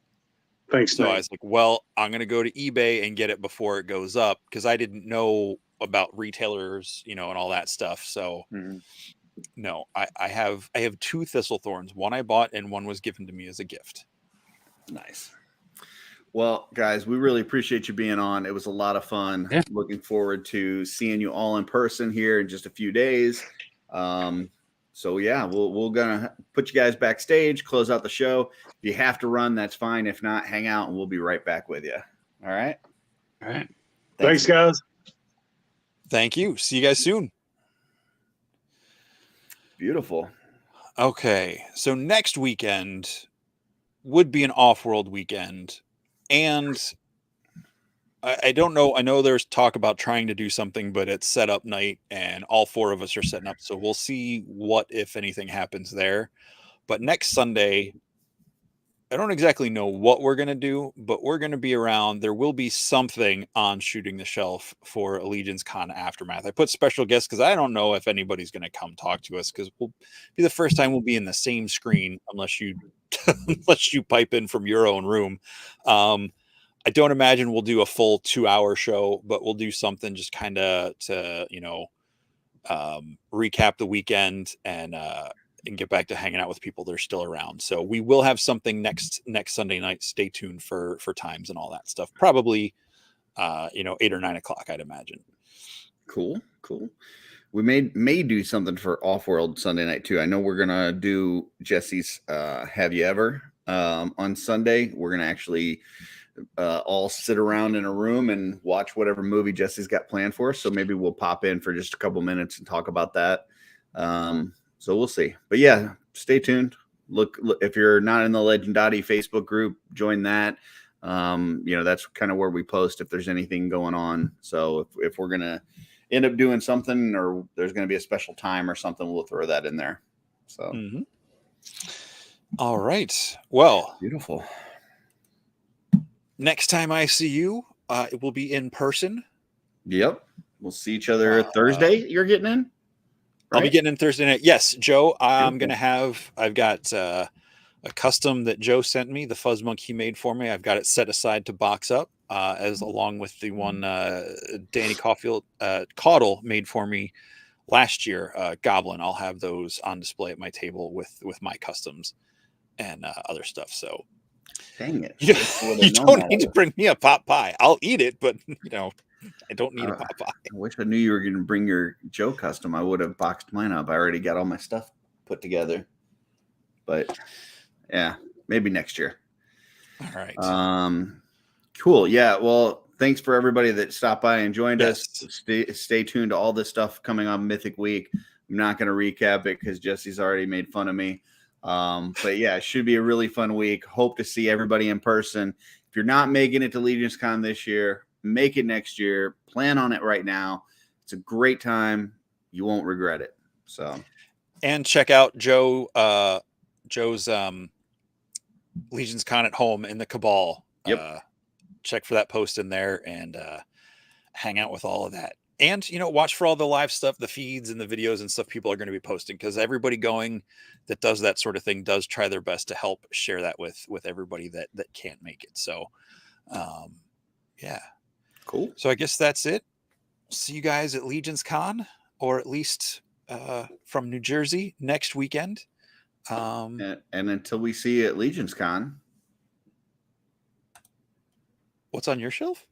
Thanks, So Nate. I was like, well, I'm going to go to eBay and get it before it goes up because I didn't know about retailers, and all that stuff. So no, I have 2 Thistlethorns. One I bought and one was given to me as a gift. Nice. Well, guys, we really appreciate you being on. It was a lot of fun. Yeah. Looking forward to seeing you all in person here in just a few days. So yeah, we're gonna put you guys backstage, close out the show. If you have to run, that's fine. If not, hang out and we'll be right back with you. All right. All right. Thanks, guys. Thank you. See you guys soon. Beautiful. Okay. So next weekend would be an off-world weekend. And I don't know. I know there's talk about trying to do something, but it's set up night and all 4 of us are setting up. So we'll see what, if anything, happens there. But next Sunday, I don't exactly know what we're going to do, but we're going to be around. There will be something on Shooting the Shelf for Allegiance Con Aftermath. I put special guests because I don't know if anybody's going to come talk to us because we'll be the first time we'll be in the same screen unless you pipe in from your own room. I don't imagine we'll do a full 2-hour show, but we'll do something just kind of to, recap the weekend and get back to hanging out with people that are still around. So we will have something next Sunday night. Stay tuned for times and all that stuff. Probably, 8 or 9 o'clock, I'd imagine. Cool. We may do something for OffWorld Sunday night too. I know we're gonna do Jesse's Have You Ever on Sunday. We're gonna actually all sit around in a room and watch whatever movie Jesse's got planned for us. So maybe we'll pop in for just a couple minutes and talk about that. So we'll see. But yeah, stay tuned. Look, if you're not in the Legendati Facebook group, join that. That's kind of where we post if there's anything going on. So if we're gonna end up doing something or there's going to be a special time or something, we'll throw that in there. So All right. Well, beautiful. Next time I see you, it will be in person. Yep. We'll see each other Thursday. You're getting in? Right? I'll be getting in Thursday night. Yes, Joe. I've got a custom that Joe sent me, the fuzz monk he made for me. I've got it set aside to box up, along with the one Danny Caudle made for me last year, Goblin. I'll have those on display at my table with my customs and other stuff. So dang it. You don't need to bring me a pot pie. I'll eat it, but I don't need a pot pie. I wish I knew you were going to bring your Joe custom. I would have boxed mine up. I already got all my stuff put together. But yeah, maybe next year. All right. Cool. Yeah. Well, thanks for everybody that stopped by and joined us. Stay tuned to all this stuff coming on Mythic Week. I'm not going to recap it because Jesse's already made fun of me. But yeah, it should be a really fun week. Hope to see everybody in person. If you're not making it to Legion's Con this year, make it next year. Plan on it right now. It's a great time. You won't regret it. So, and check out Joe's Legion's Con at home in the Cabal. Yep. Check for that post in there and hang out with all of that. And, watch for all the live stuff, the feeds and the videos and stuff people are going to be posting, because everybody going that does that sort of thing does try their best to help share that with everybody that can't make it. So, yeah. Cool. So I guess that's it. See you guys at Legion's Con, or at least from New Jersey next weekend. And until we see you at Legion's Con. What's on your shelf?